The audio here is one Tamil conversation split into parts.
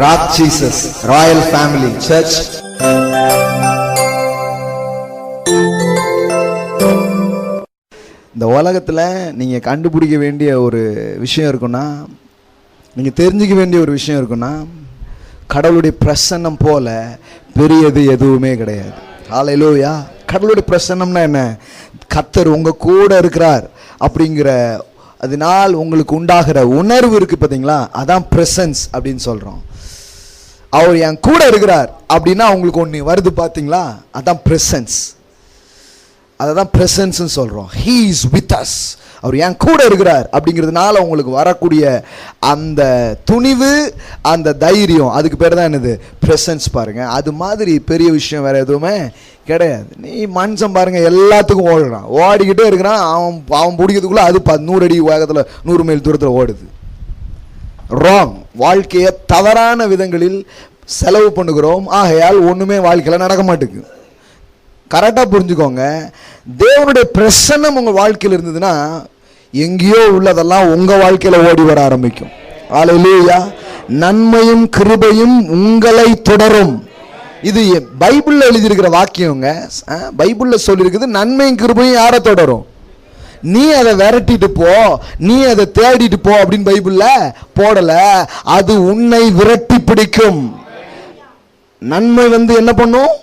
Rock Jesus royal family search. இந்த உலகத்தில் நீங்கள் கண்டுபிடிக்க வேண்டிய ஒரு விஷயம் இருக்குன்னா, நீங்கள் தெரிஞ்சுக்க வேண்டிய ஒரு விஷயம் இருக்குன்னா, கடவுளுடைய பிரசன்னம் போல பெரியது எதுவுமே கிடையாது. ஹல்லேலூயா. கடவுளுடைய பிரசன்னம்னா என்ன? கர்த்தர் உங்கள் கூட இருக்கிறார் அப்படிங்கிற அதனால் உங்களுக்கு உண்டாகிற உணர்வு இருக்குது பார்த்தீங்களா, அதான் பிரசன்ஸ் அப்படின்னு சொல்கிறோம். அவர் என் கூட இருக்கிறார் அப்படின்னா உங்களுக்கு ஒன்று வருது பார்த்தீங்களா, அதான் பிரசன்ஸ். அதை தான் பிரசன்ஸ்ன்னு சொல்கிறோம். He is with us. அவர் என் கூட இருக்கிறார் அப்படிங்கிறதுனால உங்களுக்கு வரக்கூடிய அந்த துணிவு, அந்த தைரியம், அதுக்கு பேர் தான் என்னது? பிரசன்ஸ். பாருங்கள், அது மாதிரி பெரிய விஷயம் வேறு எதுவுமே கிடையாது. நீ மனுஷன் பாருங்கள், எல்லாத்துக்கும் ஓடுறான், ஓடிக்கிட்டே இருக்கிறான். அவன் பிடிக்கிறதுக்குள்ளே அது 100 அடி வேகத்தில் 100 மைல் தூரத்தில் ஓடுது. ராங். வாழ்க்கையை தவறான விதங்களில் செலவு பண்ணுகிறோம். ஆகையால் ஒன்றுமே வாழ்க்கையில் நடக்க மாட்டேங்குது. கரெக்டாக புரிஞ்சுக்கோங்க. தேவனுடைய பிரசன்னம் உங்கள் வாழ்க்கையில் இருந்ததுன்னா எங்கேயோ உள்ளதெல்லாம் உங்கள் வாழ்க்கையில் ஓடி வர ஆரம்பிக்கும். ஹல்லேலூயா. நன்மையும் கிருபையும் உங்களை தொடரும். இது பைபிளில் எழுதியிருக்கிற வாக்கியங்க. பைபிளில் சொல்லியிருக்குது, நன்மையும் கிருபையும் யாரை தொடரும்? நீ அதை விரட்டிட்டு போ, நீ அதை தேடிட்டு போ அப்படின்னு பைபிளில் போடலை. அது உன்னை விரட்டி பிடிக்கும். நன்மை என்ன பண்ணும்?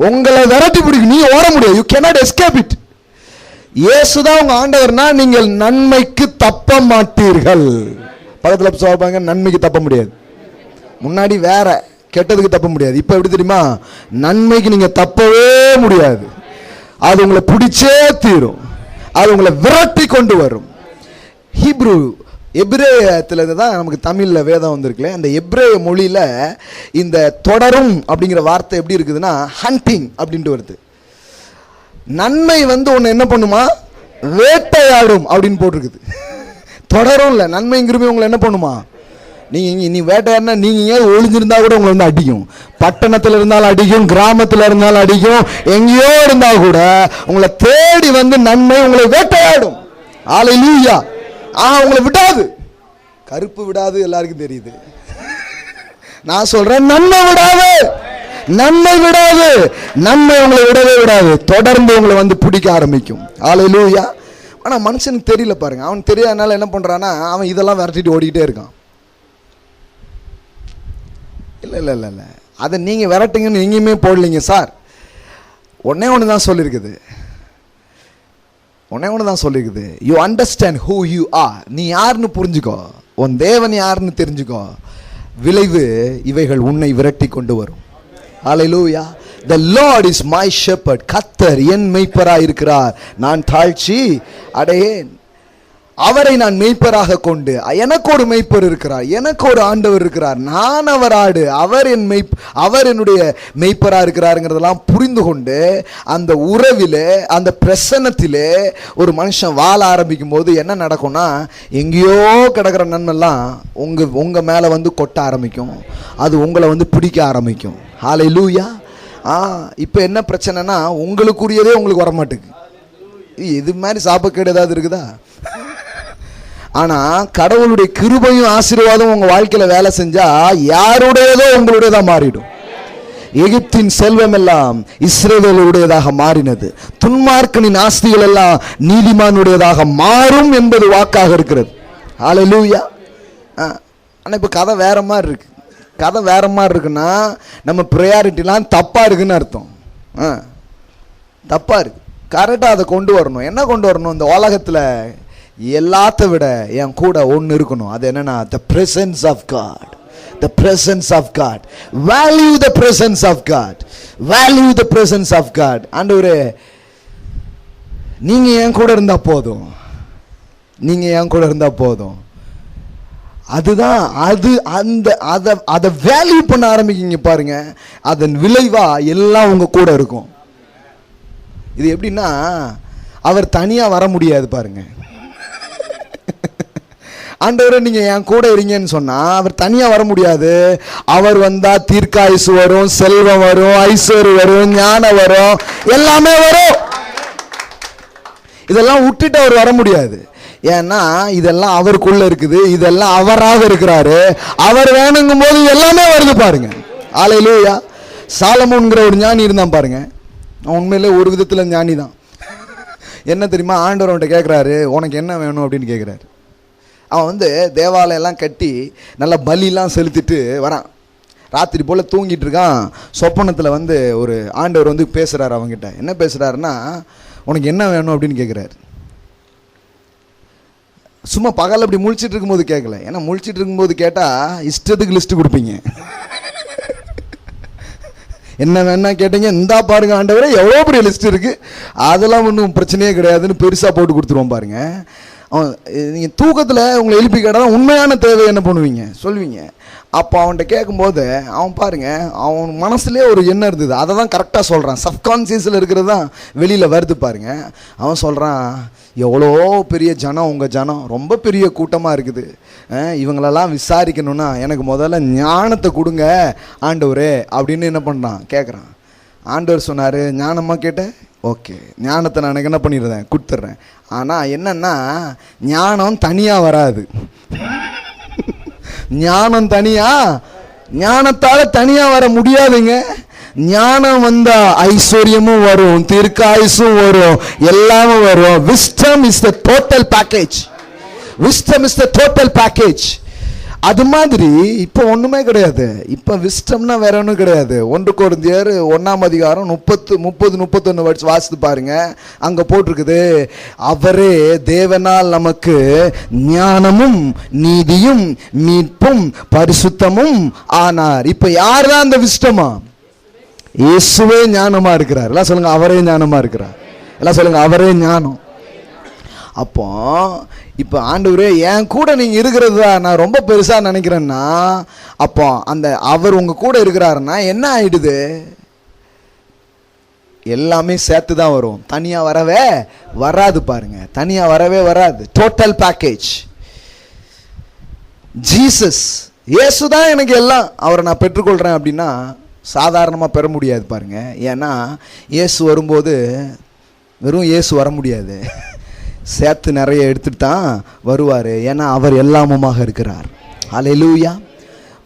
உங்களை விரட்டி பிடிக்கும். நீ ஓட முடியாது. You cannot escape it. இயேசுதான் உங்க ஆண்டவர்னா நீங்கள் நன்மைக்கு தப்ப மாட்டீர்கள். பக்கத்தில் சொல்றாங்க, நன்மைக்கு தப்ப முடியாது. முன்னாடி வேற, கெட்டதுக்கு தப்ப முடியாது. இப்போ எப்படி தெரியுமா? நன்மைக்கு நீங்க தப்பவே முடியாது. அது உங்களை பிடிச்சே தீரும். அது உங்களை விரட்டி கொண்டு வரும். எபிரேயத்தில் தான் நமக்கு தமிழில் வேதம் வந்திருக்குல்ல. அந்த எபிரேய மொழியில் இந்த தொடரும் அப்படிங்கிற வார்த்தை எப்படி இருக்குதுன்னா, ஹண்டிங் அப்படின்ட்டு வருது. நன்மை ஒன்று என்ன பண்ணுமா? வேட்டையாடும் அப்படின்னு போட்டிருக்குது. தொடரும் இல்லை, நன்மைங்கிறமே உங்களை என்ன பண்ணுமா? நீ வேட்டையாடினா நீங்கள் ஒளிஞ்சிருந்தா கூட உங்களை அடிக்கும். பட்டணத்தில் இருந்தாலும் அடிக்கும், கிராமத்தில் இருந்தாலும் அடிக்கும், எங்கேயோ இருந்தால் கூட உங்களை தேடி நன்மை உங்களை வேட்டையாடும். ஹல்லேலூயா. உங்களை விடாது. கருப்பு விடாது, எல்லாருக்கும் தெரியுது. நான் சொல்றேன், நன்மை விடாது, நன்மை விடாது. நன்மை உங்களை விடவே விடாது. தொடர்ந்து உங்களை பிடிக்க ஆரம்பிக்கும். ஹல்லேலூயா. ஆனால் மனுஷனுக்கு தெரியல பாருங்க. அவனுக்கு தெரியாதனால என்ன பண்றான்னா, அவன் இதெல்லாம் விரட்டிட்டு ஓடிக்கிட்டே இருக்கான். இல்லை இல்லை இல்லை இல்லை, அதை நீங்கள் விரட்டுங்கன்னு எங்கேயுமே போடலைங்க சார். ஒன்று தான் சொல்லியிருக்குது. You understand who you are. நீ யாருன்னு புரிஞ்சுக்கோ, உன் தேவன் யாருன்னு தெரிஞ்சுக்கோ. விளைவு இவைகள் உன்னை விரட்டி கொண்டு வரும். ஹல்லேலூயா. The Lord is my shepherd. கர்த்தர் என் மேய்ப்பராய் இருக்கிறார், நான் தாழ்ச்சி அடையேன். அவரை நான் மேய்ப்பராக கொண்டு, எனக்கு ஒரு மேய்ப்பர் இருக்கிறார், எனக்கு ஒரு ஆண்டவர் இருக்கிறார், நான் அவர் ஆடு, அவர் என்னுடைய மேய்ப்பரா இருக்கிறாருங்கிறதெல்லாம் புரிந்து கொண்டு அந்த உறவிலே, அந்த பிரசன்னத்திலே ஒரு மனுஷன் வாழ ஆரம்பிக்கும் போது என்ன நடக்கும்னா, எங்கேயோ கிடக்கிற நன்மைலாம் உங்க மேல கொட்ட ஆரம்பிக்கும். அது உங்களை பிடிக்க ஆரம்பிக்கும். ஹல்லேலூயா. இப்போ என்ன பிரச்சனைனா, உங்களுக்குரியதே உங்களுக்கு வரமாட்டேங்குது. இது மாதிரி சாப்பக்கேடு ஏதாவது இருக்குதா? ஆனால் கடவுளுடைய கிருபையும் ஆசீர்வாதம் உங்கள் வாழ்க்கையில் வேலை செஞ்சால் யாருடையதோ உங்களுடையதாக மாறிடும். எகிப்தின் செல்வம் எல்லாம் இஸ்ரவேலுடையதாக மாறினது. துன்மார்க்கனின் ஆஸ்திகள் எல்லாம் நீதிமானுடையதாக மாறும் என்பது வாக்காக இருக்கிறது. ஹல்லேலூயா. ஆனால் இப்போ கதை வேற மாதிரி இருக்கு. கதை வேற மாதிரி இருக்குன்னா நம்ம ப்ரையாரிட்டிலாம் தப்பாக இருக்குன்னு அர்த்தம். தப்பாக இருக்கு. கரெக்டாக அதை கொண்டு வரணும். என்ன கொண்டு வரணும்? இந்த உலகத்தில் எல்லாத்த விட என் கூட ஒன்று இருக்கணும். அது என்னன்னா, the presence of God. The presence of God. Value the presence of God. Value the presence of God. ஆண்டவரே, நீங்க என் கூட இருந்தா போதும், நீங்க என் கூட இருந்தா போதும். அதுதான் அதை வேல்யூ பண்ண ஆரம்பிக்கிங்க பாருங்க. அதன் விளைவா எல்லாம் உங்க கூட இருக்கும். இது எப்படின்னா, அவர் தனியா வர முடியாது பாருங்க. ஆண்டவரே நீங்க என் கூட இருங்கன்னு சொன்னா அவர் தனியா வர முடியாது. அவர் வந்தா தீர்க்காயுசு வரும், செல்வம் வரும், ஐஸ்வர்யம் வரும், ஞானம் வரும், எல்லாமே வரும். இதெல்லாம் விட்டுட்டு அவர் வர முடியாது. ஏன்னா இதெல்லாம் அவருக்குள்ள இருக்குது, இதெல்லாம் அவராக இருக்கிறாரு. அவர் வேணுங்கும் போது எல்லாமே வருது பாருங்க. ஹல்லேலூயா. சாலமோன்கிற ஒரு ஞானி இருந்தான் பாருங்க. அவன் உண்மையிலே ஒரு விதத்தில் ஞானி தான். என்ன தெரியுமா, ஆண்டவர் அவன்கிட்ட கேட்குறாரு, உனக்கு என்ன வேணும் அப்படின்னு கேட்குறாரு. அவன் தேவாலயெல்லாம் கட்டி நல்லா பலிலாம் செலுத்திட்டு வரான். ராத்திரி போல் தூங்கிட்டு இருக்கான். சொப்பனத்தில் ஒரு ஆண்டவர் பேசுகிறார் அவங்ககிட்ட. என்ன பேசுகிறாருன்னா, உனக்கு என்ன வேணும் அப்படின்னு கேட்குறாரு. சும்மா பகல் அப்படி முழிச்சிட்டு இருக்கும்போது கேட்கல. ஏன்னா முழிச்சிட்டு இருக்கும்போது கேட்டால் இஷ்டத்துக்கு லிஸ்ட்டு கொடுப்பீங்க. என்ன வேணா கேட்டீங்க, இந்தா பாருங்க ஆண்டவரே எவ்வளோ பெரிய லிஸ்ட் இருக்குது, அதெல்லாம் ஒன்றும் பிரச்சனையே கிடையாதுன்னு பெருசாக போட்டு கொடுத்துருவோம் பாருங்க. அவன் நீங்கள் தூக்கத்தில் உங்களை எழுப்பி கேட்டால் உண்மையான தேவை என்ன பண்ணுவீங்க சொல்வீங்க. அப்போ அவன்கிட்ட கேட்கும்போது அவன் பாருங்க, அவன் மனசுலேயே ஒரு எண்ணம் இருந்தது, அதை தான் கரெக்டாக சொல்கிறான். சப்கான்சியஸில் இருக்கிறது தான் வெளியில் வருது பாருங்க. அவன் சொல்கிறான், எவ்வளோ பெரிய ஜனம், உங்கள் ஜனம் ரொம்ப பெரிய கூட்டமாக இருக்குது, இவங்களெல்லாம் விசாரிக்கணுன்னா எனக்கு முதல்ல ஞானத்தை கொடுங்க ஆண்டவரே அப்படின்னு என்ன பண்ணுறான் கேட்குறான். ஆண்டவர் சொன்னார், ஞானமாக கேட்டேன், ஓகே ஞானத்தை நான் எனக்கு என்ன பண்ணிடுறேன் கொடுத்துட்றேன். ஆனால் என்னன்னா ஞானம் தனியாக வராது. ஞானம் ஞானத்தால தனியா வர முடியாதுங்க. ஞானம் வந்தா ஐஸ்வர்யமும் வரும், தீர்க்காயுசும் வரும், எல்லாமே வரும். Wisdom is the total package. Wisdom is the total package. அது மாதிரி இப்போ ஒன்றுமே கிடையாது. இப்போ விஸ்டம்னா வேற ஒன்றும் கிடையாது. 1 கொரிந்தியர் 1 30-31 வருஷம் வாசித்து பாருங்க. அங்கே போட்டிருக்குது, அவரே தேவனால் நமக்கு ஞானமும் நீதியும் மீட்பும் பரிசுத்தமும் ஆனார். இப்போ யார் தான் அந்த விஸ்டமா? இயேசுவே ஞானமா இருக்கிறார். எல்லாம் சொல்லுங்க, அவரே ஞானமா இருக்கிறார். எல்லாம் சொல்லுங்க, அவரே ஞானம். அப்போ இப்போ ஆண்டவரே என் கூட நீங்கள் இருக்கிறது தான் நான் ரொம்ப பெருசாக நினைக்கிறேன்னா, அப்போ அந்த அவர் உங்கள் கூட இருக்கிறாருன்னா என்ன ஆயிடுது? எல்லாமே சேர்த்து தான் வரும், தனியாக வரவே வராது பாருங்க. தனியாக வரவே வராது. Total package. ஜீசஸ், இயேசு தான் எனக்கு எல்லாம், அவரை நான் பெற்றுக்கொள்கிறேன் அப்படின்னா சாதாரணமாக பெற முடியாது பாருங்க. ஏன்னா இயேசு வரும்போது வெறும் இயேசு வர முடியாது, சேர்த்து நிறைய எடுத்துட்டு தான் வருவார். ஏன்னா அவர் எல்லாமுமாக இருக்கிறார். ஹல்லேலூயா.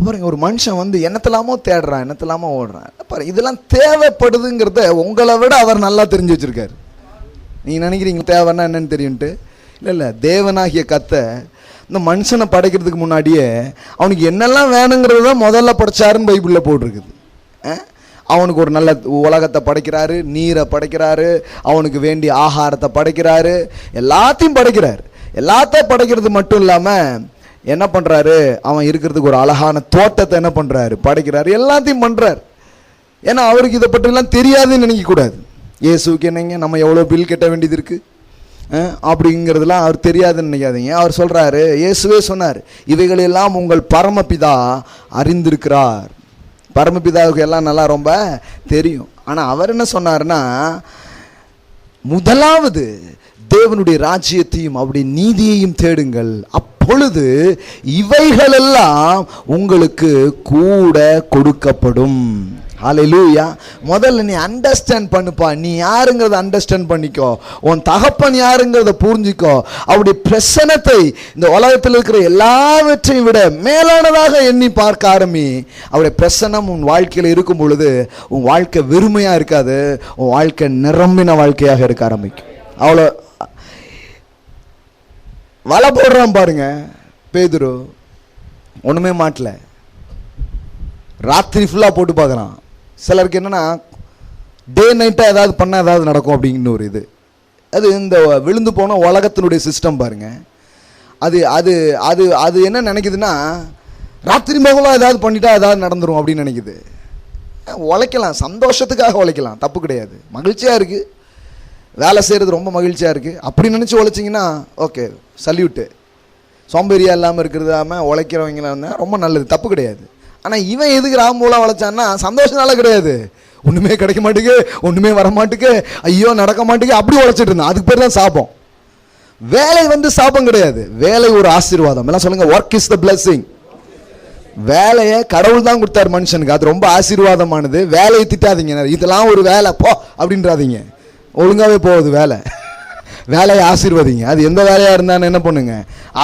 பாருங்க, ஒரு மனுஷன் என்னத்தெல்லாமோ தேடுறான், என்னத்தெல்லாமோ ஓடுறான் பாருங்க. இதெல்லாம் தேவைப்படுதுங்கிறத உங்களை விட அவர் நல்லா தெரிஞ்சு வச்சிருக்காரு. நீங்கள் நினைக்கிறீங்க தேவைன்னா என்னன்னு தெரியும்ட்டு? இல்லை, தேவனாகிய கத்தை இந்த மனுஷனை படைக்கிறதுக்கு முன்னாடியே அவனுக்கு என்னெல்லாம் வேணுங்கிறது தான் முதல்ல படைச்சாருன்னு பைபிளில் போட்டிருக்குது. அவனுக்கு ஒரு நல்ல உலகத்தை படைக்கிறாரு, நீரை படைக்கிறாரு, அவனுக்கு வேண்டிய ஆகாரத்தை படைக்கிறாரு, எல்லாத்தையும் படைக்கிறாரு. எல்லாத்தையும் படைக்கிறது மட்டும் இல்லாமல் என்ன பண்ணுறாரு, அவன் இருக்கிறதுக்கு ஒரு அழகான தோட்டத்தை என்ன பண்ணுறாரு, படைக்கிறாரு, எல்லாத்தையும் பண்ணுறாரு. ஏன்னா அவருக்கு இதை பற்றிலாம் தெரியாதுன்னு நினைக்கக்கூடாது. இயேசுக்கு என்னங்க நம்ம எவ்வளோ பில் கட்ட வேண்டியது இருக்குது அப்படிங்கிறதுலாம் அவர் தெரியாதுன்னு நினைக்காதீங்க. அவர் சொல்கிறாரு, இயேசுவே சொன்னார், இவைகளெல்லாம் உங்கள் பரமபிதா அறிந்திருக்கிறார். பரமபிதாவுக்கு எல்லாம் நல்லா ரொம்ப தெரியும். ஆனால் அவர் என்ன சொன்னார்னா, முதலாவது தேவனுடைய ராஜ்யத்தையும் அவருடைய நீதியையும் தேடுங்கள், அப்பொழுது இவைகளெல்லாம் உங்களுக்கு கூட கொடுக்கப்படும். ஹல்லேலூயா. முதல்ல நீ அண்டர்ஸ்டாண்ட் பண்ணுப்பா, நீ யாருங்கிறத அண்டர்ஸ்டாண்ட் பண்ணிக்கோ, உன் தகப்பன் யாருங்கிறத புரிஞ்சிக்கோ. அவருடைய பிரசன்னத்தை இந்த உலகத்தில் இருக்கிற எல்லாவற்றையும் விட மேலானதாக எண்ணி பார்க்க ஆரம்பி. அவருடைய பிரசன்னம் உன் வாழ்க்கையில் இருக்கும் பொழுது உன் வாழ்க்கை வெறுமையாக இருக்காது, உன் வாழ்க்கை நிரம்பின வாழ்க்கையாக இருக்க ஆரம்பிக்கும். அவ்வளோ வலை போடுறான் பாருங்க பேதுரு, ஒன்றுமே மாட்டல, ராத்திரி ஃபுல்லாக போட்டு பார்க்குறான். சிலருக்கு என்னென்னா டே நைட்டாக ஏதாவது பண்ணால் ஏதாவது நடக்கும் அப்படிங்கிற ஒரு இது. அது இந்த விழுந்து போன உலகத்தினுடைய சிஸ்டம் பாருங்க. அது அது அது அது என்ன நினைக்குதுன்னா, ராத்திரி மகளாக ஏதாவது பண்ணிட்டா ஏதாவது நடந்துடும் அப்படின்னு நினைக்குது. உழைக்கலாம், சந்தோஷத்துக்காக உழைக்கலாம், தப்பு கிடையாது, மகிழ்ச்சியாக இருக்குது, வேலை செய்கிறது ரொம்ப மகிழ்ச்சியாக இருக்குது, அப்படி நினச்சி உழைச்சிங்கன்னா ஓகே, சல்யூட்டு. சோம்பேறியாக இல்லாமல் இருக்கிறதாம உழைக்கிறவங்களாம் ரொம்ப நல்லது, தப்பு கிடையாது. ஆனால் இவன் எதுக்கு ராம்போலாம் உழைச்சான்னா சந்தோஷனால கிடையாது, ஒன்றுமே கிடைக்க மாட்டேங்கு, ஒன்றுமே வர மாட்டேங்கு, ஐயோ நடக்க மாட்டேங்கு, அப்படி உழைச்சிட்டு இருந்தான். அதுக்கு பேர் தான் சாபம். வேலை சாபம் கிடையாது, வேலை ஒரு ஆசீர்வாதம். எல்லாம் சொல்லுங்க, ஒர்க் இஸ் த பிளெஸிங். வேலையை கடவுள் தான் கொடுத்தாரு மனுஷனுக்கு, அது ரொம்ப ஆசீர்வாதமானது. வேலையை திட்டாதீங்க, இதெல்லாம் ஒரு வேலை போ அப்படின்றாதீங்க, ஒழுங்காகவே போகுது வேலை. வேலையை ஆசீர்வதிங்க. அது எந்த வேலையாக இருந்தாலும் என்ன பண்ணுங்க,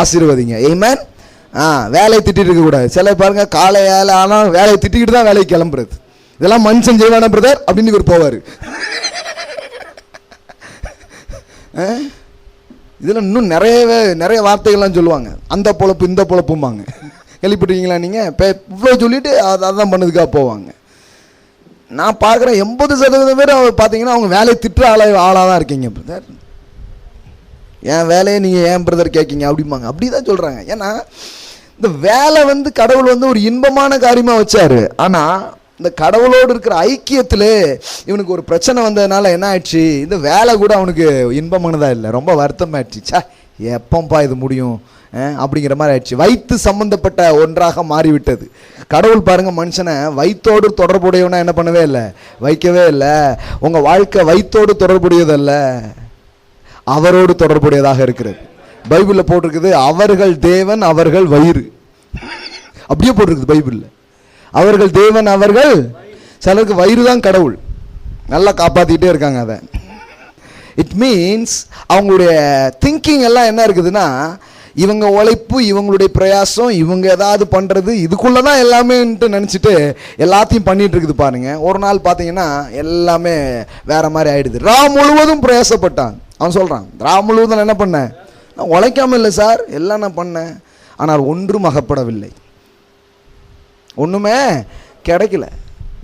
ஆசீர்வதிங்க. ஆமென். வேலையை திட்டிட்டு இருக்கக்கூடாது. சில பாருங்க காலையால் ஆனால் வேலையை திட்டிக்கிட்டு தான் வேலைக்கு கிளம்புறது. இதெல்லாம் மனுஷன் செய்வான பிரதர் அப்படின்னு இவர் போவார். இதில் இன்னும் நிறைய வார்த்தைகள்லாம் சொல்லுவாங்க. அந்த பொழப்பு இந்த பொழப்பும்பாங்க. கேள்விப்பட்டிருக்கீங்களா நீங்கள்? இப்போ இவ்வளோ சொல்லிவிட்டு அதான் பண்ணதுக்காக போவாங்க. நான் பார்க்குறேன் 80% பேர் பார்த்தீங்கன்னா அவங்க வேலையை திட்டுற ஆளாக தான் இருக்கீங்க பிரதர். என் வேலையை நீங்கள் ஏன் பிரதர் கேட்கீங்க அப்படிம்பாங்க. அப்படி தான் சொல்கிறாங்க. ஏன்னா இந்த வேலை கடவுள் ஒரு இன்பமான காரியமாக வச்சார். ஆனால் இந்த கடவுளோடு இருக்கிற ஐக்கியத்தில் இவனுக்கு ஒரு பிரச்சனை வந்ததுனால என்ன ஆயிடுச்சு, இந்த வேலை கூட அவனுக்கு இன்பமானதா இல்லை, ரொம்ப வருத்தமாயிடுச்சு. சா எப்பப்பா இது முடியும் அப்படிங்கிற மாதிரி ஆயிடுச்சு. வயிற்று சம்பந்தப்பட்ட ஒன்றாக மாறிவிட்டது. கடவுள் பாருங்க மனுஷனை வயிற்றோடு தொடர்புடையவனா என்ன பண்ணவே இல்லை, வைக்கவே இல்லை. உங்கள் வாழ்க்கை வயிற்றோடு தொடர்புடையதல்ல, அவரோடு தொடர்புடையதாக இருக்கிறது. பைபிளில் போட்டிருக்குது அவர்கள் தேவன் அவர்கள் வயிறு, அப்படியே போட்டிருக்குது பைபிளில். அவர்கள் தேவன் அவர்கள், சிலருக்கு வயிறு தான் கடவுள். நல்லா காப்பாற்றிக்கிட்டே இருக்காங்க அதை. இட் மீன்ஸ் அவங்களுடைய திங்கிங் எல்லாம் என்ன இருக்குதுன்னா, இவங்க உழைப்பு, இவங்களுடைய பிரயாசம், இவங்க ஏதாவது பண்ணுறது, இதுக்குள்ளே தான் எல்லாமேன்ட்டு நினச்சிட்டு எல்லாத்தையும் பண்ணிகிட்டு இருக்குது பாருங்க. ஒரு நாள் பார்த்தீங்கன்னா எல்லாமே வேற மாதிரி ஆயிடுது. முழுவதும் பிரயாசப்பட்டான். அவன் சொல்கிறான், முழுவதும் நான் என்ன பண்ணேன், நான் உழைக்காமல் இல்லை சார், எல்லாம் நான் பண்ணேன், ஆனால் ஒன்றும் அகப்படவில்லை, ஒன்றுமே கிடைக்கல,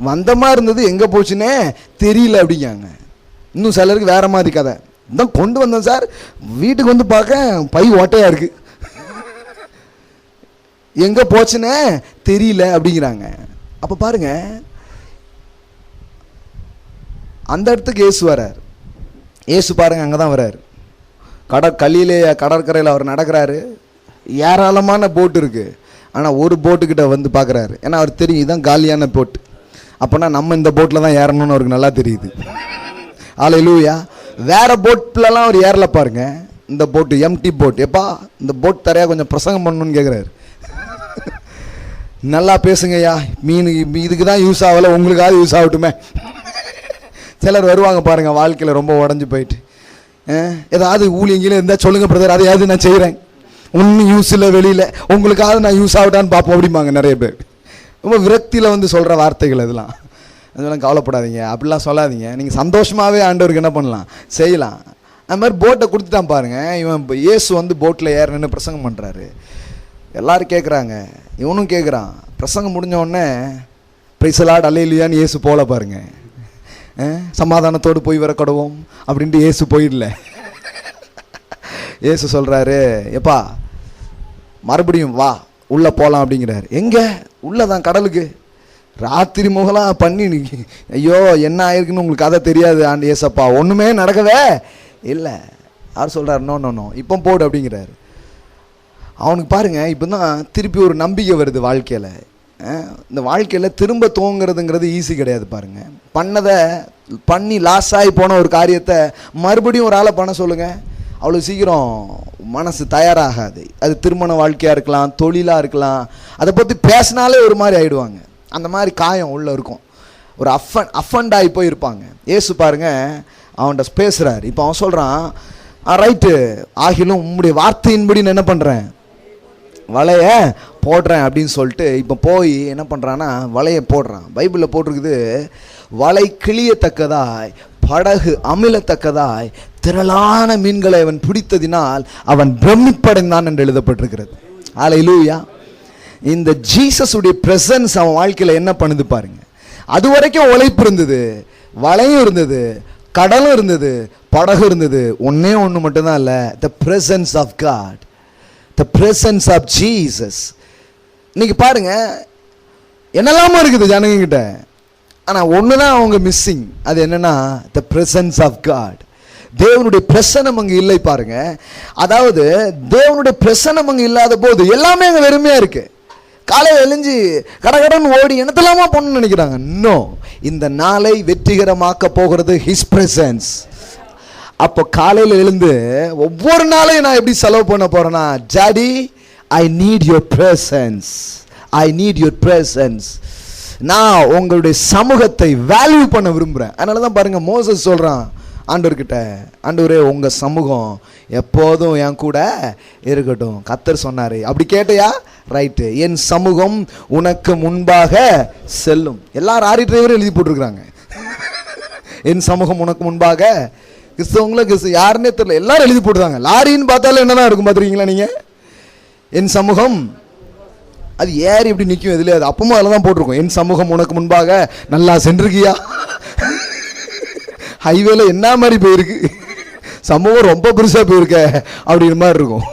வந்தமாக இருந்தது எங்கே போச்சுன்னே தெரியல அப்படிங்காங்க. இன்னும் சிலருக்கு வேற மாதிரி கதை. தான் கொண்டு வந்தேன் சார், வீட்டுக்கு பார்க்க பை ஓட்டையாக இருக்குது, எங்கே போச்சுன்னே தெரியல அப்படிங்கிறாங்க. அப்போ பாருங்க, அந்த இடத்துக்கு இயேசு வர்றார். இயேசு பாருங்க அங்கே தான் வர்றார். கடற்கரையில் அவர் நடக்கிறாரு. ஏராளமான போட்டு இருக்குது. ஆனால் ஒரு போட்டுக்கிட்ட பார்க்குறாரு. ஏன்னா அவர் தெரியும் இதுதான் காலியான போட்டு. அப்போனா நம்ம இந்த போட்டில் தான் ஏறணும்னு அவருக்கு நல்லா தெரியுது. ஹல்லேலூயா. வேற போட்லலாம் அவர் ஏறல பாருங்க. இந்த போட்டு எம்டி போட். எப்பா இந்த போட் தரையா கொஞ்சம் பிரசங்கம் பண்ணணும்னு கேட்குறாரு. நல்லா பேசுங்கய்யா, மீன் இதுக்கு தான் யூஸ் ஆகலை, உங்களுக்காவது யூஸ் ஆகட்டுமே. சிலர் வருவாங்க பாருங்க, வாழ்க்கையில் ரொம்ப உடஞ்சி போயிட்டு, ஏதாவது ஊழியங்களே இருந்தால் சொல்லுங்க பிரதர், அதையாவது நான் செய்கிறேன், ஒன்றும் யூஸ் இல்லை வெளியில், உங்களுக்காவது நான் யூஸ் ஆகட்டான்னு பார்ப்போம் அப்படிம்பாங்க நிறைய பேர். ரொம்ப விரக்தியில் சொல்கிற வார்த்தைகள் இதெல்லாம். அதெல்லாம் கவலைப்படாதீங்க, அப்படிலாம் சொல்லாதீங்க. நீங்கள் சந்தோஷமாகவே ஆண்டவருக்கு என்ன பண்ணலாம், செய்யலாம். அது மாதிரி போட்டை கொடுத்துட்டான் பாருங்க. இவன் இயேசு போட்டில் ஏறணுன்னு பிரசங்கம் பண்ணுறாரு. எல்லாரும் கேட்குறாங்க, இவனும் கேட்குறான். பிரசங்கம் முடிஞ்ச உடனே பிரைஸ் தி லார்ட் அல்லேலூயான்னு இயேசு போல பாருங்க. சமாதானத்தோடு போய் வர கடவோம் அப்படின்ட்டு இயேசு போயிடல. இயேசு சொல்கிறாரு, எப்பா மறுபடியும் வா உள்ளே போகலாம் அப்படிங்கிறாரு. எங்கே? உள்ளே தான், கடலுக்கு. ராத்திரி முகலாம் பண்ணி ஐயோ என்ன ஆயிருக்குன்னு உங்களுக்கு கதை தெரியாது ஆண்டு ஏசப்பா, ஒன்றுமே நடக்கவே இல்லை. அவர் சொல்கிறார், நோ நோ நோ இப்போ போடு அப்படிங்கிறாரு. அவனுக்கு பாருங்க இப்போ தான் திருப்பி ஒரு நம்பிக்கை வருது வாழ்க்கையில். இந்த வாழ்க்கையில் திரும்ப துவங்குறதுங்கிறது ஈஸி கிடையாது பாருங்க. பண்ணதை பண்ணி லாஸ் ஆகி போன ஒரு காரியத்தை மறுபடியும் ஒரு ஆளை பண்ண சொல்லுங்கள், அவ்வளோ சீக்கிரம் மனசு தயாராகாது. அது திருமண வாழ்க்கையாக இருக்கலாம், தொழிலாக இருக்கலாம். அதை பற்றி பேசினாலே ஒரு மாதிரி ஆகிடுவாங்க. அந்த மாதிரி காயம் உள்ளே இருக்கும். ஒரு அஃபண்ட் ஆகி போயிருப்பாங்க. ஏசு பாருங்க அவன்கிட்ட பேசுகிறார். இப்போ அவன் சொல்கிறான், ரைட்டு ஆகிலும் உம்முடைய வார்த்தையின்படி நான் என்ன பண்ணுறேன், வலைய போடுறேன் அப்படின்னு சொல்லிட்டு இப்போ போய் என்ன பண்ணுறான்னா வலையை போடுறான். பைபிளில் போட்டிருக்குது, வலை கிளியத்தக்கதாய் படகு அமிலத்தக்கதாய் திரளான மீன்களை அவன் பிடித்ததினால் அவன் பிரமிப்படைந்தான் என்று எழுதப்பட்டிருக்கிறது. ஹல்லேலூயா. இந்த ஜீசஸுடைய பிரசன்ஸ் அவன் வாழ்க்கையில் என்ன பண்ணுது பாருங்க. அது வரைக்கும் உழைப்பு இருந்தது, வலையும் இருந்தது, கடலும் இருந்தது, படகு இருந்தது. ஒன்னே ஒன்று மட்டும்தான் இல்லை, the presence of God, the presence of Jesus. இன்னைக்கு பாருங்க என்னெல்லாமோ இருக்குது ஜனங்கிட்ட, ஆனால் ஒன்று தான் அவங்க மிஸ்ஸிங். அது என்னன்னா த பிரசன்ஸ் ஆஃப் காட். தேவனுடைய பிரசன்னம் அங்கே இல்லை பாருங்க. அதாவது தேவனுடைய பிரசன்னம் அங்கே இல்லாத போது எல்லாமே அங்கே வெறுமையாக இருக்கு. காலையில் எழுஞ்சி கடகடன்னு ஓடி என்னத்தெல்லாமா பண்ணணும்னு நினைக்கிறாங்க. இன்னும் இந்த நாளை வெற்றிகரமாக்க போகிறது ஹிஸ் பிரசன்ஸ். அப்போ காலையில் எழுந்து ஒவ்வொரு நாளையும் நான் எப்படி செலவு பண்ண போறேன்னா, daddy I need your presence, I need your presence. நான் உங்களுடைய சமூகத்தை வேல்யூ பண்ண விரும்புகிறேன். அதனால தான் பாருங்க மோசஸ் சொல்கிறான், ஆண்டவர்கிட்ட, ஆண்டவரே உங்கள் சமூகம் எப்போதும் என் கூட இருக்கட்டும். கர்த்தர் சொன்னார். அப்படி கேட்டையா? ரைட்டு. என் சமூகம் உனக்கு முன்பாக செல்லும். எல்லாரும் ஆரி டிரைவரும் எழுதி போட்டிருக்கிறாங்க. என் சமூகம் உனக்கு முன்பாக. கிறிஸ்தவங்களும் யாருன்னே தெரியல, எல்லாரும் எழுதி போட்டுருக்காங்க. லாரின்னு பார்த்தாலும் என்னதான் இருக்கும் பார்த்துருக்கீங்களா நீங்கள்? என் சமூகம் அது ஏறி இப்படி நிற்கும். எதுலையே அது அப்பவும் அதில் தான் போட்டிருக்கோம். என் சமூகம் உனக்கு முன்பாக. நல்லா சென்றிருக்கியா? ஹைவேல என்ன மாதிரி போயிருக்கு, சமூகம் ரொம்ப பெருசாக போயிருக்க அப்படின்ற மாதிரி இருக்கும்.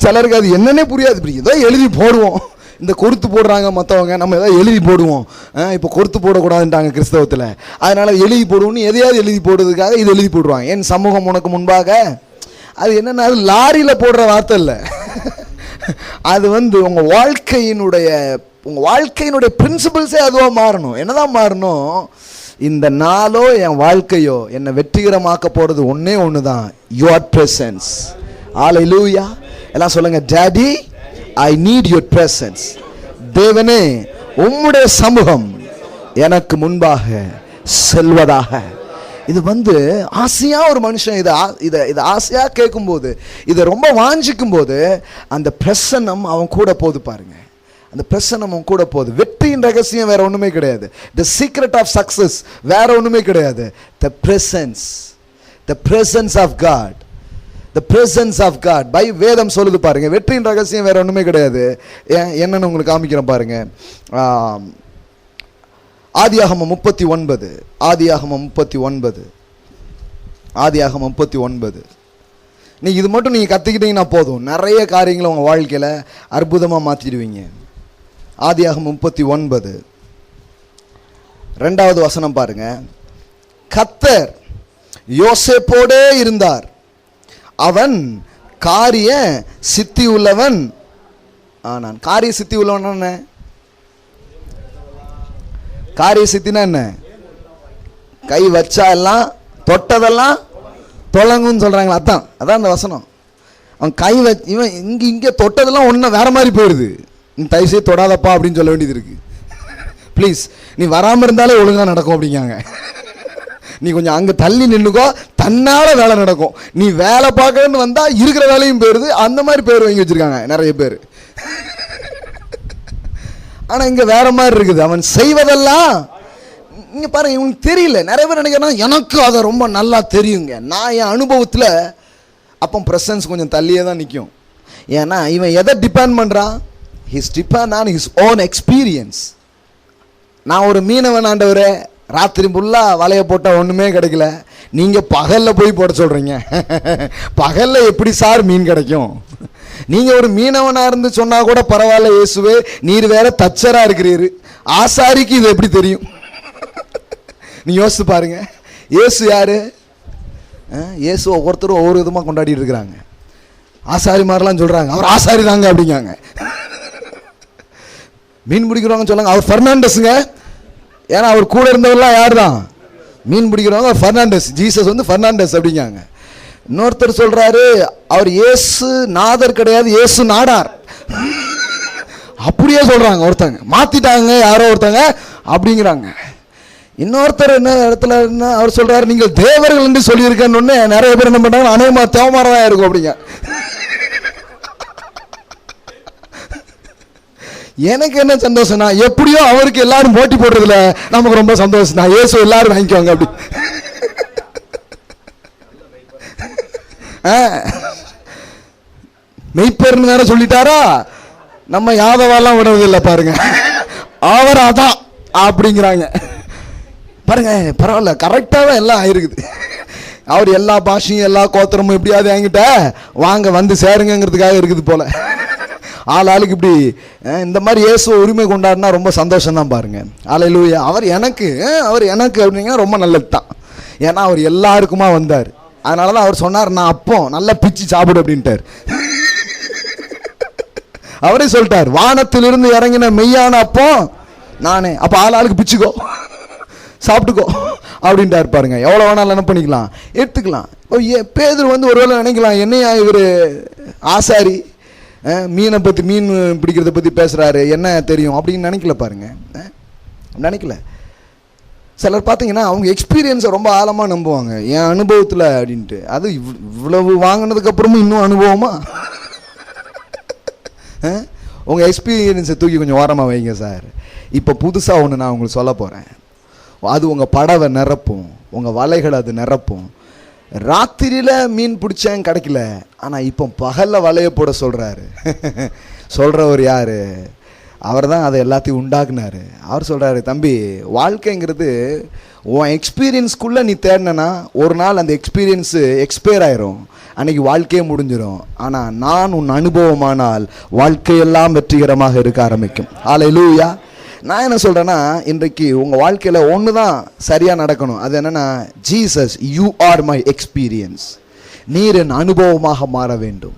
சிலருக்கு அது என்னன்னே புரியாது. இப்படி ஏதோ எழுதி போடுவோம். இந்த கொருத்து போடுறாங்க மற்றவங்க, நம்ம ஏதாவது எழுதி போடுவோம். இப்போ கொருத்து போடக்கூடாதுன்ட்டாங்க கிறிஸ்தவத்தில், அதனால் எழுதி போடுவோன்னு எதையாவது எழுதி போடுறதுக்காக இது எழுதி போடுவாங்க. என் சமூகம் உனக்கு முன்பாக. அது என்னென்னா அது லாரியில் போடுற வார்த்தை இல்லை. அது உங்கள் வாழ்க்கையினுடைய பிரின்சிபிள்ஸே அதுவாக மாறணும். என்னதான் மாறணும்? இந்த நாளோ என் வாழ்க்கையோ என்னை வெற்றிகரமாக்க போகிறது ஒன்றே ஒன்று தான், யுவர் பிரசன்ஸ். ஹல்லேலூயா. எல்லாம் சொல்லுங்க, daddy I need your presence. தேவனே உம்முடைய சமூகம் எனக்கு முன்பாக செல்வதாக. இது ஆசையாக ஒரு மனுஷன் இதை ஆசையாக கேட்கும்போது, இதை ரொம்ப வாஞ்சிக்கும் போது அந்த பிரசன்னம் அவன் கூட போது பாருங்க. அந்த பிரசன்னம் அவன் கூட போகுது. வெற்றியின் ரகசியம் வேற ஒன்றுமே கிடையாது. த சீக்ரெட் ஆஃப் சக்சஸ் வேற ஒன்றுமே கிடையாது. The presence of God. The presence of God. வேதம் சொல்லுது பாருங்க. வெற்றியின் ரகசியம் வேற ஒன்றுமே கிடையாது. என்னன்னு உங்களுக்கு காமிக்கிறேன் பாருங்க. ஆதியாகமம் 39. ஆதியாகமம் 39. நீங்கள் இது மட்டும் நீங்கள் கற்றுக்கிட்டீங்கன்னா போதும், நிறைய காரியங்களை உங்கள் வாழ்க்கையில் அற்புதமாக மாற்றிடுவீங்க. ஆதியாகமம் 39 2வது வசனம் பாருங்க. கர்த்தர் யோசேப்போடே இருந்தார், அவன் காரிய சித்தி உள்ளவன் ஆனான். காரிய சித்தி உள்ளவன் என்ன? காரிய சித்தினா என்ன? கை வச்சா எல்லாம் தொட்டதெல்லாம் தொலங்குன்னு சொல்றாங்களா? அதான் அந்த வசனம். அவன் கை இவன் இங்கே தொட்டதெல்லாம் ஒன்றும் வேற மாதிரி போயிடுது. நீ தயவுசெய்து தொடாதப்பா அப்படின்னு சொல்ல வேண்டியது இருக்கு. ப்ளீஸ், நீ வராமல் இருந்தாலே ஒழுங்காக நடக்கும் அப்படிங்காங்க. நீ கொஞ்சம் அங்கே தள்ளி நின்றுக்கோ, தன்னால் வேலை நடக்கும். நீ வேலை பார்க்கணுன்னு வந்தால் இருக்கிற வேலையும் போயிடுது. அந்த மாதிரி பேர் வாங்கி வச்சுருக்காங்க நிறைய பேர். ஆனால் இங்கே வேற மாதிரி இருக்குது. அவன் செய்வதெல்லாம் இங்கே பாருங்க, இவனுக்கு தெரியல. நிறைய பேர் நினைக்கிறேன் எனக்கு அதை ரொம்ப நல்லா தெரியுங்க. நான் என் அனுபவத்தில் அப்போ பிரசன்ஸ் கொஞ்சம் தள்ளியே தான் நிற்கும். ஏன்னா இவன் எதை டிபெண்ட் பண்ணுறான்? His depend on his own experience. நான் ஒரு மீனவன் ஆண்டவரே, ராத்திரி ஃபுல்லாக வலையை போட்டால் ஒன்றுமே கிடைக்கல, நீங்கள் பகலில் போய் போட சொல்கிறீங்க. பகலில் எப்படி சார் மீன் கிடைக்கும்? நீங்கள் ஒரு மீனவனாக இருந்து சொன்னால் கூட பரவாயில்ல இயேசுவே, நீர் வேற தச்சராக இருக்கிறீர், ஆசாரிக்கு இது எப்படி தெரியும்? நீ யோசித்து பாருங்க. இயேசு யாரு? இயேசு ஒவ்வொருத்தரும் ஒவ்வொரு விதமாக கொண்டாடிட்டு இருக்கிறாங்க. ஆசாரி மாதிரிலாம் சொல்கிறாங்க, அவர் ஆசாரி தாங்க அப்படிங்காங்க. மீன் பிடிக்கிறவங்க சொல்லாங்க அவர் ஃபெர்னாண்டஸுங்க. ஏன்னா அவர் கூட இருந்தவர்லாம் யார் தான்? மீன் பிடிக்கிறவங்க ஃபெர்னாண்டஸ். ஜீசஸ் ஃபெர்னாண்டஸ் அப்படிங்காங்க. இன்னொருத்தர் சொல்றாரு அவர் இயேசு நாதர் கிடையாது, இயேசு நாடார். அப்படியே சொல்றாங்க. ஒருத்தங்க மாத்திட்டாங்க, யாரோ ஒருத்தங்க அப்படிங்கிறாங்க. இன்னொருத்தர் என்ன இடத்துல அவர் சொல்றாரு நீங்கள் தேவர்கள் என்று சொல்லியிருக்கேன்னு. நிறைய பேர் என்ன பண்றாங்க, அநேகமா தேவமாரா இருக்கும் அப்படிங்க. எனக்கு என்ன சந்தோஷம்னா, எப்படியோ அவருக்கு எல்லாரும் போட்டி போடுறதுல நமக்கு ரொம்ப சந்தோஷம் தான். இயேசு எல்லாரும் வாங்கிக்குவாங்க அப்படி. மெய்ப்பெருன்னு வேற சொல்லிட்டாரா, நம்ம யாதவாலாம் விடுறதில்லை பாருங்க. அவர் அதான் அப்படிங்கிறாங்க பாருங்க. பரவாயில்ல, கரெக்டாக தான் எல்லாம் ஆயிருக்குது. அவர் எல்லா பாஷையும் எல்லா கோத்திரமும் எப்படியாவது வாங்கிட்ட வாங்க வந்து சேருங்கிறதுக்காக இருக்குது போல. ஆளுக்கு இப்படி இந்த மாதிரி இயேசு உரிமை கொண்டாடினா ரொம்ப சந்தோஷம் தான் பாருங்க. ஹல்லேலூயா. அவர் எனக்கு அப்படின்னா ரொம்ப நல்லது தான். ஏன்னா அவர் எல்லாருக்குமா வந்தார். அதனால தான் அவர் சொன்னார், நான் அப்போ நல்லா பிச்சு சாப்பிடு அப்படின்ட்டார். அவரே சொல்லிட்டார், வானத்திலிருந்து இறங்கின மெய்யான அப்போ நானே. அப்போ ஆளுக்கு பிச்சுக்கோ, சாப்பிட்டுக்கோ அப்படின்ட்டார் பாருங்க. எவ்வளோ வேணாலும் என்ன பண்ணிக்கலாம், எடுத்துக்கலாம். பேதுரு ஒருவேளை நினைக்கலாம், என்னையா இவர் ஆசாரி மீனை பற்றி, மீன் பிடிக்கிறத பற்றி பேசுகிறாரு, என்ன தெரியும் அப்படின்னு நினைக்கல பாருங்க. நினைக்கல. சிலர் பார்த்தீங்கன்னா அவங்க எக்ஸ்பீரியன்ஸை ரொம்ப ஆழமாக நம்புவாங்க, என் அனுபவத்தில் அப்படின்ட்டு. அது இவ்வளவு வாங்கினதுக்கப்புறமும் இன்னும் அனுபவமா? உங்கள் எக்ஸ்பீரியன்ஸை தூக்கி கொஞ்சம் ஓரமாக வைங்க சார். இப்போ புதுசாக ஒன்று நான் உங்களுக்கு சொல்ல போகிறேன். அது உங்கள் படவை நிரப்பும், உங்கள் வலைகளை அது நிரப்பும். ராத்திரியில் மீன் பிடிச்சேன் கிடைக்கல, ஆனால் இப்போ பகலில் வலையை போட சொல்கிறாரு. சொல்கிறவர் யார்? அவர் தான் அதை எல்லாத்தையும் உண்டாக்குனார். அவர் சொல்கிறாரு, தம்பி, வாழ்க்கைங்கிறது உன் எக்ஸ்பீரியன்ஸ்குள்ளே நீ தேடினா ஒரு நாள் அந்த எக்ஸ்பீரியன்ஸு எக்ஸ்பயர் ஆயிரும், அன்றைக்கி வாழ்க்கையே முடிஞ்சிடும். ஆனால் நான் உன் அனுபவமானால் வாழ்க்கையெல்லாம் வெற்றிகரமாக இருக்க ஆரம்பிக்கும். ஹல்லேலூயா. நான் என்ன சொல்கிறேன்னா, இன்றைக்கு உங்கள் வாழ்க்கையில் ஒன்று தான் சரியாக நடக்கணும். அது என்னென்னா, Jesus you are my experience. நீர் என் அனுபவமாக மாற வேண்டும்.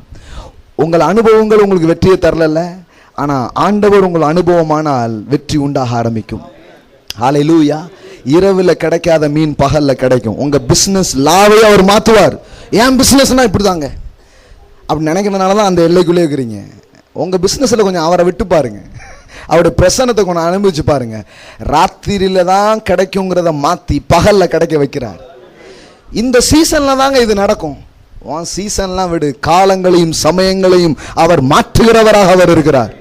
உங்கள் அனுபவங்கள் உங்களுக்கு வெற்றியை தரல, ஆனால் ஆண்டவர் உங்கள் அனுபவமானால் வெற்றி உண்டாக ஆரம்பிக்கும். ஹல்லேலூயா. இரவில் கிடைக்காத மீன் பகலில் கிடைக்கும். உங்கள் பிஸ்னஸ் லாவையே அவர் மாற்றுவார். ஏன் பிஸ்னஸ்னால் இப்படி தாங்க அப்படி நினைக்கிறதுனால தான் அந்த எல்லைக்குள்ளே இருக்கிறீங்க. உங்கள் பிஸ்னஸில் கொஞ்சம் அவரை விட்டு பாருங்க, அவருடைய பிரசன்னத்தை கொஞ்சம் அனுபவிச்சு பாருங்க. ராத்திரியில தான் கிடைக்குங்கிறத மாற்றி பகலில் கிடைக்க வைக்கிறார். இந்த சீசனில் தாங்க இது நடக்கும். சீசன்லாம் விடு, காலங்களையும் சமயங்களையும் அவர் மாற்றுகிறவராக அவர் இருக்கிறார்.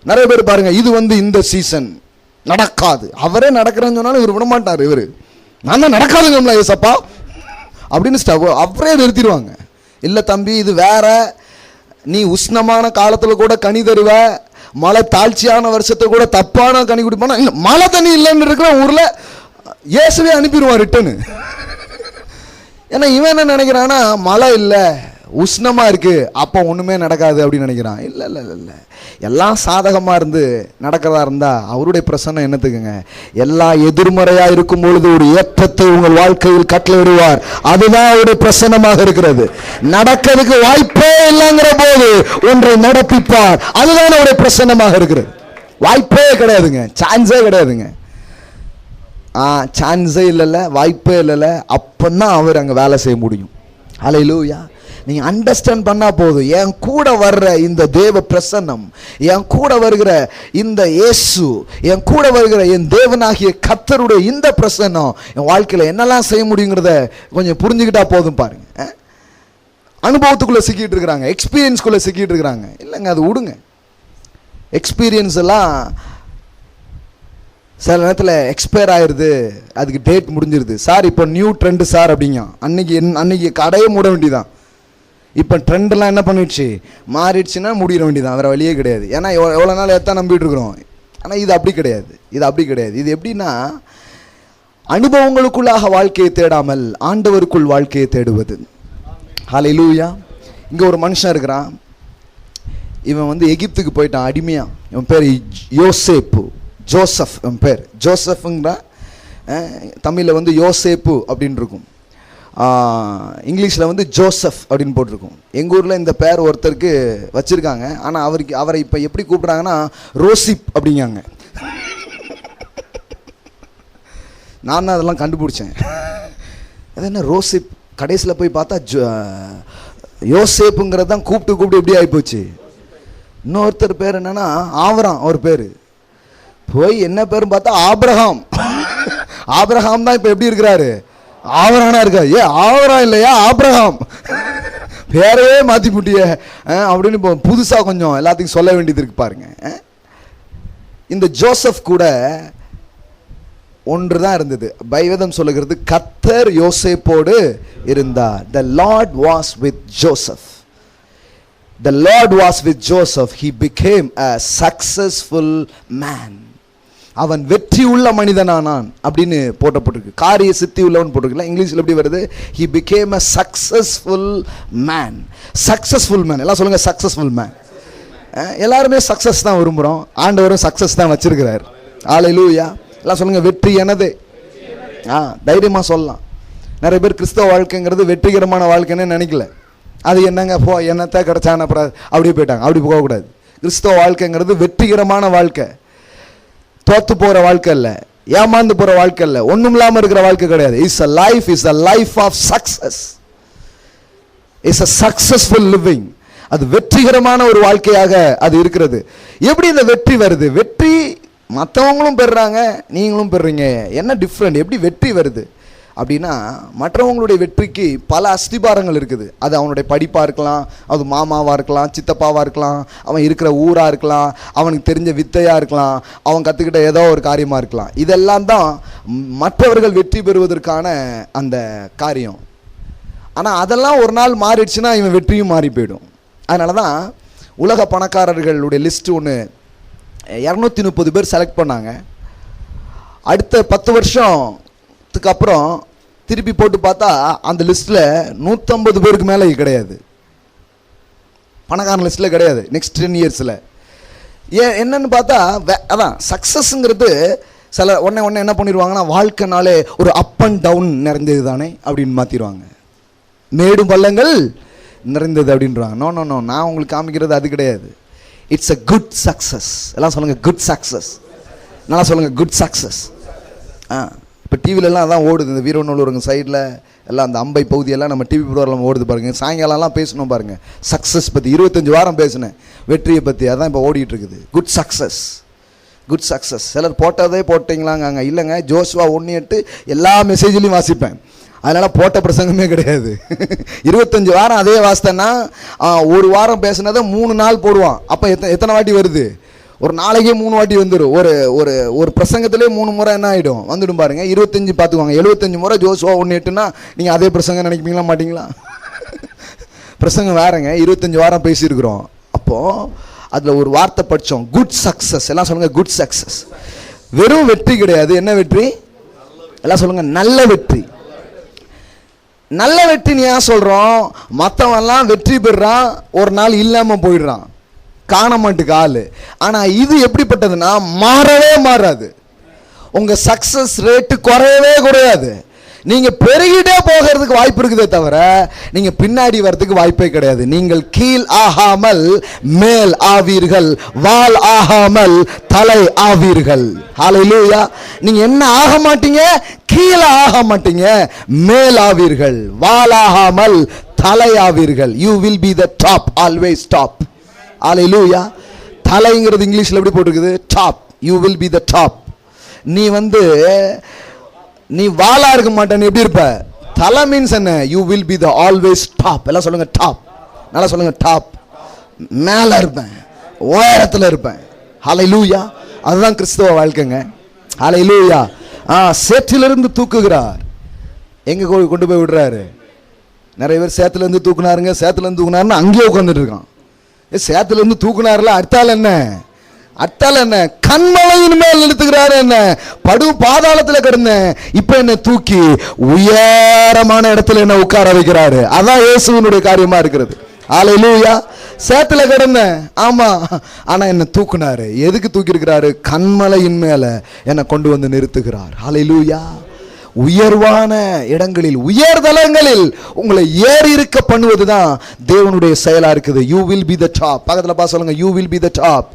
நிறைய பேர் பாருங்க, இது இந்த சீசன் நடக்காது, அவரே நடக்கிறேன்னு சொன்னாலும் இவர் விட மாட்டார். இவர் நான் தான் நடக்காதுங்களா ஏசப்பா அப்படின்னு அவரே நிறுத்திடுவாங்க. இல்லை தம்பி, இது வேற, நீ உஷ்ணமான காலத்தில் கூட கனி தருவ, மழை தாழ்ச்சியான வருஷத்தை கூட தப்பான கனி குடிப்பானா, மழை தண்ணி இல்லைன்னு இருக்கிற ஊரில் இயேசுவே அனுப்பிடுவான் ரிட்டனு. ஏன்னா இவன் என்ன நினைக்கிறான்னா, மழை இல்லை, உஷ்ணமாக இருக்குது, அப்போ ஒன்றுமே நடக்காது அப்படின்னு நினைக்கிறான். இல்லை இல்லை இல்லை, எல்லாம் சாதகமாக இருந்து நடக்கிறதா இருந்தால் அவருடைய பிரசன்னம் என்னத்துக்குங்க? எல்லா எதிர்மறையாக இருக்கும் பொழுது ஒரு ஏற்றத்தை உங்கள் வாழ்க்கையில் கட்டளையிடுவார். அதுதான் அவருடைய பிரசன்னமாக இருக்கிறது. நடக்கிறதுக்கு வாய்ப்பே இல்லைங்கிற போது ஒன்றை நடப்பிப்பார். அதுதான் அவருடைய பிரசன்னமாக இருக்கிறது. வாய்ப்பே கிடையாதுங்க, சான்ஸே கிடையாதுங்க. சான்ஸே இல்லைல்ல, வாய்ப்பே இல்லைல்ல, அப்போதான் அவர் அங்கே வேலை செய்ய முடியும். ஹல்லேலூயா. நீங்கள் அண்டர்ஸ்டாண்ட் பண்ணால் போதும், என் கூட வர்ற இந்த தேவ பிரசன்னம், என் கூட வருகிற இந்த இயேசு, என் கூட வருகிற என் தேவனாகிய கர்த்தருடைய இந்த பிரசன்னம் என் வாழ்க்கையில் என்னெல்லாம் செய்ய முடியுங்கிறத கொஞ்சம் புரிஞ்சுக்கிட்டா போதும். பாருங்க, அனுபவத்துக்குள்ளே சிக்கிட்டு இருக்கிறாங்க, எக்ஸ்பீரியன்ஸ்குள்ளே சிக்கிட்டு இருக்கிறாங்க. இல்லைங்க, அது விடுங்க. எக்ஸ்பீரியன்ஸ் எல்லாம் சில நேரத்தில் எக்ஸ்பயர் ஆயிடுது, அதுக்கு டேட் முடிஞ்சிருது. சார் இப்போ நியூ ட்ரெண்டு சார் அப்படிங்க, அன்னைக்கு கடையே மூட வேண்டியதான். இப்போ ட்ரெண்டெல்லாம் என்ன பண்ணிடுச்சு, மாறிடுச்சுன்னா முடிட வேண்டியதான், வேறு வழியே கிடையாது. ஏன்னா எவ்வளோ நாள் எத்தான் நம்பிட்டு இருக்கிறோம். ஆனால் இது அப்படி கிடையாது, இது அப்படி கிடையாது. இது எப்படின்னா, அனுபவங்களுக்குள்ளாக வாழ்க்கையை தேடாமல் ஆண்டவருக்குள் வாழ்க்கையை தேடுவது. ஹல்லேலூயா. இங்கே ஒரு மனுஷன் இருக்கிறான், இவன் எகிப்துக்கு போயிட்டான் அடிமையா. இவன் பேர் யோசேப்பு, ஜோசப். என் பேர் ஜோசஃபுங்கிற, தமிழில் யோசேப்பு அப்படின்னு இருக்கும், இங்கிலீஷில் ஜோசப் அப்படின்னு போட்டிருக்கும். எங்கள் ஊரில் இந்த பேர் ஒருத்தருக்கு வச்சுருக்காங்க. ஆனால் அவரை இப்போ எப்படி கூப்பிட்றாங்கன்னா ரோசிப் அப்படிங்காங்க. நான் தான் அதெல்லாம் கண்டுபிடிச்சேன். அது என்ன ரோசிப், கடைசியில் போய் பார்த்தா யோசேப்புங்கிறது தான் கூப்பிட்டு எப்படி ஆகிப்போச்சு. இன்னொருத்தர் பேர் என்னென்னா ஆவராம், அவர் பேர். போய் என்ன பேரும் பார்த்தா ஆபிரகாம். ஆபிரகாம் தான் இப்போ எப்படி இருக்கிறாரு, ஆவரானா இருக்கா. ஆவராம் இல்லையா, ஆபிரகாம். பேரையே மாற்றி புட்டிய அப்படின்னு இப்போ புதுசாக கொஞ்சம் எல்லாத்துக்கும் சொல்ல வேண்டியது இருக்கு பாருங்க. இந்த ஜோசப் கூட ஒன்று தான் இருந்தது. பைவேதம் சொல்லுகிறது, கர்த்தர் யோசேப்போடு இருந்தார். The Lord was with Joseph. The Lord was with Joseph. He became a successful man. அவன் வெற்றி உள்ள மனிதனானான் அப்படின்னு போட்டப்பட்டிருக்கு. காரிய சித்தி உள்ளவன் போட்டிருக்குல்ல, இங்கிலீஷில் எப்படி வருது, he became a successful man. Successful man, எல்லாம் சொல்லுங்க சக்சஸ்ஃபுல் மேன். எல்லாருமே சக்சஸ் தான் விரும்புகிறோம், ஆண்டவரும் சக்சஸ் தான் வச்சிருக்கிறார். ஹல்லேலூயா. எல்லாம் சொல்லுங்க வெற்றி எனது. தைரியமாக சொல்லலாம். நிறைய பேர் கிறிஸ்தவ வாழ்க்கைங்கிறது வெற்றிகரமான வாழ்க்கைன்னு நினைக்கல. அது என்னங்க போ என்னத்தை கிடைச்சான அப்புறம் அப்படியே போயிட்டாங்க. அப்படி போகக்கூடாது. கிறிஸ்தவ வாழ்க்கைங்கிறது வெற்றிகரமான வாழ்க்கை, தோத்து போகிற வாழ்க்கை இல்லை, ஏமாந்து போகிற வாழ்க்கை இல்லை, ஒன்றும் இல்லாமல் இருக்கிற வாழ்க்கை கிடையாது. It's a life, is a life of success, it's a successful living. அது வெற்றிகரமான ஒரு வாழ்க்கையாக அது இருக்கிறது. எப்படி இந்த வெற்றி வருது? வெற்றி மற்றவங்களும் பெறுறாங்க, நீங்களும் பெறுறீங்க. என்ன டிஃப்ரெண்ட்? எப்படி வெற்றி வருது அப்படின்னா, மற்றவங்களுடைய வெற்றிக்கு பல அஸ்திபாரங்கள் இருக்குது. அது அவனுடைய படிப்பாக இருக்கலாம், அது மாமாவாக இருக்கலாம், சித்தப்பாவாக இருக்கலாம், அவன் இருக்கிற ஊராக இருக்கலாம், அவனுக்கு தெரிஞ்ச வித்தையாக இருக்கலாம், அவன் கற்றுக்கிட்ட ஏதோ ஒரு காரியமாக இருக்கலாம். இதெல்லாம் தான் மற்றவர்கள் வெற்றி பெறுவதற்கான அந்த காரியம். ஆனால் அதெல்லாம் ஒரு நாள் மாறிடுச்சுன்னா இவன் வெற்றியும் மாறி போயிடும். அதனால தான் உலக பணக்காரர்களுடைய லிஸ்ட்டு ஒன்று 230 பேர் செலக்ட் பண்ணாங்க. அடுத்த 10 வருஷத்துக்கு அப்புறம் திருப்பி போட்டு பார்த்தா அந்த லிஸ்ட்டில் 150 பேருக்கு மேலே கிடையாது, பணக்காரன் லிஸ்ட்டில் கிடையாது. நெக்ஸ்ட் 10 இயர்ஸில் என்னன்னு பார்த்தா அதான் சக்ஸஸ்ங்கிறது சில ஒன்று என்ன பண்ணிடுவாங்கன்னா, வாழ்க்கைனாலே ஒரு அப் அண்ட் டவுன் நிறைந்தது தானே அப்படின்னு மாற்றிடுவாங்க. மேடும் பள்ளங்கள் நிறைந்தது அப்படின்றாங்க. நோ நோ நோ, நான் உங்களுக்கு காமிக்கிறது அது கிடையாது. It's a good success. எல்லாம் சொல்லுங்கள் குட் சக்ஸஸ். நல்லா சொல்லுங்கள் குட் சக்ஸஸ். இப்போ டிவிலெலாம் அதான் ஓடுது, இந்த வீரநல்லூருங்க சைடில் எல்லாம் அந்த அம்பை பகுதியெல்லாம் நம்ம டிவி ப்ரோக்ராம் ஓடுது பாருங்கள். சாயங்காலம்லாம் பேசணும் பாருங்கள், சக்ஸஸ் பற்றி 25 வாரம் பேசினேன், வெற்றியை பற்றி. அதான் இப்போ ஓடிட்டு இருக்குது, குட் சக்ஸஸ் குட் சக்ஸஸ். சிலர் போட்டதே போட்டிங்களாங்க. இல்லைங்க, ஜோஷுவா 1:8 எல்லா மெசேஜ்லையும் வாசிப்பேன், அதனால் போட்ட பிரசங்கமே கிடையாது. 25 வாரம் அதே வாசித்தேன்னா ஒரு வாரம் பேசுனதை 3 நாள் போடுவான். அப்போ எத்தனை வாட்டி வருது? ஒரு நாளைக்கே 3 வாட்டி வந்துடும். ஒரு ஒரு ஒரு பிரசங்கத்திலே 3 முறை என்ன ஆகிடும், வந்துடும் பாருங்கள். 25 பார்த்துக்குவாங்க. 75 முறை ஜோஷுவா 1:8ன்னா நீங்கள் அதே பிரசங்கம் நினைப்பீங்களா மாட்டிங்களா? பிரசங்கம் வேறங்க, 25 வாரம் பேசியிருக்கிறோம். அப்போது அதில் ஒரு வார்த்தை படித்தோம், குட் சக்ஸஸ். எல்லாம் சொல்லுங்கள் குட் சக்ஸஸ். வெறும் வெற்றி கிடையாது. என்ன வெற்றி? எல்லாம் சொல்லுங்கள் நல்ல வெற்றி. நல்ல வெற்றின்னு ஏன் சொல்கிறோம்? மற்றவன்லாம் வெற்றி பெறுறான், ஒரு நாள் இல்லாமல் போயிடுறான், காண மாட்டுக்கு ஆள். ஆனால் இது எப்படிப்பட்டதுன்னா மாறவே மாறாது. உங்கள் சக்ஸஸ் ரேட்டு குறையவே குறையாது. நீங்கள் பெருகிட்டே போகிறதுக்கு வாய்ப்பு இருக்குதே தவிர நீங்கள் பின்னாடி வர்றதுக்கு வாய்ப்பே கிடையாது. நீங்கள் கீழ் ஆகாமல் மேல் ஆவீர்கள், வால் ஆகாமல் தலை ஆவீர்கள். ஹல்லேலூயா. நீங்கள் என்ன ஆக மாட்டீங்க? கீழே ஆக மாட்டீங்க, மேல் ஆவீர்கள். வால் ஆகாமல் தலை ஆவீர்கள். You will be the top, always top. Hallelujah. தலைங்கிறது இங்கிலீஷில் எப்படி போட்டிருக்குது? Top. You will be the top. நீ வாலா இருக்க மாட்டேன்னு எப்படி இருப்ப? தலை மீன்ஸ் என்ன? You will be the always top. எல்லாம் சொல்லுங்க டாப். நல்லா சொல்லுங்க டாப். மேலே இருப்பேன், உயரத்தில் இருப்பேன். ஹல்லேலூயா. அதுதான் கிறிஸ்தவ வாழ்க்கைங்க. ஹல்லேலூயா. சேற்றிலிருந்து தூக்குகிறார், எங்க கொண்டு போய் விடுறாரு? நிறைய பேர் சேத்துலேருந்து தூக்குனாருங்க, சேத்துலேருந்து தூக்குனாருன்னு அங்கேயே உட்காந்துட்டு இருக்கான். சேத்துலேருந்து தூக்குனாருல அர்த்தால் என்ன? அர்த்தால் என்ன? கண்மலையின் மேல் நிறுத்துகிறாரு. என்ன? படு பாதாளத்தில் கிடந்தேன், இப்ப என்ன தூக்கி உயரமான இடத்துல என்ன உட்கார வைக்கிறாரு. அதான் இயேசுவினுடைய காரியமா இருக்கிறது. ஹல்லேலூயா. சேத்துல கிடந்தேன், ஆமா, ஆனா என்ன தூக்குனாரு. எதுக்கு தூக்கி இருக்கிறாரு? கண்மலையின் மேல என்ன கொண்டு வந்து நிறுத்துகிறார். ஹல்லேலூயா. உயர்வான இடங்களில், உயர்தலங்களில் உங்களை ஏறி இருக்க பண்ணுவதுதான் தேவனுடைய செயலா இருக்குது. You will be the top. பக்கத்துல பா சொல்லுங்க, you will be the top.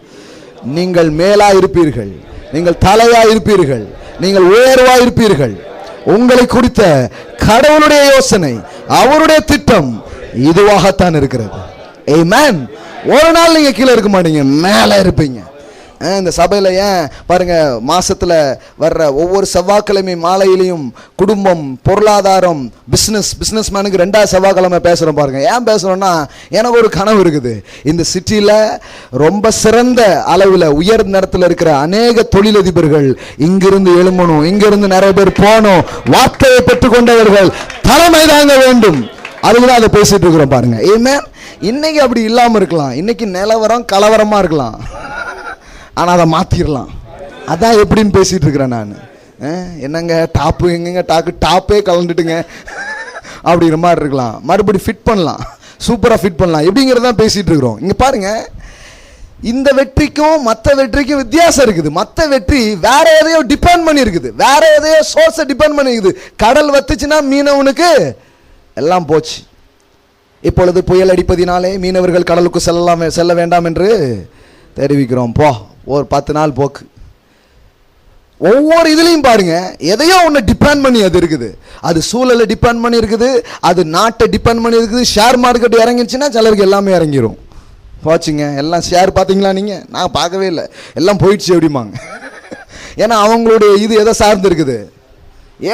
நீங்கள் மேலா இருப்பீர்கள், நீங்கள் தலையா இருப்பீர்கள், நீங்கள் உயர்வா இருப்பீர்கள். உங்களை குறித்த கடவுளுடைய யோசனை, அவருடைய திட்டம் இதுவாகத்தான் இருக்கிறது. ஆமென். ஒரு நாள் நீங்க கீழே இருக்க மாட்டீங்க, மேலே இருப்பீங்க. இந்த சபையில் ஏன் பாருங்க, மாசத்துல வர்ற ஒவ்வொரு செவ்வாய்க்கிழமை மாலையிலையும் குடும்பம், பொருளாதாரம், பிஸ்னஸ் மேனுக்கு 2வது செவ்வாய்க்கிழமை பேசுகிறோம் பாருங்க. ஏன் பேசுகிறோன்னா, எனக்கு ஒரு கனவு இருக்குது. இந்த சிட்டியில் ரொம்ப சிறந்த அளவில் உயர்ந்த இடத்துல இருக்கிற அநேக தொழிலதிபர்கள் இங்கிருந்து எழும்பணும், இங்கிருந்து நிறைய பேர் போகணும், வார்த்தையை பெற்றுக்கொண்டவர்கள் தலைமை தாங்க வேண்டும். அதுக்குதான் அதை பேசிட்டு இருக்கிறோம் பாருங்க. ஆமென். இன்னைக்கு அப்படி இல்லாமல் இருக்கலாம், இன்னைக்கு நிலவரம் கலவரமாக இருக்கலாம், ஆனால் அதை மாற்றிடலாம். அதான் எப்படின்னு பேசிகிட்டு இருக்கிறேன் நான். என்னங்க டாப்பு, எங்கெங்க டாப்பே கலந்துட்டுங்க அப்படிங்கிற மாதிரி இருக்கலாம். மறுபடி ஃபிட் பண்ணலாம், சூப்பராக ஃபிட் பண்ணலாம். எப்படிங்கிறதான் பேசிகிட்டு இருக்கிறோம். இங்கே பாருங்கள், இந்த வெற்றிக்கும் மற்ற வெற்றிக்கும் வித்தியாசம் இருக்குது. மற்ற வெற்றி வேற எதையோ டிபெண்ட் பண்ணி இருக்குது, வேற எதையோ சோர்ஸை டிபெண்ட் பண்ணி இருக்குது. கடல் வத்துச்சுன்னா மீனவனுக்கு எல்லாம் போச்சு. இப்பொழுது புயல் அடிப்பதினாலே மீனவர்கள் கடலுக்கு செல்ல வேண்டாம் என்று தெரிவிக்கிறோம். ஒரு 10 நாள் போக்கு. ஒவ்வொரு இதுலையும் பாருங்க, எதையோ ஒன்று டிபெண்ட் பண்ணி அது இருக்குது. அது சூழலை டிபெண்ட் பண்ணி இருக்குது, அது நாட்டை டிபெண்ட் பண்ணி இருக்குது. ஷேர் மார்க்கெட் இறங்கிச்சுன்னா சிலருக்கு எல்லாமே இறங்கிரும். போச்சுங்க, எல்லாம் ஷேர் பார்த்தீங்களா நீங்கள்? நான் பார்க்கவே இல்லை, எல்லாம் போயிடுச்சு அப்படிமாங்க. ஏன்னா அவங்களுடைய இது எதை சார்ந்து இருக்குது,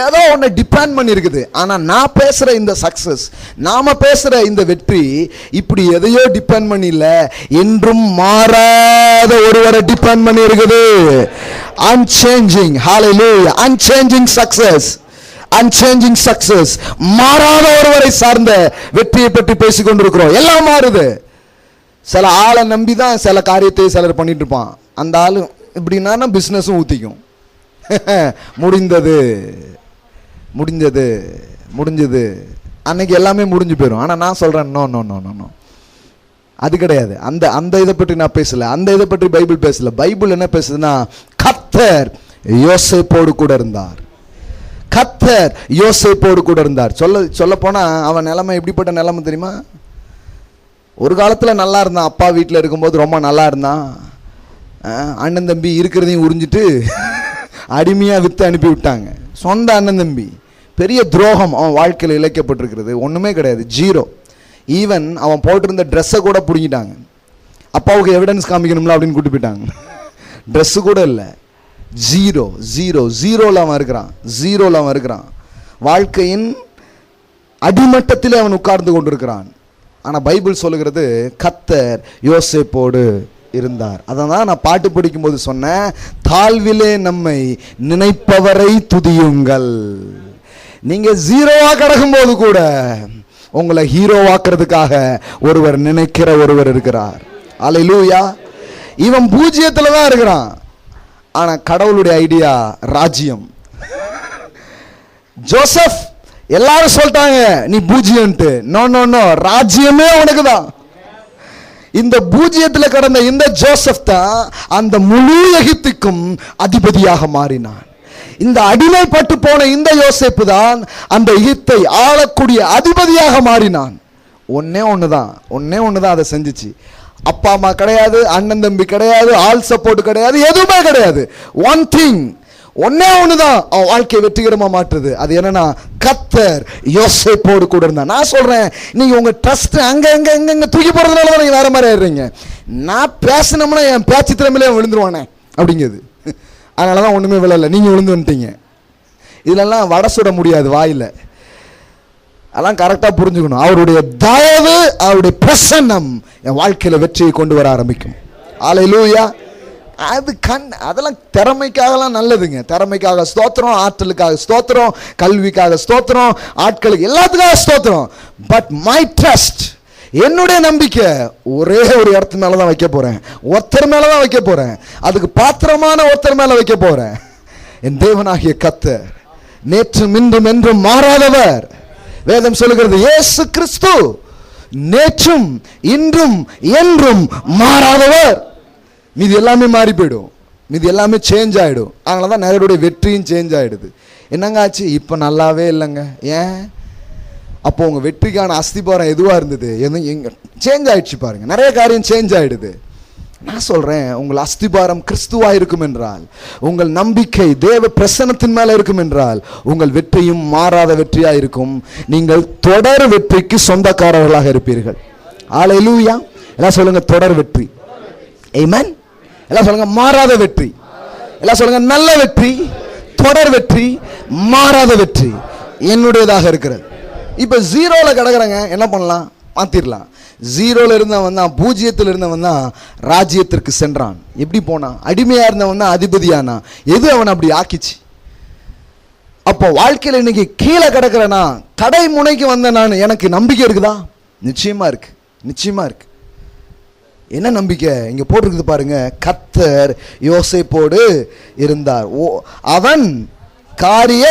ஏதோ ஒன்று டிபெண்ட் பண்ணி இருக்குது. ஆனால் நான் பேசுகிற இந்த சக்ஸஸ், நாம பேசுகிற இந்த வெற்றி இப்படி எதையோ டிபெண்ட் பண்ணி இல்லை, என்றும் மாறாத ஒருவரை டிபெண்ட் பண்ணி இருக்குது. அன்சேஞ்சிங், ஹalleluya, அன்சேஞ்சிங் சக்ஸஸ், அன்சேஞ்சிங் சக்ஸஸ். மாறாத ஒருவரை சார்ந்த வெற்றியை பற்றி பேசிக் கொண்டிருக்கிறோம். எல்லாம் மாறுது. சில ஆளை நம்பி தான் சில காரியத்தை சிலர் பண்ணிட்டு இருப்பான். அந்த ஆளு இப்படின்னா பிஸ்னஸும் ஊற்றிக்கும். முடிந்தது முடிஞ்சது முடிஞ்சது அன்னைக்கு எல்லாமே முடிஞ்சு போயிடும். ஆனால் நான் சொல்கிறேன், no no no no no, அது கிடையாது. அந்த அந்த இதை பற்றி நான் பேசல, அந்த இதை பற்றி பைபிள் பேசல. பைபிள் என்ன பேசுதுன்னா, கர்த்தர் யோசேப்போடு கூட இருந்தார். கர்த்தர் யோசேப்போடு கூட இருந்தார். சொல்ல போனா அவன் நிலைமை எப்படிப்பட்ட நிலைமை தெரியுமா? ஒரு காலத்தில் நல்லா இருந்தான், அப்பா வீட்டில் இருக்கும்போது ரொம்ப நல்லா இருந்தான். அண்ணன் தம்பி இருக்கிறதையும் உறிஞ்சிட்டு அடிமையாக விற்று அனுப்பி விட்டாங்க. சொந்த அண்ணன் தம்பி. பெரிய துரோகம் அவன் வாழ்க்கையில் இழைக்கப்பட்டிருக்கிறது. ஒன்றுமே கிடையாது, ஜீரோ. ஈவன் அவன் போட்டிருந்த ட்ரெஸ்ஸை கூட பிடிங்கிட்டாங்க. அப்பாவுக்கு எவிடன்ஸ் காமிக்கணும்ல அப்படின்னு கூட்டி போயிட்டாங்க. ட்ரெஸ்ஸு கூட இல்லை, ஜீரோ ஜீரோ ஜீரோவில் அவன் இருக்கிறான். ஜீரோவில் அவன் இருக்கிறான். வாழ்க்கையின் அடிமட்டத்தில் அவன் உட்கார்ந்து கொண்டிருக்கிறான். ஆனால் பைபிள் சொல்லுகிறது, கர்த்தர் யோசேப்போடு இருந்தார். அதான் நான் பாட்டு படிக்கும்போது சொன்னேன், தாழ்விலே நம்மை நினைப்பவரை துதியுங்கள். நீங்க ஜீரோவா கிடக்கும் போது கூட உங்களை ஹீரோவாக்குறதுக்காக ஒருவர் நினைக்கிற ஒருவர் இருக்கிறார். அல்லேலூயா. இவன் பூஜ்ஜியத்துல தான் இருக்கிறான். ஆனா கடவுளுடைய ஐடியா ராஜ்யம். ஜோசப் எல்லாரும் சொல்லிட்டாங்க நீ பூஜ்ஜியம்ட்டு. நோ நோ நோ, ராஜ்யமே உனக்கு தான். இந்த பூஜ்ஜியத்தில் கடந்த இந்த ஜோசப் தான் அந்த முழு எகிப்துக்கும் அதிபதியாக மாறினான். இந்த அடிமைப்பட்டு போன இந்த யோசேப்பு தான் அந்த எகிப்தை ஆளக்கூடிய அதிபதியாக மாறினான். ஒன்னே ஒண்ணுதான் அதை செஞ்சிச்சு. அப்பா அம்மா கிடையாது, அண்ணன் தம்பி கிடையாது, ஆல் சப்போர்ட் கிடையாது, எதுவுமே கிடையாது. ஒன் திங், ஒன்னே ஒண்ணுதான் அவன் வாழ்க்கையை வெற்றிகரமா மாற்றுது. அது என்னன்னா, கர்த்தர் யோசேப்போடு கூட இருந்தா. நான் சொல்றேன், நீங்க உங்க ட்ரஸ்ட் அங்க எங்க தூக்கி போறதுனால நீங்க வேற மாதிரி ஆயிடுறீங்க. நான் பேசணும்னா என் பேச்சு திறமையிலே விழுந்துருவானே அப்படிங்கிறது. அதனாலதான் ஒண்ணுமே விழல, நீங்க விழுந்து வந்துட்டீங்க. இதுலெல்லாம் வடை சுட முடியாது வாயில. அதெல்லாம் கரெக்டா புரிஞ்சுக்கணும். அவருடைய தயவு, அவருடைய பிரசன்னம் என் வாழ்க்கையில வெற்றியை கொண்டு வர ஆரம்பிக்கும். அல்லேலூயா. அது அதெல்லாம் திறமைக்காகலாம் நல்லதுங்க. திறமைக்காக ஸ்தோத்திரம், ஆற்றலுக்காக ஸ்தோத்திரம், கல்விக்காக ஸ்தோத்திரம், ஆட்களுக்கு எல்லாத்துக்காக ஸ்தோத்திரம். பட் மை ட்ரஸ்ட், என்னுடைய நம்பிக்கை ஒரே ஒரு இடத்து மேல தான் வைக்க போறேன். ஒருத்தர் மேல தான் வைக்க போறேன். அதுக்கு பாத்திரமான ஒருத்தர் மேல வைக்க போறேன். என் தேவனாகிய கர்த்தர் நேற்றும் இன்றும் என்றும் மாறாதவர். வேதம் சொல்லுகிறது, இயேசு கிறிஸ்து நேற்றும் இன்றும் என்றும் மாறாதவர். மீது எல்லாமே மாறி போயிடும், மீது எல்லாமே சேஞ்ச் ஆகிடும். அதனால தான் நிறைய வெற்றியும் சேஞ்ச் ஆகிடுது. என்னங்க ஆச்சு? இப்போ நல்லாவே இல்லைங்க. ஏன்? அப்போ உங்கள் வெற்றிக்கான அஸ்திபாரம் எதுவாக இருந்தது எங்க சேஞ்ச் ஆகிடுச்சு பாருங்க. நிறைய காரியம் சேஞ்ச் ஆகிடுது. நான் சொல்கிறேன், உங்கள் அஸ்திபாரம் கிறிஸ்துவாக இருக்கும் என்றால், உங்கள் நம்பிக்கை தேவ பிரசன்னத்தின் மேலே இருக்கும் என்றால், உங்கள் வெற்றியும் மாறாத வெற்றியாக இருக்கும். நீங்கள் தொடர் வெற்றிக்கு சொந்தக்காரர்களாக இருப்பீர்கள். அல்லேலூயா. எல்லாம் சொல்லுங்க, தொடர் வெற்றி. ஆமென். எல்லாம் சொல்லுங்க, மாறாத வெற்றி. எல்லாம் சொல்லுங்க, நல்ல வெற்றி, தொடர் வெற்றி, மாறாத வெற்றி என்னுடையதாக இருக்கிறது. இப்ப ஜீரோல கிடக்குறாங்க, என்ன பண்ணலாம்? மாத்திரலாம். ஜீரோல இருந்தவன் தான், பூஜ்ஜியத்தில் இருந்தவன் தான் ராஜ்யத்திற்கு சென்றான். எப்படி போனான்? அடிமையா இருந்தவன் தான் அதிபதியானா. எது அவன் அப்படி ஆக்கிச்சு? அப்போ வாழ்க்கையில் இன்னைக்கு கீழே கிடக்கிறனா, கடை முனைக்கு வந்த நான், எனக்கு நம்பிக்கை இருக்குதா? நிச்சயமா இருக்கு, நிச்சயமா இருக்கு. என்ன நம்பிக்கை? இங்க போட்டிருக்குது பாருங்க, கர்த்தர் யோசேப்போடு இருந்தார். அவன் காரிய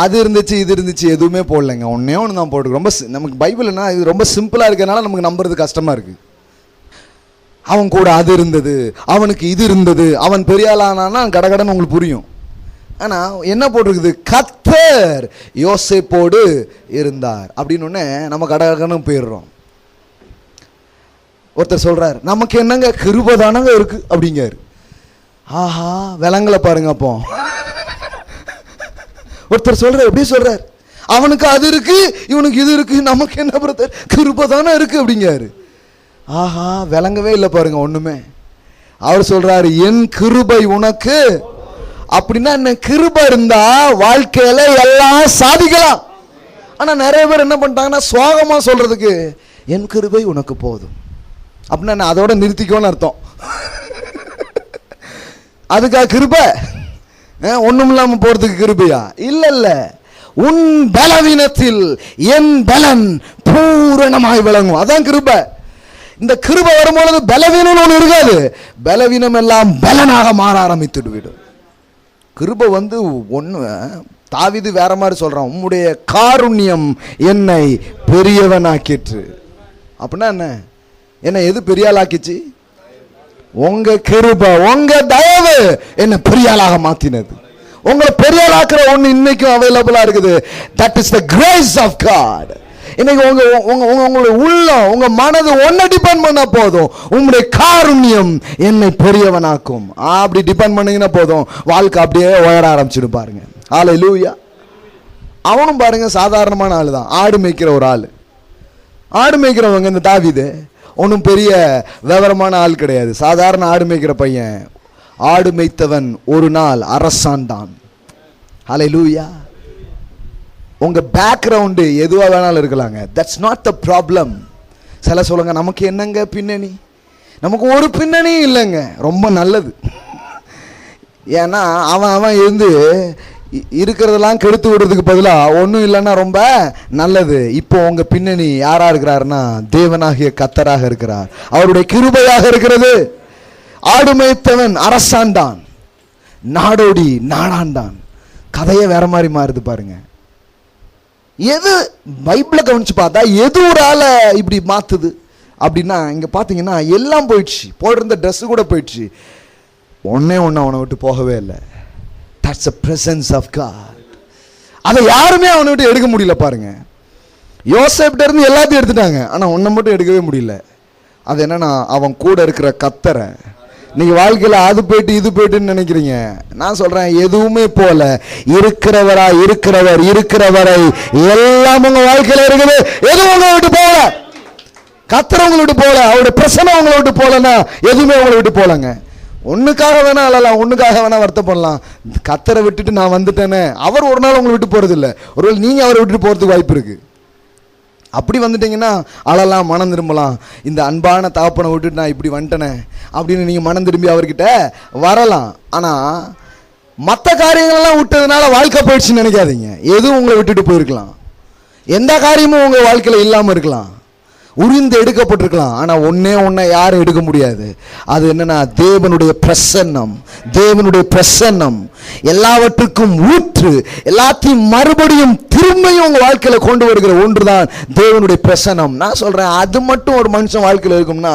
அது இருந்துச்சு இது இருந்துச்சு எதுவுமே போடலைங்க. ஒன்னே ஒன்று தான் போட்டிருக்கு. ரொம்ப நமக்கு பைபிள்னா இது ரொம்ப சிம்பிளா இருக்கிறதுனால நமக்கு நம்புறது கஷ்டமா இருக்கு. அவன் கூட அது இருந்தது, அவனுக்கு இது இருந்தது, அவன் பெரிய ஆளானா கடகடன்னு உங்களுக்கு புரியும். ஆனா என்ன போட்டிருக்குது? கர்த்தர் யோசேப்போடு இருந்தார் அப்படின்னு ஒன்னே நம்ம கடகடன்னு போயிடுறோம். ஒருத்தர் சொல்றாரு, நமக்கு என்னங்க கிருபை தானங்க இருக்கு அப்படிங்காரு. ஆஹா, விலங்குல பாருங்க. அப்போ ஒருத்தர் சொல்றாரு, எப்படி சொல்றாரு, அவனுக்கு அது இருக்கு இவனுக்கு இது இருக்கு, நமக்கு என்ன பிரதர், கிருபை தானே இருக்கு அப்படிங்காரு. ஆஹா, விளங்கவே இல்லை பாருங்க ஒண்ணுமே. அவர் சொல்றாரு என் கிருபை உனக்கு. அப்படின்னா என்ன? கிருபை இருந்தா வாழ்க்கையில எல்லாம் சாதிக்கலாம். ஆனா நிறைய பேர் என்ன பண்ணிட்டாங்கன்னா சோகமா சொல்றதுக்கு என் கிருபை உனக்கு போதும் அப்படின்னா அதோட நிறுத்திக்கோன்னு அர்த்தம். அதுக்காக கிருபை ஒண்ணும் இல்லாம போறதுக்கு கிருபையா? இல்ல இல்ல, உன் பலவீனத்தில் என் பலன் பூரணமாய் விளங்கும். அதான் கிருபை. இந்த கிருபை வரும்பொழுது பலவீனம் ஒன்று இருக்காது, பலவீனம் எல்லாம் பலனாக மாற ஆரம்பித்து விடும். கிருபை வந்து ஒன்று, தாவீது வேற மாதிரி சொல்றான், உம்முடைய காருண்யம் என்னை பெரியவனாக்கிற்று. அப்படின்னா என்ன? என்ன எது பெரிய ஆளாக்கிச்சு? உங்க கிருபை, உங்க தயவு என்ன பெரிய ஆளாக மாத்தினது. உங்களை பெரிய ஆளாக்குற ஒன்று இன்னைக்கும் அவைலபிளா இருக்குது. That is the grace of God. இன்னைக்கு உங்களுடைய உள்ளம், உங்க மனது ஒன்ன டிபெண்ட் பண்ணா போதும், உங்களுடைய காருண்யம் என்னை பெரியவனாக்கும். அப்படி டிபெண்ட் பண்ணீங்கன்னா போதும், வாழ்க்கை அப்படியே உயர ஆரம்பிச்சிடும். பாருங்க, ஹல்லேலூயா. அவனும் பாருங்க சாதாரணமான ஆளு தான், ஆடு மேய்க்கிற ஒரு ஆளு. ஆடு மேய்க்கிறவங்க இந்த தாவீது ஒன்றும் பெரிய விவரமான ஆள் கிடையாது, சாதாரண ஆடு மேய்க்கிற பையன். ஆடு மேய்த்தவன் ஒரு நாள் அரசாண்டான். ஹல்லேலூயா. உங்க பேக்ரவுண்டு எதுவா வேணாலும் இருக்கலாங்க, தட்ஸ் நாட் த ப்ராப்ளம். சில சொல்லுங்க நமக்கு என்னங்க பின்னணி, நமக்கு ஒரு பின்னணியும் இல்லைங்க, ரொம்ப நல்லது. ஏன்னா அவன் இருந்து இருக்கிறதெல்லாம் கெடுத்து விடுறதுக்கு பதிலாக ஒன்றும் இல்லைன்னா ரொம்ப நல்லது. இப்போ உங்க பின்னணி யாரா இருக்கிறாருன்னா தேவனாகிய கர்த்தராக இருக்கிறார், அவருடைய கிருபையாக இருக்கிறது. ஆடு மேய்த்தவன் அரசாண்டான், நாடோடி நாடாண்டான். கதையே வேற மாதிரி மாறுது பாருங்க. எது பைபிளை கவனிச்சு பார்த்தா எது ஒரு ஆளை இப்படி மாத்துது அப்படின்னா, இங்க பாத்தீங்கன்னா எல்லாம் போயிடுச்சு, போட்டிருந்த ட்ரெஸ் கூட போயிடுச்சு, ஒன்னே ஒன்று அவனை விட்டு போகவே இல்லை. That's a presence of God. அதை யாருமே அவனை விட்டு எடுக்க முடியல. பாருங்க, யோசேப்ட்ட இருந்து எல்லாத்தையும் எடுத்துட்டாங்க, ஆனா ஒன்றை மட்டும் எடுக்கவே முடியல. அது என்னன்னா அவன் கூட இருக்கிற கர்த்தரை. நீங்க வாழ்க்கையில அது போயிட்டு இது போயிட்டுன்னு நினைக்கிறீங்க, நான் சொல்றேன் எதுவுமே போல இருக்கிறவர் இருக்கிறவரை எல்லாம் உங்க வாழ்க்கையில இருக்குது. எதுவும் உங்களை விட்டு போகல, கர்த்தர் உங்களை விட்டு போகல, அவருடைய பிரசன்னம் உங்களை விட்டு போகலன்னா எதுவுமே உங்களை விட்டு போகலங்க. ஒண்ணுக்காக வேணா அழலாம், ஒண்ணுக்காக வேணா வருத்தப்படலாம், கர்த்தரை விட்டுட்டு நான் வந்துட்டேன்னு அவர் ஒரு நாள் உங்களை விட்டு போறது இல்லை. ஒருவேளை நீங்க அவரை விட்டுட்டு போறதுக்கு வாய்ப்பு இருக்கு. அப்படி வந்துட்டீங்கன்னா அழலாம், மனம் திரும்பலாம். இந்த அன்பான தகப்பனை விட்டுட்டு நான் இப்படி வந்துட்டேனே அப்படின்னு நீங்க மனம் திரும்பி அவர்கிட்ட வரலாம். ஆனா மற்ற காரியங்கள்லாம் விட்டதுனால வாழ்க்கை போயிடுச்சுன்னு நினைக்காதீங்க. எதுவும் உங்களை விட்டுட்டு போயிருக்கலாம், எந்த காரியமும் உங்க வாழ்க்கையில இல்லாம இருக்கலாம், உரிந்து எடுக்கப்பட்டிருக்கலாம். ஆனா ஒன்னை யாரும் எடுக்க முடியாது. அது என்னன்னா தேவனுடைய பிரசன்னம். தேவனுடைய பிரசன்னம் எல்லாவற்றுக்கும் ஊற்று, எல்லாத்தையும் மறுபடியும் திரும்பியும் உங்க வாழ்க்கையில கொண்டு வருகிற ஒன்றுதான் தேவனுடைய பிரசன்னம். நான் சொல்றேன், அது மட்டும் ஒரு மனுஷன் வாழ்க்கையில இருக்கும்னா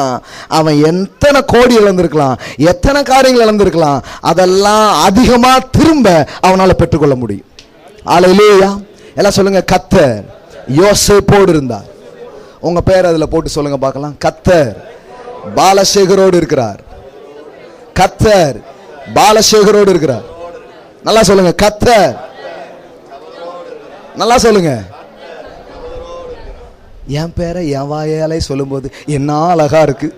அவன் எத்தனை கோடி இழந்திருக்கலாம், எத்தனை காரியங்கள் இழந்திருக்கலாம், அதெல்லாம் அதிகமா திரும்ப அவனால பெற்றுக்கொள்ள முடியும். ஹல்லேலூயா. எல்லாம் சொல்லுங்க, கர்த்தர் யோசேப்போடு இருந்தார். உங்க பேர் அதுல போட்டு சொல்லுங்க பார்க்கலாம். கர்த்தர் பாலசேகரோடு இருக்கிறார். கர்த்தர் பாலசேகரோடு இருக்கிறார். நல்லா சொல்லுங்க, கர்த்தர். நல்லா சொல்லுங்க. என் பேரை என் வாயாலே சொல்லும்போது என்ன அழகா இருக்கு,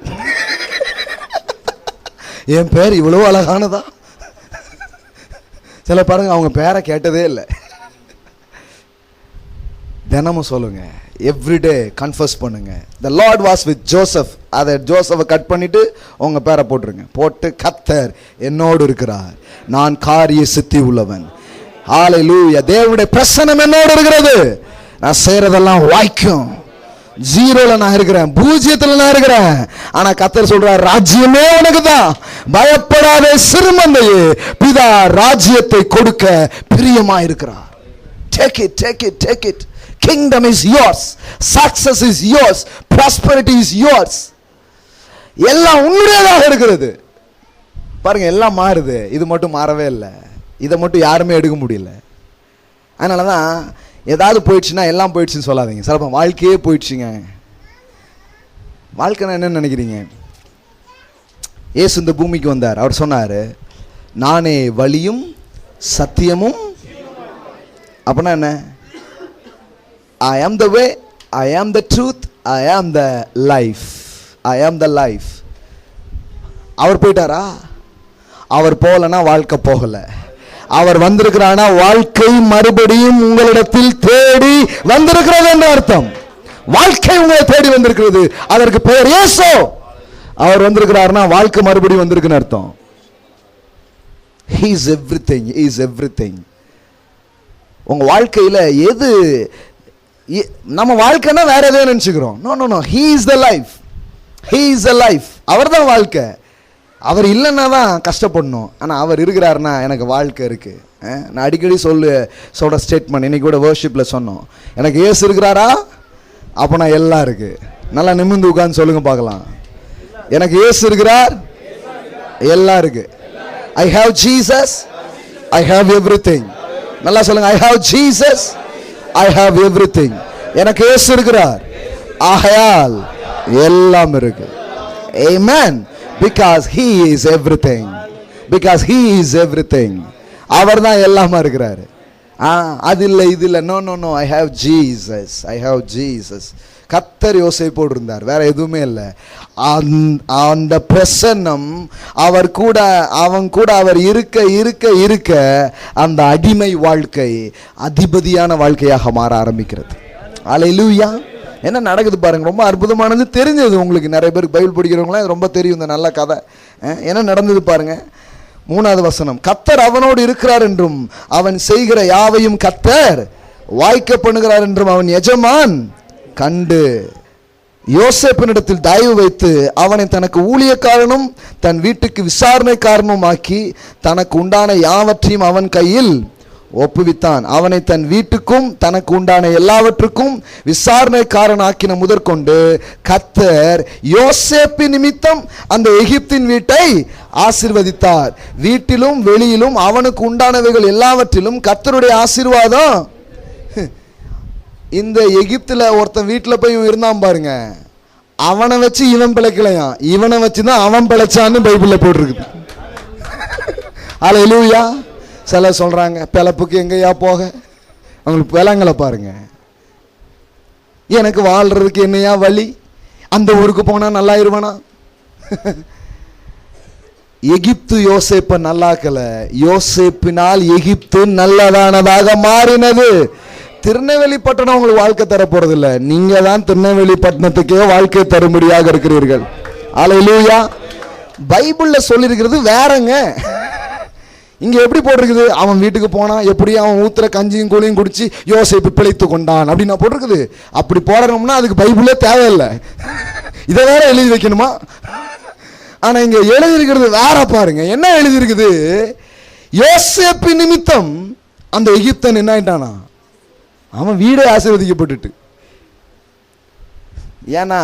என் பேர் இவ்வளவு அழகானதா. சில பாருங்க அவங்க பேரை கேட்டதே இல்லை. தினமும் சொல்லுங்க, எவ்ரிடே கன்ஃபஸ் பண்ணுங்க. the Lord was with Joseph. அதை ஜோசஃபை கட் பண்ணிட்டு உங்க பேரை போட்டுருங்க. போட்டு கர்த்தர் என்னோடு இருக்கிறார், நான் காரிய சித்தி உள்ளவன். ஹல்லேலூயா. தேவனுடைய பிரசன்னம் என்னோடு இருக்கிறது, நான் செய்யறதெல்லாம் வாய்க்கும். ஜீரோல நான் இருக்கிறேன், பூஜ்ஜியத்துல நான் இருக்கிறேன். ஆனா கர்த்தர் சொல்றார், ராஜ்யமே உனக்கு தான், பயப்படாதே சிறுமந்தையே, பிதா ராஜ்யத்தை கொடுக்க பிரியமா இருக்கிறார். Take it, take it, take it. Kingdom is yours, success is yours, prosperity is yours. எல்லாம் உன்னுடையதாக இருக்கிறது. பாருங்க, எல்லாம் மாறுது, இது மட்டும் மாறவே இல்லை. இதை மட்டும் யாருமே எடுக்க முடியல. அதனாலதான் ஏதாவது போயிடுச்சுன்னா எல்லாம் போயிடுச்சுன்னு சொல்லாதீங்க. சிலப்ப வாழ்க்கையே போயிடுச்சுங்க. வாழ்க்கைன்னா என்னன்னு நினைக்கிறீங்க? இயேசு இந்த பூமிக்கு வந்தார், அவர் சொன்னாரு, நானே வழியும் சத்தியமும். அப்படின்னா என்ன? I am the way, I am the truth, I am the life. I am the life. அவர் போயிட்டாரா? அவர் போகலன்னா வாழ்க்கை போகல. அவர் வந்திருக்கிறானா வாழ்க்கை மறுபடியும் உங்களிடத்தில் தேடி வந்திருக்கிறது என்று அர்த்தம். வாழ்க்கை உங்களை தேடி வந்திருக்கிறது, அதற்கு பெயர் இயேசு. அவர் வந்திருக்கிறார்னா வாழ்க்கை மறுபடியும் வந்திருக்குன்னு அர்த்தம். He is everything, he is everything. உங்க வாழ்க்கையில எது நம்ம வாழ்க்கைன்னா வேற எதையும் நினைச்சுக்கிறோம். No no no, he is the life, he is the life. அவர் தான் வாழ்க்கை. அவர் இல்லைன்னா தான் கஷ்டப்படணும், ஆனால் அவர் இருக்கிறாருன்னா எனக்கு வாழ்க்கை இருக்கு. நான் அடிக்கடி சொல்ற ஸ்டேட்மெண்ட், இன்னைக்கு கூட வர்ஷிப்ல சொன்னோம், எனக்கு இயேசு இருக்கிறாரா அப்போ நான் எல்லாம் இருக்கு. நல்லா நிமிர்ந்து உட்கார்ந்து சொல்லுங்க பார்க்கலாம். எனக்கு இயேசு இருக்கிறார், எல்லாம் இருக்கு. I have Jesus, I have everything. நல்லா சொல்லுங்க, I have Jesus, I have everything. எனக்கு இயேசு இருக்கிறார், ஆகையால் எல்லாம் இருக்கு. Amen. Because he is everything, because he is everything. அவர் தான் எல்லாமா இருக்கிறாரு. அது இல்லை இது இல்லை, no no no, I have Jesus, I have Jesus. கர்த்தர் யோசேப்போடு இருந்தார், வேற எதுவுமே இல்லை. அந்த பிரசன்னம் அவன் கூட அவர் இருக்க இருக்க இருக்க அந்த அடிமை வாழ்க்கை அதிபதியான வாழ்க்கையாக மாற ஆரம்பிக்கிறது. அல்லேலூயா. என்ன நடக்குது பாருங்க, ரொம்ப அற்புதமானது. தெரிஞ்சது உங்களுக்கு, நிறைய பேருக்கு பைபிள் படிக்கிறவங்களாம் ரொம்ப தெரியும் இந்த நல்ல கதை. என்ன நடந்தது பாருங்க, 3வது வசனம். கர்த்தர் அவனோடு இருக்கிறார் என்றும் அவன் செய்கிற யாவையும் கர்த்தர் வாய்க்க பண்ணுகிறார் என்றும் அவன் எஜமான் கண்டு யோசேப்பினிடத்தில் தயவு வைத்து அவனை தனக்கு ஊழியக்காரனும் தன் வீட்டுக்கு விசாரணைக்காரனும் ஆக்கி தனக்கு உண்டான யாவற்றையும் அவன் கையில் ஒப்புவித்தான். அவனை தன் வீட்டுக்கும் தனக்கு உண்டான எல்லாவற்றுக்கும் விசாரணைக்காரன் ஆக்கின முதற்கொண்டு கர்த்தர் யோசேப்பு நிமித்தம் அந்த எகிப்தின் வீட்டை ஆசீர்வதித்தார். வீட்டிலும் வெளியிலும் அவனுக்கு உண்டானவைகள் எல்லாவற்றிலும் கர்த்தருடைய ஆசீர்வாதம். இந்த எகிப்துல ஒருத்தன் வீட்டில் போய் இருந்தான் பாருங்க, அவனை வச்சு இவன் பிழைக்கலையாம், இவனை வச்சுதான் அவன் பிழைச்சான்னு பைபிள்ல போட்டிருக்குது. அல்லேலூயா. சில சொல்றாங்க பிழப்புக்கு எங்கேயா போக, அவங்களுக்கு பிளங்களை பாருங்க. எனக்கு வாழ்றதுக்கு என்னையா வழி, அந்த ஊருக்கு போனா நல்லா இருவனா. எகிப்து யோசேப்ப நல்லாக்கல, யோசேப்பினால் எகிப்து நல்லதானதாக மாறினது. திருநெல்வேலி பட்டணம் உங்களுக்கு வாழ்க்கை தர போறது இல்லை, நீங்க தான் திருநெல்வேலி பட்டணத்துக்கே வாழ்க்கை தரும்படியாக இருக்கிறீர்கள். அல்லேலூயா. பைபிள்ல சொல்லியிருக்கிறது வேறங்க. இங்க எப்படி போட்டிருக்குது, அவன் வீட்டுக்கு போனா எப்படி அவன் ஊத்துற கஞ்சியும் கூலியும் குடிச்சு யோசேப்பு பிழைத்து கொண்டான் அப்படின்னு போட்டிருக்குது. அப்படி போடணும்னா அதுக்கு பைபிளே தேவையில்லை, இதை வேற எழுதி வைக்கணுமா? ஆனா இங்க எழுதியிருக்கிறது வேற பாருங்க. என்ன எழுதியிருக்குது, யோசேப்பு நிமித்தம் அந்த எகிப்தன் என்ன ஆயிட்டானா, அவன் வீடே ஆசீர்வதிக்கப்பட்டுட்டு. ஏன்னா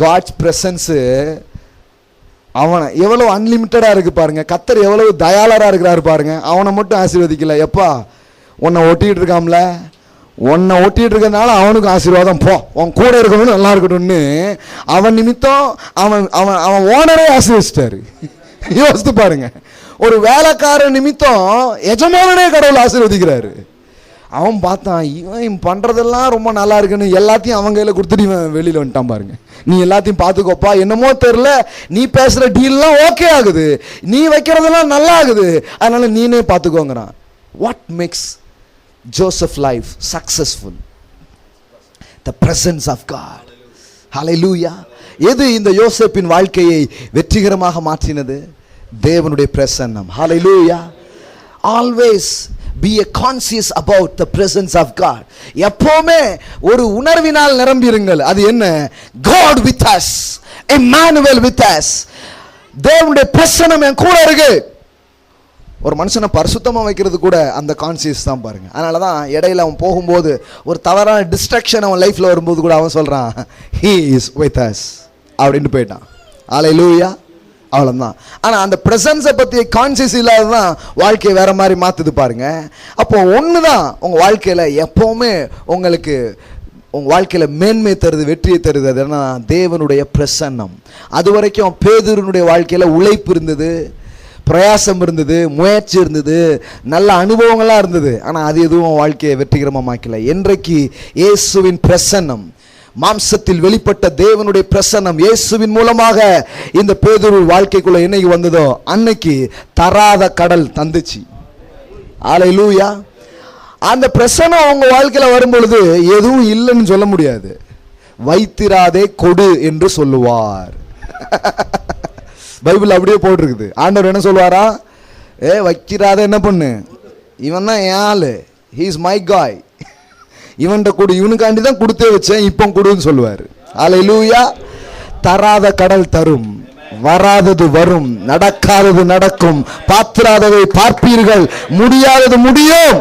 காட்ஸ் பிரசன்ஸ் அவனை எவ்வளவு அன்லிமிட்டடா இருக்கு பாருங்க. கர்த்தர் எவ்வளவு தயாளரா இருக்கிறாரு பாருங்க. அவனை மட்டும் ஆசீர்வதிக்கல, எப்பா உன்னை ஒட்டிட்டு இருக்காம்ல, உன்னை ஒட்டிட்டு இருக்கிறதுனால அவனுக்கு ஆசீர்வாதம், போ உன் கூட இருக்கணும் நல்லா இருக்கணும்னு அவன் நிமித்தம் அவன் அவன் அவன் ஓனரே ஆசீர்வதிச்சிட்டாரு. யோசித்து பாருங்க, ஒரு வேலைக்காரன் நிமித்தம் எஜமானனே கடவுள் ஆசீர்வதிக்கிறாரு. அவன் பார்த்தான், இவன் பண்றதெல்லாம் ரொம்ப நல்லா இருக்குன்னு எல்லாத்தையும் அவன் கையில கொடுத்துட்டு இவன் வெளியில வந்துட்டான் பாருங்க. நீ எல்லாத்தையும் பார்த்துக்கோப்பா, என்னமோ தெரியல, நீ பேசுற டீல்லாம் ஓகே ஆகுது, நீ வைக்கிறதெல்லாம் நல்லா ஆகுது, அதனால நீனே பார்த்துக்கோங்கிறான். What makes Joseph life successful? The presence of God. Hallelujah. எது இந்த யோசேப்பின் வாழ்க்கையை வெற்றிகரமாக மாற்றினது? தேவனுடைய பிரசன்னம். Hallelujah. Always be a conscious about the presence of God. எப்பவுமே ஒரு உணர்வினால் நிரம்பிருங்கள். அது என்ன? God with us, Emmanuel with us. தேவனுடைய பிரசன்னம் என் கூட இருக்கு. ஒரு மனுஷனை பரிசுத்தமா வைக்கிறது கூட அந்த கான்சியஸ் தான் பாருங்க. அதனால தான் இடையில அவன் போகும்போது ஒரு தவறான டிஸ்ட்ராக்ஷன் அவன் லைஃப்ல வரும்போது கூட அவன் சொல்றான், he is with us அப்படின்னு போயிட்டான். அல்லேலூயா. அவ்வளோதான். ஆனால் அந்த ப்ரெசன்ஸை பற்றி கான்சியஸ் இல்லாததான் வாழ்க்கையை வேற மாதிரி மாற்றுது பாருங்க. அப்போ ஒன்று தான் உங்கள் வாழ்க்கையில் எப்போவுமே உங்களுக்கு உங்கள் வாழ்க்கையில் மேன்மை தருது, வெற்றியை தருது. அது என்ன? தேவனுடைய பிரசன்னம். அது வரைக்கும் பேதுருனுடைய வாழ்க்கையில் உழைப்பு இருந்தது, பிரயாசம் இருந்தது, முயற்சி இருந்தது, நல்ல அனுபவங்களாக இருந்தது. ஆனால் அது எதுவும் வாழ்க்கையை வெற்றிகரமாக மாக்கல. என்றைக்கு இயேசுவின் பிரசன்னம் மாம்சத்தில் வெளிப்பட்ட தேவனுடைய பிரசன்னம் இயேசுவின் மூலமாக இந்த பேதுரு வாழ்க்கைக்குள்ள என்னைக்கு வந்ததோ அன்னைக்கு தராத கடல் தந்துச்சு. அல்லேலூயா. அந்த பிரசன்னம் அவங்க வாழ்க்கையில வரும் பொழுது எதுவும் இல்லைன்னு சொல்ல முடியாது. வைத்திராதே கொடு என்று சொல்லுவார். பைபிள் அப்படியே போட்டிருக்குது. ஆண்டவர் என்ன சொல்லுவாரா? வைக்கிறாத என்ன பண்ணு, இவன் தான் என் ஆளு, ஹி இஸ் மை காய், இவன்கிட்ட கொடு, இவனுக்காண்டி தான் கொடுத்தே வச்சேன், இப்போ கொடுன்னு சொல்லுவார். அல்லேலூயா. தராத கடல் தரும், வராதது வரும், நடக்காதது நடக்கும், பார்த்திராததை பார்ப்பீர்கள், முடியாதது முடியும்.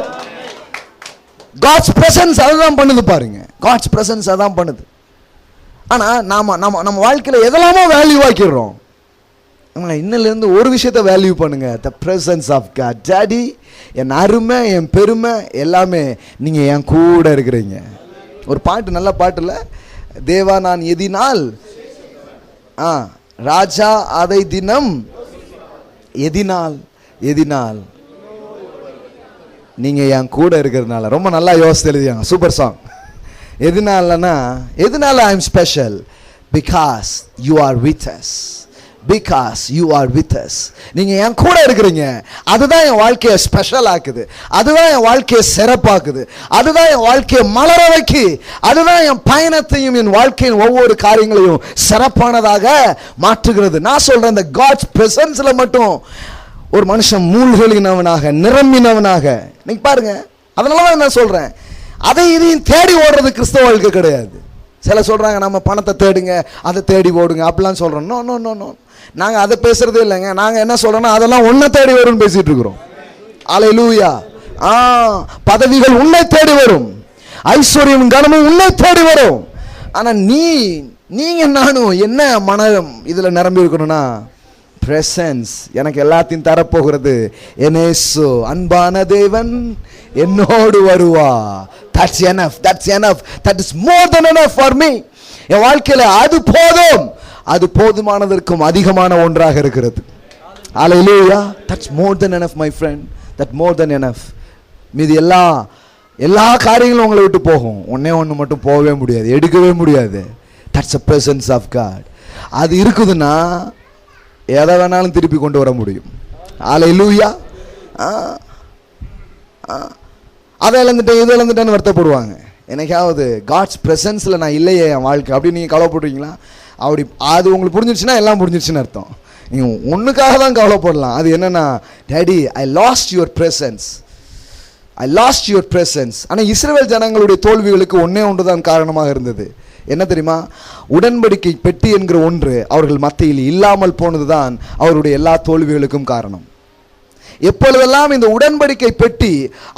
God's presence அதுதான் பண்ணுது பாருங்க. God's presence அதான் பண்ணுது. ஆனா நம்ம வாழ்க்கையில எதெல்லாமோ வேல்யூ ஆக்கிடுறோம். இன்னிலிருந்து ஒரு விஷயத்த வேல்யூ பண்ணுங்க, the presence of God. Daddy, என் அருமை, என் பெருமை எல்லாமே நீங்க என் கூட இருக்கிறீங்க. ஒரு பாட்டு, நல்ல பாட்டுல, தேவா நான் எதினால் ராஜா அதை தினம் எதினால் எதினால் நீங்க என் கூட இருக்கிறதுனால. ரொம்ப நல்லா யோசித்து எழுதியாங்க, சூப்பர் சாங். எதனாலனா, எதனால I am special? Because you are with us. Because you are with us. நீங்க என் கூட இருக்கிறீங்க, அதுதான் என் வாழ்க்கையை ஸ்பெஷல் ஆக்குது, அதுதான் என் வாழ்க்கையை சிறப்பாக்குது, அதுதான் என் வாழ்க்கையை மலர வைக்கு, அதுதான் என் பயணத்தையும் என் வாழ்க்கையின் ஒவ்வொரு காரியங்களையும் சிறப்பானதாக மாற்றுகிறது. நான் சொல்றேன், இந்த காட்ஸ் பிரசன்ஸ்ல மட்டும் ஒரு மனுஷன் மூழ்களினவனாக நிரம்பினவனாக. நீங்க பாருங்க, அதனாலதான் நான் சொல்றேன், அதை இதையும் தேடி ஓடுறது கிறிஸ்தவ வாழ்க்கை கிடையாது. சில சொல்றாங்க நம்ம பணத்தை தேடுங்க, அதை தேடி ஓடுங்க அப்படிலாம் சொல்றோம். நோ நோ நோ நோ, நாங்க அதை பேசுறதே இல்லைங்க. நாங்க என்ன சொல்றோம்னா, அதெல்லாம் உன்னை தேடி வரும்னு பேசிட்டு இருக்கிறோம். அல்லேலூயா. பதவிகள் உன்னை தேடி வரும், ஐஸ்வர்யம் கனமும் உன்னை தேடி வரும். ஆனா நீங்க நானும் என்ன மனம் இதுல நிரம்பி இருக்கணும்னா, பிரசன்ஸ். எனக்கு எல்லாத்தையும் தரப்போகிறது என் இயேசு, அன்பான தேவன் என்னோடு வருவா. That's enough, that's enough, that is more than enough for me. என் வாழ்க்கையில அது போதும், அது போதுமானதற்கும் அதிகமான ஒன்றாக இருக்கிறது. Hallelujah. That's more than enough my friend, that more than enough. மீதி எல்லா காரியங்களும் உங்களை விட்டு போகும், ஒண்ணு மட்டும் போகவே முடியாது, எடுக்கவே முடியாது. That's the presence of God. அது இருக்குதுன்னா எதை வேணாலும் திருப்பி கொண்டு வர முடியும். அல்லேலூயா. அதை இழந்துட்டேன் இதை இழந்துட்டேன்னு வருத்தப்படுவாங்க. எனக்காவது காட்ஸ் பிரசன்ஸில் நான் இல்லையே என் வாழ்க்கை அப்படின்னு நீங்கள் கவலைப்படுவீங்களா? அப்படி அது உங்களுக்கு புரிஞ்சிருச்சுன்னா எல்லாம் புரிஞ்சிருச்சுன்னு அர்த்தம். நீங்கள் ஒன்றுக்காக தான் கவலைப்படலாம். அது என்னன்னா, daddy I lost your presence, I lost your presence. ஆனால் இஸ்ரவேல் ஜனங்களுடைய தோல்விகளுக்கு ஒன்று தான் காரணமாக இருந்தது. என்ன தெரியுமா? உடன்படிக்கை பெட்டி என்கிற ஒன்று அவர்கள் மத்தியில் இல்லாமல் போனதுதான் அவருடைய எல்லா தோல்விகளுக்கும் காரணம். எப்பொழுதெல்லாம் இந்த உடன்படிக்கை பெட்டி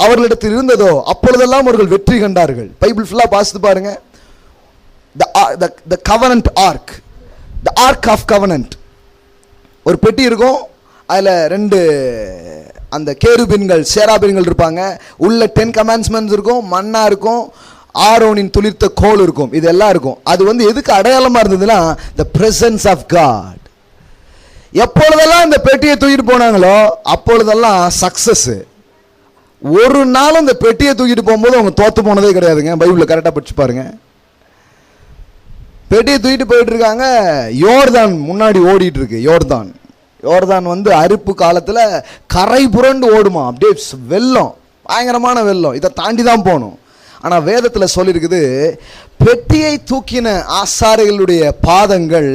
அவர்களிடத்தில் இருந்ததோ அப்பொழுதெல்லாம் அவர்கள் வெற்றி கண்டார்கள். பைபிள் ஃபுல்லா வாசித்து பாருங்க. the covenant ark, the ark of covenant, ஒரு பெட்டி இருக்கும், அதுல ரெண்டு அந்த கேருபீன்கள் சேராபீன்கள் இருப்பாங்க, உள்ள 10 commandments இருக்கும், மன்னா இருக்கும், ஆரோனின் துளிர்த்த கோல் இருக்கும், இதெல்லாம் இருக்கும். அது எதுக்கு அடையாளமா இருந்ததுன்னா, the presence of God. எப்பொழுதெல்லாம் இந்த பெட்டியை தூக்கிட்டு போனாங்களோ அப்பொழுதெல்லாம் சக்சஸ். ஒரு நாளும் இந்த பெட்டியை தூக்கிட்டு போகும்போது அவங்க தோத்து போனதே கிடையாதுங்க. பைபிள்ல கரெக்டா படிச்சு பாருங்க. பெட்டியை தூக்கிட்டு போயிட்டு இருக்காங்க, யோர்தான் முன்னாடி ஓடிட்டு இருக்கு. யோர்தான் அறுப்பு காலத்துல கரை புரண்டு ஓடுமா, அப்படியே வெள்ளம், பயங்கரமான வெள்ளம். இதை தாண்டி தான் போகணும். ஆனா வேதத்துல சொல்லியிருக்குது, பெட்டியை தூக்கின ஆசாரிகளுடைய பாதங்கள்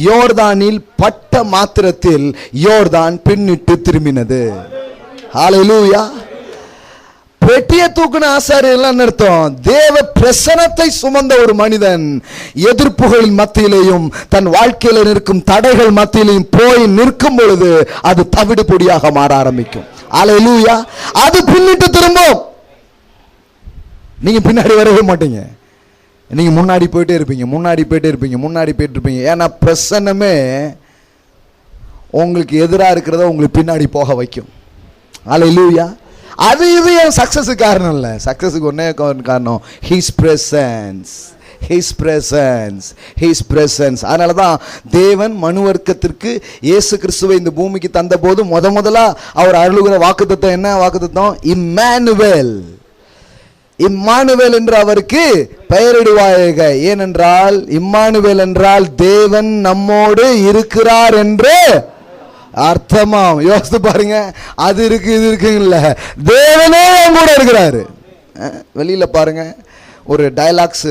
யோர்தானில் பட்ட மாத்திரத்தில் யோர்தான் பின்னிட்டு திரும்பினது. ஹல்லேலூயா. பெட்டியை தூக்கின ஆசாரியர்கள் என்ன அர்த்தம்? தேவ பிரசன்னத்தை சுமந்த ஒரு மனிதன் எதிர்ப்புகளின் மத்தியிலேயும் தன் வாழ்க்கையில் இருக்கும் தடைகள் மத்தியிலையும் போய் நிற்கும் பொழுது அது தவிடு பொடியாக மாற ஆரம்பிக்கும். ஹல்லேலூயா. அது பின்னிட்டு திரும்பும். நீங்க பின்னாடி வரவே மாட்டீங்க, நீங்க முன்னாடி போயிட்டே இருப்பீங்க. ஏன்னா பிரசன்னமே உங்களுக்கு எதிராக இருக்கிறத உங்களுக்கு பின்னாடி போக வைக்கும். அல்லேலூயா. அது இது என் சக்சஸுக்கு காரணம் இல்லை. சக்சஸுக்கு ஒன்னே காரணம், ஹிஸ் பிரசன்ஸ். அதனால தான் தேவன் மனுவர்க்கத்திற்கு இயேசு கிறிஸ்துவை இந்த பூமிக்கு தந்த போது முதலா அவர் அருளுகிற வாக்குத்தத்தம் என்ன வாக்குத்தத்தம்? இம்மானுவேல். இம்மானுவேல் என்று அவருக்கு பெயரிடுவாயாக. ஏனென்றால் இம்மானுவேல் என்றால் தேவன் நம்மோடு இருக்கிறார் என்று அர்த்தமாம். யோசித்து பாருங்க, அது இருக்கு இது இருக்குங்கல்ல, தேவனே கூட இருக்கிறாரு. வெளியில பாருங்க, ஒரு டயலாக்ஸ்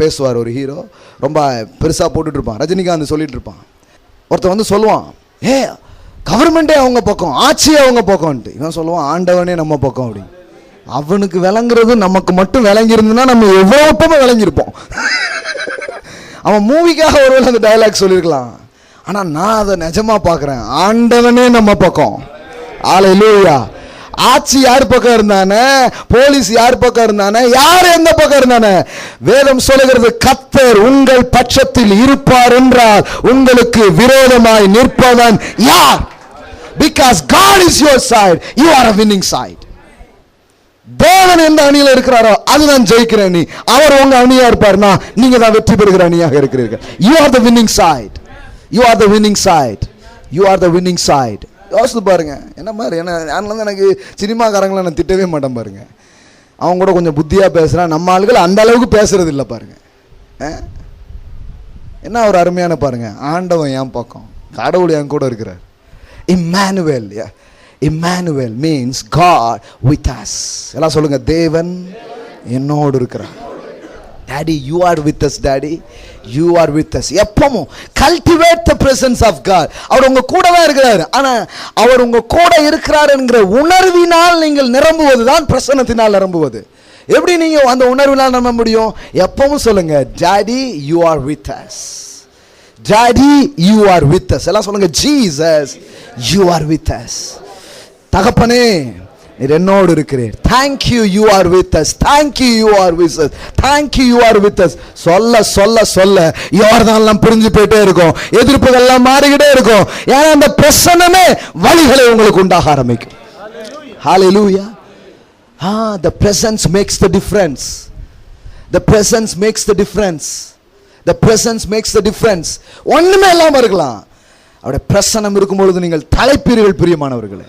பேசுவார் ஒரு ஹீரோ, ரொம்ப பெருசா போட்டுட்டு இருப்பான், ரஜினிகாந்த் சொல்லிட்டு இருப்பான். ஒருத்தன் சொல்லுவான், கவர்மெண்டே அவங்க பக்கம், ஆட்சியே அவங்க பக்கம்ட்டு. இவன் சொல்லுவான், ஆண்டவனே நம்ம பக்கம் அப்படி. அவனுக்கு விளங்குறது நமக்கு மட்டும் விளங்கி இருந்ததுன்னா நம்ம எவ்வளவு விளங்கியிருப்போம். அவன் மூவிக்காக ஒருவேளை அந்த டயலாக் சொல்லியிருக்கலாம், ஆனா நான் அதை நிஜமா பார்க்கிறேன், ஆண்டவனே நம்ம பக்கம். ஹல்லேலூயா. ஆட்சி யார் பக்கம் இருந்தானே, போலீஸ் யார் பக்கம் இருந்தானே, யார் எந்த பக்கம் இருந்தானே, வேதம் சொல்லுகிறது கர்த்தர் உங்கள் பட்சத்தில் இருப்பார் என்றால் உங்களுக்கு விரோதமாய் நிற்பவன் யார்? Because God is your side, you are a winning side. தேவன் எந்த அணியில் இருக்கிறாரோ அதுதான் ஜெயிக்கிற அணி. அவர் உங்க அணியா இருப்பார்னா நீங்க தான் வெற்றி பெறுகிற அணியாக இருக்கிறீர்கள். You are the winning side. You are the winning side. You are the winning side. யோசித்து பாருங்க, என்ன மாதிரி எனக்கு சினிமாக்காரங்களை நான் திட்டவே மாட்டேன் பாருங்க. அவங்க கூட கொஞ்சம் புத்தியா பேசுறான், நம்ம ஆளுகள் அந்த அளவுக்கு பேசுறது இல்லை பாருங்க. என்ன ஒரு அருமையான பாருங்க, ஆண்டவன் என் பக்கம், கடவுள் என் கூட இருக்கிறார். Emmanuel, yeah. Emmanuel means God with us. எல்லாம் சொல்லுங்க, தேவன் என்னோடு இருக்கிறார். Daddy, you are with us. Daddy, you are with us. எப்பவும் cultivate the presence of God. அவர் உங்க கூட தான் இருக்கிறார். ஆனா அவர் உங்க கூட இருக்கிறார் என்கிற உணர்வினால் நீங்கள் நிரம்புவதுதான் பிரசன்னத்தினால் நிரம்புவது. எப்படி நீங்க அந்த உணர்வினால் நம்ப முடியும்? எப்பவும் சொல்லுங்க, Daddy, you are with us. Daddy, you are with us. எல்லாம் சொல்லுங்க, Jesus, you are with us. தகப்பனே, நீர் என்னோடு இருக்கிறீர். Thank you, you are with us. Thank you, you are with us. Thank you, you are with us. சொல்ல சொல்ல சொல்ல யோர்தான்லாம் புரிஞ்சு போயிட்டே இருக்கும், எதிர்ப்புகள் எல்லாம் மாறிக்கிட்டே இருக்கும். ஏன்னா அந்த பிரசன்னமே வழிகளை உங்களுக்கு உண்டாக ஆரம்பிக்கும். Hallelujah. The presence makes the difference. The presence makes the difference. The presence makes the difference. ஒண்ணுமே இல்லாம இருக்கலாம், அவருடைய பிரசன்னம் இருக்கும்பொழுது நீங்கள் தலைப்பீர்கள் பிரியமானவர்களே.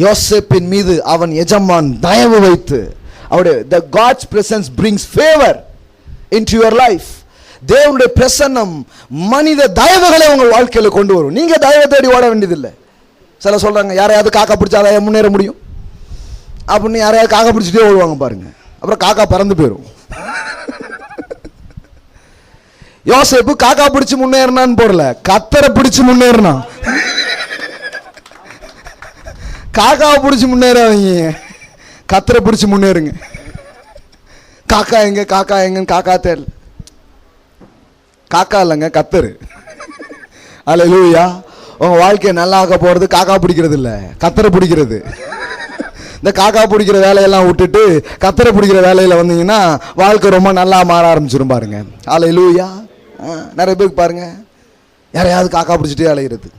யோசேப்பின் மீது அவன் எஜமான் தயவு வைத்து, அவருடைய the God's presence brings favor into your life. தேவனுடைய பிரசன்னம் மனித தயவுகளை உங்கள் வாழ்க்கையில கொண்டு வரும். நீங்க தயவை தேடி ஓட வேண்டியதில்லை. சில சொல்றாங்க, யாரையாவது காக்கா பிடிச்சாதான் முன்னேற முடியும் அப்படின்னு யாரையாவது காக்கா பிடிச்சிட்டே ஓடுவாங்க பாருங்க, அப்புறம் காக்கா பறந்து போயிடும். யோசேப்பு காக்கா பிடிச்சு முன்னேறினான்னு போடல, கத்தரை பிடிச்சு முன்னேறினான். காக்காவை பிடிச்சி முன்னேறாதீங்க, கத்தரை பிடிச்சி முன்னேறுங்க. காக்கா எங்க காக்கா எங்கன்னு காக்கா தேடல, காக்கா இல்லைங்க கத்தரு. ஹல்லேலூயா. உங்க வாழ்க்கையை நல்லா ஆக்க போறது காக்கா பிடிக்கிறது இல்லை, கத்தரை பிடிக்கிறது. இந்த காக்கா பிடிக்கிற வேலையெல்லாம் விட்டுட்டு கத்தரை பிடிக்கிற வேலையில வந்தீங்கன்னா வாழ்க்கை ரொம்ப நல்லா மாற ஆரம்பிச்சிடும் பாருங்க. ஹல்லேலூயா. நிறைய பேருக்கு பாருங்க, யாரையாவது காக்கா பிடிச்சிட்டே அலைகிறது.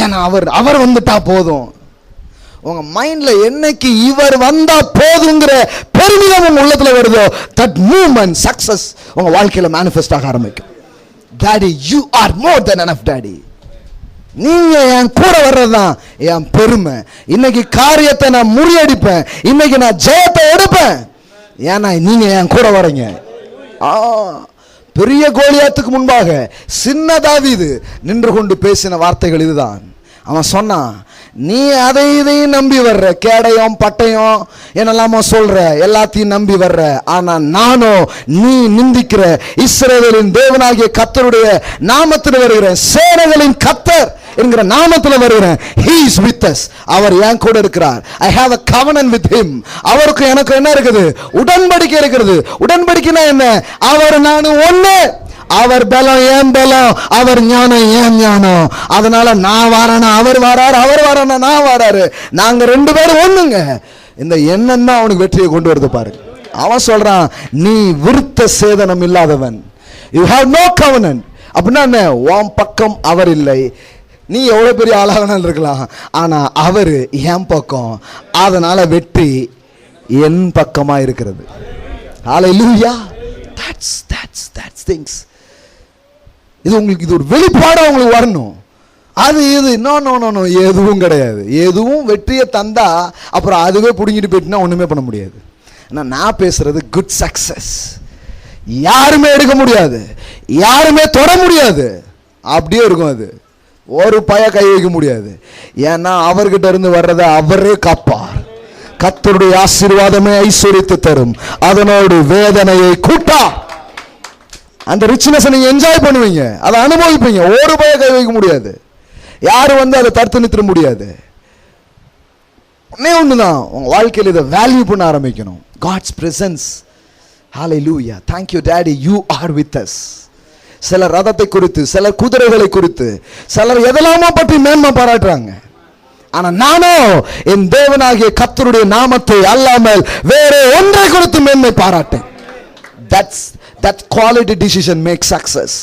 ஏன்னா அவர் வந்துட்டா போதும். உங்க மைண்ட்ல என்னைக்கு இவர் வந்தா போதுங்கிற பெருமிதம் உங்க உள்ளத்துல வருதோ, that movement success உங்க வாழ்க்கையில manifest ஆக ஆரம்பிக்கும். Daddy, you are more than enough, Daddy. நீங்க என் கூட வர்றதுதான் என் பெருமை. இன்னைக்கு காரியத்தை நான் முறியடிப்பேன், இன்னைக்கு நான் ஜெயத்தை எடுப்பேன், ஏன்னா நீங்க என் கூட வரீங்க. பெரிய கோலியாத்துக்கு முன்பாக சின்ன தாவீது நின்று கொண்டு பேசின வார்த்தைகள் இதுதான். அவன் சொன்னான், நீ அதை இதையும் நம்பி வர்ற, கேடையும் பட்டையும் என்னெல்லாமோ சொல்ற, எல்லாத்தையும் நம்பி வர்ற, ஆனா நானோ நீ நிந்திக்கிற இஸ்ரவேலின் தேவனாகிய கர்த்தருடைய நாமத்தில் வருகிறேன், சேனைகளின் கர்த்தர் என்கிற நாமத்தில் வருகிறேன். He is with us. அவர் என் கூட இருக்கிறார். I have a covenant with him. அவருக்கு எனக்கு என்ன இருக்குது? உடன்படிக்கை இருக்கிறது. உடன்படிக்கைனா என்ன? அவர் நான் ஒண்ணு, அவர் பலம் ஏன் பலம், அவர் ஞானம் ஏன் ஞானம். அதனால நான் வாரானா அவர் வாராரு, அவர் வாரானா நான் வாராரு, நாங்க ரெண்டு பேரும் ஒண்ணுங்க. இந்த எண்ணம் தான் அவனுக்கு வெற்றியை கொண்டு வருது பாருங்க. அவன் சொல்றான், நீ விருத்த சேதனம் இல்லாதவன், you have no covenant. அப்படின்னா என்ன? உன் பக்கம் அவர் இல்லை. நீ எவ்வளவு பெரிய ஆளாக இருக்கலாம், ஆனா அவரு என் பக்கம், அதனால வெற்றி என் பக்கமா இருக்கிறது. ஹல்லேலூயா. that's things. இது உங்களுக்கு, இது ஒரு வெளிப்பாடா உங்களுக்கு வரணும். அது இது நோ எதுவும் கிடையாது. எதுவும் வெற்றியை தந்தா அப்புறம் அதுவே பிடுங்கிட்டு போயிட்டுனா ஒண்ணுமே பண்ண முடியாது. நான் பேசுறது குட் சக்சஸ். யாருமே எடுக்க முடியாது, யாருமே தொட முடியாது, அப்படியே இருக்கும். அது ஒரு பய கை வைக்க முடியாது. ஏன்னா அவர்கிட்ட இருந்து வர்றதை அவரே காப்பார். கர்த்தருடைய ஆசீர்வாதமே ஐஸ்வரியத்தை தரும், அதனோடு வேதனையை கூட்டா. அந்த ரிச்னஸ் நீங்க என்ஜாய் பண்ணுவீங்க, அதை அனுபவிப்பீங்க. ஒரு பய கை வைக்க முடியாது, யாரும் அதை தடுத்து நிறுத்த முடியாது. ஒண்ணே ஒண்ணுதான், உங்க வாழ்க்கையில் இதை வேல்யூ பண்ண ஆரம்பிக்கணும். God's presence. Hallelujah. Thank you daddy, you are with us. சிலர் ரதத்தை குறித்து, சிலர் குதிரைகளை குறித்து, சிலர் எதெல்லாமோ பற்றி மேன்மை பாராட்டுறாங்க. ஆனா நானோ என் தேவனாகிய கர்த்தருடைய நாமத்தை அல்லாமல் வேற ஒன்றை குறித்து மேன்மை பாராட்டேன். That quality decision makes success.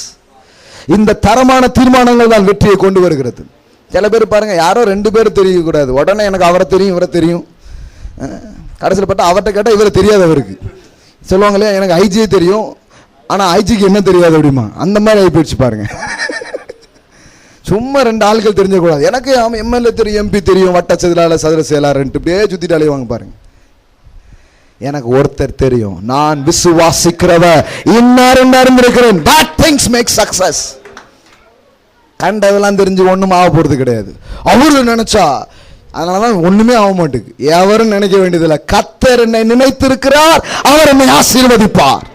இந்த தரமான தீர்மானங்கள் தான் வெற்றியை கொண்டு வருகிறது. சில பேர் பாருங்க, யாரோ 2 பேர் தெரியக்கூடாது, உடனே எனக்கு அவரை தெரியும் இவரை தெரியும். கடைசியில் பார்த்தா அவர்கிட்ட கேட்டால் இவரை தெரியாது. அவருக்கு சொல்லுவாங்களே எனக்கு ஐஜியே தெரியும், ஆனால் ஐஜிக்கு என்ன தெரியாது அப்படிமா. அந்த மாதிரி ஆகி போயிடுச்சு பாருங்க. சும்மா 2 ஆட்கள் தெரிஞ்சக்கூடாது. எனக்கு எம்எல்ஏ தெரியும், எம்பி தெரியும், வட்ட செயலாளர், சதுர செயலாளர், இப்படியே சுத்திட்டு அலைவாங்க பாருங்க. எனக்கு ஒருத்தர் தெரியும், நான் விசுவாசிக்கிறவர் இன்னார் இருக்கிறேன். That things make success. கண்டதெல்லாம் தெரிஞ்சு ஒன்றும் ஆக போகிறது கிடையாது. அவரு நினைச்சா அதனாலதான் ஒண்ணுமே ஆக மாட்டேங்குது. எவரும் நினைக்க வேண்டியதில்லை. கர்த்தர் என்னை நினைத்திருக்கிறார், அவர் என்னை ஆசீர்வதிப்பார்.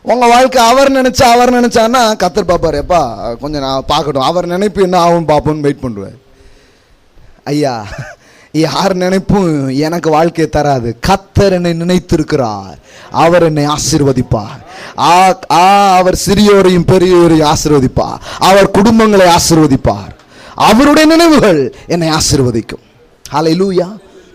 உங்க வாழ்க்கை அவர் நினைச்சான்னா கர்த்தர் பார்ப்பாரு. எப்பா கொஞ்சம் நான் பார்க்கட்டும், அவர் நினைப்பு என்ன ஆகும் பார்ப்போம்னு வெயிட் பண்ணுவார். ஐயா, யார் நினைப்பும் எனக்கு வாழ்க்கையை தராது. கர்த்தர் என்னை நினைத்திருக்கிறார், அவர் என்னை ஆசீர்வதிப்பார். அவர் சிறியோரையும் பெரியோரையும் ஆசீர்வதிப்பார், அவர் குடும்பங்களை ஆசீர்வதிப்பார், அவருடைய நினைவுகள் என்னை ஆசீர்வதிக்கும். ஹல்லேலூயா.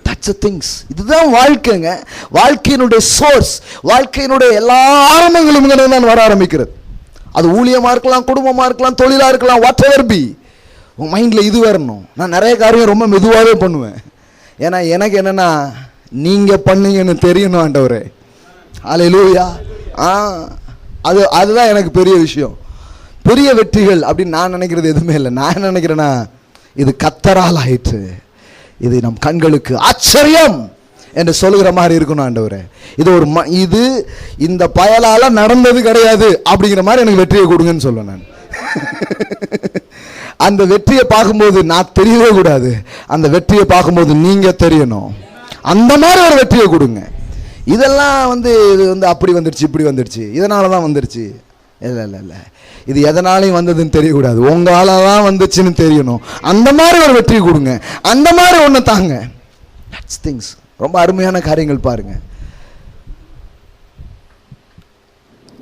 That's the things. இதுதான் வாழ்க்கைங்க. வாழ்க்கையினுடைய சோர்ஸ், வாழ்க்கையினுடைய எல்லா ஆரம்பங்களும் தான் வர ஆரம்பிக்கிறது. அது ஊழியமா இருக்கலாம், குடும்பமா இருக்கலாம், தொழிலா இருக்கலாம், வாட் எவர் பி. உன் மைண்ட்ல இது வரணும். நான் நிறைய காரியம் ரொம்ப மெதுவாகவே பண்ணுவேன். ஏன்னா எனக்கு என்னன்னா நீங்க பண்ணீங்கன்னு தெரியணும் ஆண்டவரே. ஹல்லேலூயா. அதுதான் எனக்கு பெரிய விஷயம். பெரிய வெற்றிகள் அப்படின்னு நான் நினைக்கிறது எதுவுமே இல்லை. நான் என்ன நினைக்கிறேன்னா, இது கர்த்தரால் ஆயிற்று, இது நம் கண்களுக்கு ஆச்சரியம் என்று சொல்லுகிற மாதிரி இருக்கணும் ஆண்டவரே. இது ஒரு இது இந்த பயலால நடந்தது கிடையாது அப்படிங்கிற மாதிரி எனக்கு வெற்றியை கொடுங்கன்னு சொல்லுவேன் நான். அந்த வெற்றியை பார்க்கும்போது நான் தெரியவே கூடாது, அந்த வெற்றியை பார்க்கும்போது நீங்க தெரியணும். அந்த மாதிரி ஒரு வெற்றியை கொடுங்க. இதெல்லாம் இது அப்படி வந்துடுச்சு, இப்படி வந்துடுச்சு, இதனால தான் வந்துடுச்சு. இல்லை, இது எதனாலையும் வந்ததுன்னு தெரியக்கூடாது, உங்களால தான் வந்துச்சுன்னு தெரியணும். அந்த மாதிரி ஒரு வெற்றியை கொடுங்க, அந்த மாதிரி ஒன்று தாங்க. That's things. ரொம்ப அருமையான காரியங்கள் பாருங்க.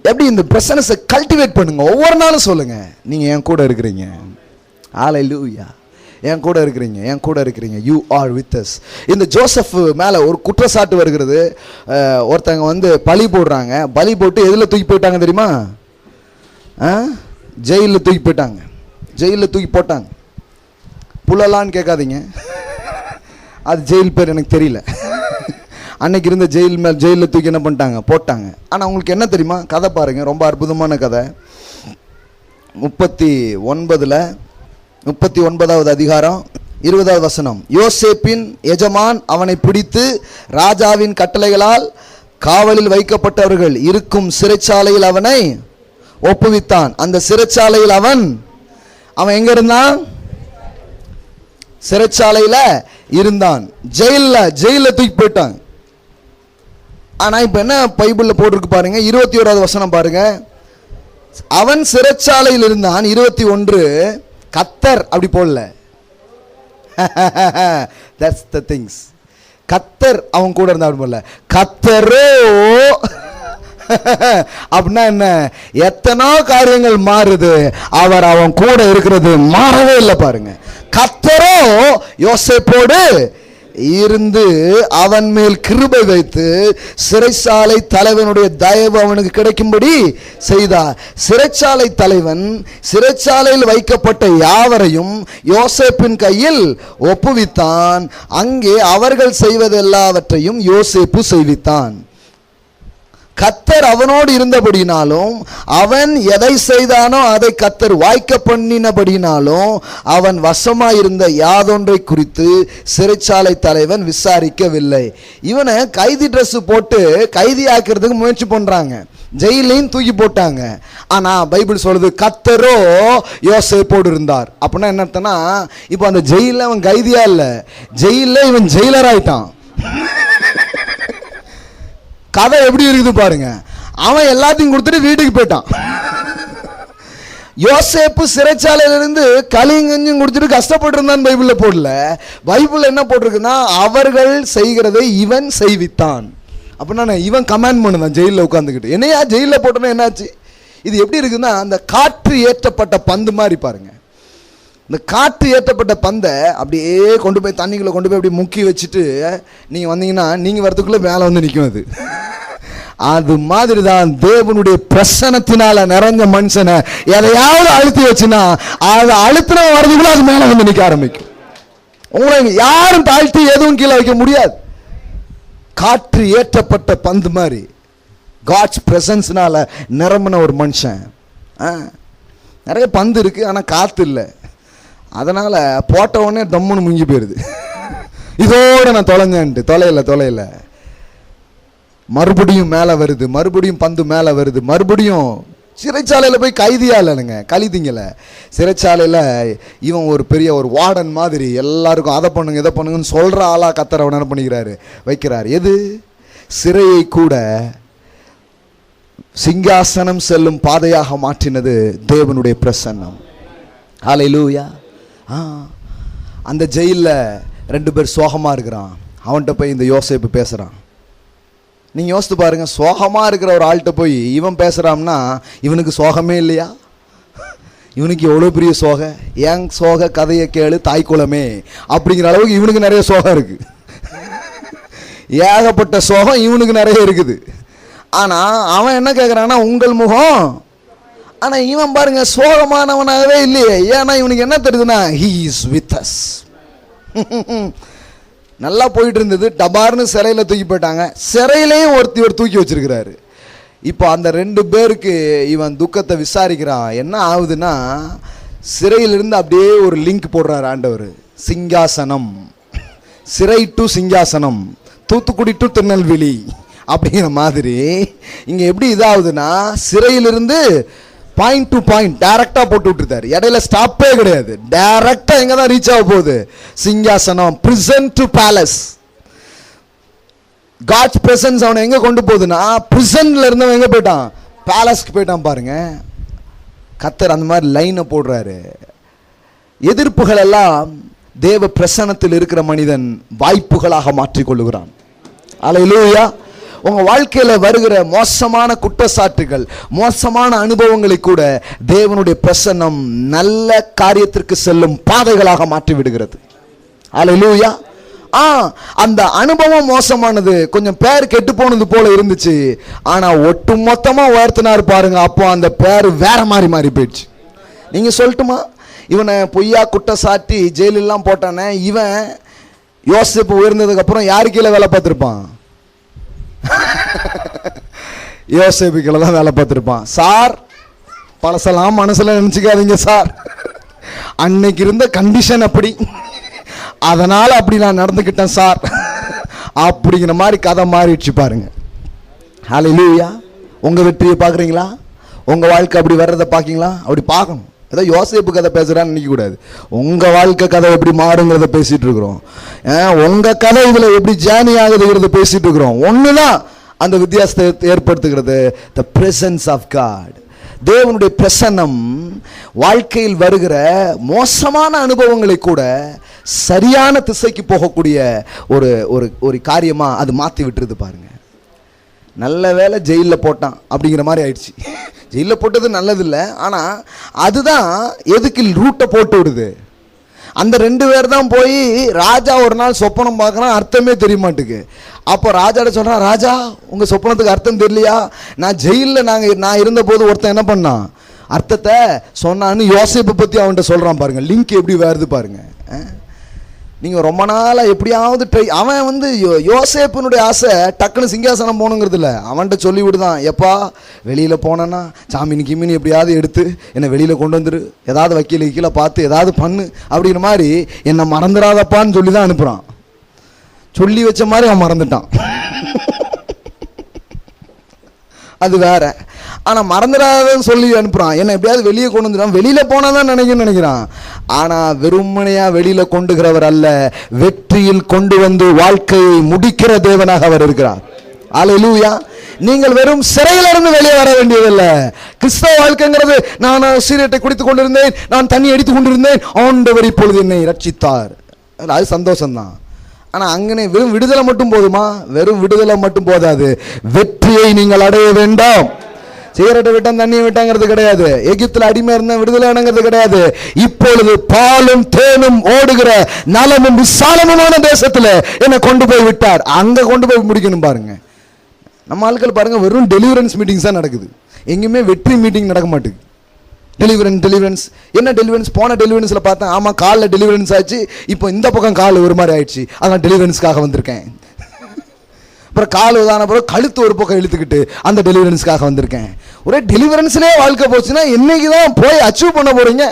எப்படி இந்த பிரசன்ஸை கல்டிவேட் பண்ணுங்க. ஒவ்வொரு நாளும் சொல்லுங்க, நீங்க என் கூட இருக்கிறீங்க. ஹல்லேலூயா. என் கூட இருக்கிறீங்க, என் கூட இருக்கிறீங்க. You are with as. இந்த ஜோசப் மேலே ஒரு குற்றச்சாட்டு வருகிறது. ஒருத்தங்க பலி போடுறாங்க. பலி போட்டு எதில் தூக்கி போயிட்டாங்க தெரியுமா? ஜெயிலில் தூக்கி போயிட்டாங்க. ஜெயிலில் தூக்கி போட்டாங்க. புலலான்னு கேட்காதீங்க, அது ஜெயில் பேர் எனக்கு தெரியல. அன்னைக்கு இருந்த ஜெயிலில் தூக்கி என்ன பண்ணிட்டாங்க, போட்டாங்க. ஆனால் உங்களுக்கு என்ன தெரியுமா கதை பாருங்க, ரொம்ப அற்புதமான கதை. 39வது அதிகாரம் 20வது வசனம். யோசேப்பின் எஜமான் அவனை பிடித்து ராஜாவின் கட்டளைகளால் காவலில் வைக்கப்பட்டவர்கள் இருக்கும் சிறைச்சாலையில் அவனை ஒப்புவித்தான். அந்த சிறைச்சாலையில் அவன் எங்க இருந்தான்? சிறைச்சாலையில இருந்தான். ஜெயில தூக்கி போயிட்டான். ஆனா இப்ப என்ன பைபிள்ல போட்டிருக்கு பாருங்க, 21வது வசனம் பாருங்க. அவன் சிறைச்சாலையில் இருந்தான். 21 கர்த்தர் அப்படி போடல. That's the things. கர்த்தர் அவன் கூட இருந்தா அப்படி போடல. கர்த்தரோ அப்படின்னா என்ன? எத்தனோ காரியங்கள் மாறுது, அவர் அவன் கூட இருக்கிறது மாறவே இல்லை பாருங்க. கர்த்தரோ யோசேப்போடு இருந்து அவன் மேல் கிருபை வைத்து சிறைச்சாலை தலைவனுடைய தயவு அவனுக்கு கிடைக்கும்படி செய்தார். சிறைச்சாலை தலைவன் சிறைச்சாலையில் வைக்கப்பட்ட யாவரையும் யோசேப்பின் கையில் ஒப்புவித்தான். அங்கே அவர்கள் செய்வதெல்லாவற்றையும் யோசேப்பு செய்வித்தான். கர்த்தர் அவனோடு இருந்தபடினாலும், அவன் எதை செய்தானோ அதை கர்த்தர் வாய்க்க பண்ணினபடினாலும், அவன் வசமாயிருந்த யாதொன்றை குறித்து சிறைச்சாலை தலைவன் விசாரிக்கவில்லை. இவனை கைதி ட்ரெஸ் போட்டு கைதி ஆக்கிறதுக்கு முயற்சி பண்றாங்க, ஜெயிலையும் தூக்கி போட்டாங்க. ஆனா பைபிள் சொல்லுது கர்த்தரோ யோசேப்போடு இருந்தார். அப்படின்னா என்ன அர்த்தம்னா, இப்போ அந்த ஜெயில அவன் கைதியா இல்ல, ஜெயில இவன் ஜெயிலர் ஆயிட்டான். கதை எப்படி இருக்குது பாருங்க. அவன் எல்லாத்தையும் கொடுத்துட்டு வீட்டுக்கு போயிட்டான். யோசேப்பு சிறைச்சாலையிலிருந்து களிங்கஞ்சும் குடிச்சிட்டு கஷ்டப்பட்டு இருந்தான் பைபிள்ல போடல. பைபிள் என்ன போட்டிருக்குன்னா, அவர்கள் செய்கிறதை இவன் செய்வித்தான். அப்படின்னா இவன் கமாண்ட் பண்ணுதான் ஜெயிலில் உட்காந்துக்கிட்டு. என்னையா ஜெயிலில் போட்டோன்னா என்னாச்சு? இது எப்படி இருக்குன்னா, அந்த காற்று ஏற்றப்பட்ட பந்து மாதிரி பாருங்க. இந்த காற்று ஏற்றப்பட்ட பந்தை அப்படியே கொண்டு போய் தண்ணிக்குள்ள கொண்டு போய் அப்படி முக்கி வச்சுட்டு நீங்கள் வந்தீங்கன்னா நீங்கள் வரத்துக்குள்ளே மேலே வந்து நிற்கும். அது அது மாதிரி தான் தேவனுடைய பிரசனத்தினால நிறைஞ்ச மனுஷனை எதையாவது அழுத்தி வச்சுன்னா அதை அழுத்தின வரதுக்குள்ள அது மேலே வந்து நிற்க ஆரம்பிக்கும். உங்களை யாரும் தாழ்த்தி எதுவும் கீழே வைக்க முடியாது. காற்று ஏற்றப்பட்ட பந்து மாதிரி காட்ஸ் பிரசன்ஸ்னால நிரம்பின ஒரு மனுஷன். நிறைய பந்து இருக்கு, ஆனால் காற்று இல்லை. அதனால போட்ட உடனே தம்முன்னு முங்கி போயிருது. இதோட நான் தொலைஞ்சேன்ட்டு தொலையில மறுபடியும் மேலே வருது, மறுபடியும் பந்து மேலே வருது, மறுபடியும் சிறைச்சாலையில் போய் கைதியா இல்லைங்க, கழிதிங்கல. சிறைச்சாலையில் இவன் ஒரு பெரிய ஒரு வார்டன் மாதிரி எல்லாருக்கும் அதை பண்ணுங்க இதை பண்ணுங்கன்னு சொல்கிற ஆளாக கர்த்தர் அவன் என்ன பண்ணிக்கிறாரு, வைக்கிறார். எது? சிறையை கூட சிங்காசனம் செல்லும் பாதையாக மாற்றினது தேவனுடைய பிரசன்னம். ஹல்லேலூயா. அந்த ஜெயிலில் 2 பேர் சோகமாக இருக்கிறான். அவன்கிட்ட போய் இந்த யோசேப்பு பேசுகிறான். நீங்கள் யோசித்து பாருங்க, சோகமாக இருக்கிற ஒரு ஆள்கிட்ட போய் இவன் பேசுகிறான்னா இவனுக்கு சோகமே இல்லையா? இவனுக்கு எவ்வளோ பெரிய சோக. ஏன் சோக கதையை கேளு தாய்க்குளமே அப்படிங்கிற அளவுக்கு இவனுக்கு நிறைய சோகம் இருக்குது. ஏகப்பட்ட சோகம் இவனுக்கு நிறைய இருக்குது. ஆனால் அவன் என்ன கேட்குறான்னா உங்கள் முகம். ஆனால் இவன் பாருங்க சோகமானவனாகவே இல்லையே. ஏன்னா இவனுக்கு என்ன தெரியுதுன்னா, he is with us. நல்லா போயிட்டு இருந்தது, டபார்னு சிறையில் தூக்கி போயிட்டாங்க. சிறையிலையும் ஒருத்தர் தூக்கி வச்சிருக்கிறாரு. இப்போ அந்த 2 பேருக்கு இவன் துக்கத்தை விசாரிக்கிறான். என்ன ஆகுதுன்னா, சிறையிலிருந்து அப்படியே ஒரு லிங்க் போடுறாரு ஆண்டவர். சிங்காசனம், சிறை டு சிங்காசனம், தூத்துக்குடி டு திருநெல்வேலி அப்படிங்கிற மாதிரி இங்கே எப்படி இதாகுதுன்னா, சிறையிலிருந்து பாயிண்ட் டு பாயிண்ட் டைரக்டா போட்டு விட்டுருந்தாரு. இடையில ஸ்டாப்பே கிடையாது. டைரக்டா எங்க தான் ரீச் ஆக போகுது? சிங்காசனம், prison to palace. God's presence அவனை எங்க கொண்டு போகுதுன்னா, பிரிசன்ல இருந்தவன் எங்க போயிட்டான்? பேலஸ்க்கு போயிட்டான். பாருங்க, கர்த்தர் அந்த மாதிரி லைனை போடுறாரு. எதிர்ப்புகள் எல்லாம் தேவ பிரசன்னத்தில் இருக்கிற மனிதன் வாய்ப்புகளாக மாற்றிக்கொள்ளுகிறான். அல்லேலூயா. உங்க வாழ்க்கையில வருகிற மோசமான குற்றச்சாட்டுகள், மோசமான அனுபவங்களை கூட தேவனுடைய பிரசன்னம் நல்ல காரியத்திற்கு செல்லும் பாதைகளாக மாற்றி விடுகிறது. அல்லேலூயா. அந்த அனுபவம் மோசமானது, கொஞ்சம் பேர் கெட்டு போனது போல இருந்துச்சு. ஆனா ஒட்டு மொத்தமா உயர்த்தினார் பாருங்க, அப்போ அந்த பேர் வேற மாதிரி மாறி போயிடுச்சு. நீங்க சொல்லட்டுமா, இவனை பொய்யா குற்றச்சாட்டி ஜெயிலெல்லாம் போட்டானே, இவன் யோசேப்பு உயர்ந்ததுக்கு அப்புறம் யாரு கீழே வேலை பார்த்திருப்பான்? யோசேப்பு கீழே தான் வேலை பார்த்திருப்பான். சார், பழசெல்லாம் மனசுல நினைச்சுக்காதீங்க சார், அன்னைக்கு இருந்த கண்டிஷன் அப்படி, அதனால அப்படி நான் நடந்துக்கிட்டேன் சார் அப்படிங்கிற மாதிரி கதை மாறிடுச்சு பாருங்க. ஹல்லேலூயா. உங்க வெற்றியை பார்க்குறீங்களா? உங்க வாழ்க்கை அப்படி வர்றதை பார்க்கீங்களா? அப்படி பார்க்கணும். ஏதோ யோசேப்பு கதை பேசுறான்னு நினைக்க கூடாது. உங்க வாழ்க்கை கதை எப்படி மாறுங்கிறத பேசிட்டு இருக்கிறோம். உங்க கதை இதுல எப்படி ஜேர்னி ஆகுதுங்கிறத பேசிட்டு இருக்கிறோம். ஒண்ணுதான் அந்த வித்தியாசத்தை ஏற்படுத்துகிறது, the presence of God. தேவனுடைய பிரசன்னம் வாழ்க்கையில் வருகிற மோசமான அனுபவங்களை கூட சரியான திசைக்கு போகக்கூடிய ஒரு ஒரு ஒரு காரியமா அது மாற்றி விட்டுருது பாருங்க. நல்ல வேலை ஜெயிலில் போட்டான் அப்படிங்கிற மாதிரி ஆயிடுச்சு. ஜெயிலில் போட்டது நல்லதில்லை, ஆனால் அதுதான் எதுக்கு ரூட்டை போட்டு விடுது. அந்த 2 பேர் தான் போய் ராஜா ஒரு நாள் சொப்பனம் பார்க்குறான், அர்த்தமே தெரிய மாட்டுக்கு. அப்போ ராஜாட்ட சொல்கிறான், ராஜா உங்கள் சொப்பனத்துக்கு அர்த்தம் தெரியலையா? நான் ஜெயிலில் நான் இருந்தபோது ஒருத்தன் என்ன பண்ணான், அர்த்தத்தை சொன்னான்னு யோசேப்பை பற்றி அவன்கிட்ட சொல்கிறான் பாருங்க. லிங்க் எப்படி வருது பாருங்க. நீங்கள் ரொம்ப நாளாக எப்படியாவது அவன் வந்து யோசேப்பினுடைய ஆசை டக்குன்னு சிங்காசனம் போகணுங்கிறது இல்லை. அவன்கிட்ட சொல்லி விடுதான், எப்பா வெளியில் போனேன்னா சாமினி கிமினி எப்படியாவது எடுத்து என்னை வெளியில் கொண்டு வந்துரு, ஏதாவது வக்கீல் கீழே பார்த்து ஏதாவது பண்ணு அப்படிங்கிற மாதிரி என்னை மறந்துடாதப்பான்னு சொல்லி தான் அனுப்புகிறான். சொல்லி வச்ச மாதிரி அவன் மறந்துட்டான். அது வேற. ஆனால் மறந்துடாதன்னு சொல்லி அனுப்புகிறான், என்னை எப்படியாவது வெளியே கொண்டு வந்துடுறான், வெளியில் போனால் தான் நினைக்கிறான். ஆனால் வெறுமனையாக வெளியில் கொண்டுகிறவர் அல்ல, வெற்றியில் கொண்டு வந்து வாழ்க்கையை முடிக்கிற தேவனாக அவர் இருக்கிறார். அல்லேலூயா. நீங்கள் வெறும் சிறையிலிருந்து வெளியே வர வேண்டியதில்லை. கிறிஸ்தவ வாழ்க்கைங்கிறது நான் சீரட்டை குடித்துக் கொண்டிருந்தேன், நான் தண்ணி அடித்துக் கொண்டிருந்தேன், ஆண்டவர் இப்பொழுது என்னை ரட்சித்தார், அது சந்தோஷம்தான். ஆனால் அங்கனே வெறும் விடுதலை மட்டும் போதுமா? வெறும் விடுதலை மட்டும் போதாது, வெற்றியை நீங்கள் அடைய வேண்டும். சிகரெட்டை விட்டான் தண்ணியை விட்டாங்கிறது கிடையாது, எகிப்தில் அடிமை இருந்த விடுதலைங்கிறது கிடையாது. இப்பொழுது பாலும் தேனும் ஓடுகிற நலமும் விசாலமுமான தேசத்தில் என்னை கொண்டு போய் விட்டார், அங்கே கொண்டு போய் முடிக்கணும். பாருங்க, நம்ம ஆட்கள் பாருங்க, வெறும் டெலிவரன்ஸ் மீட்டிங்ஸ் தான் நடக்குது, எங்கேயுமே வெற்றி மீட்டிங் நடக்க மாட்டேங்குது. டெலிவரன்ஸ் என்ன டெலிவரன்ஸ்? போன டெலிவரன்ஸில் பார்த்தேன், ஆமாம் காலில் டெலிவரன்ஸ் ஆச்சு, இப்போ இந்த பக்கம் கால் ஒரு மாதிரி ஆயிடுச்சு, அதான் டெலிவரன்ஸ்க்காக வந்திருக்கேன். அப்புறம் கால் உதான பிறகு கழுத்து ஒரு பக்கம் இழுத்துக்கிட்டு அந்த டெலிவரன்ஸ்க்காக வந்திருக்கேன். ஒரே டெலிவரன்ஸ்லேயே வாழ்க்கை போச்சுன்னா என்னைக்கு தான் போய் அச்சீவ் பண்ண போறீங்க?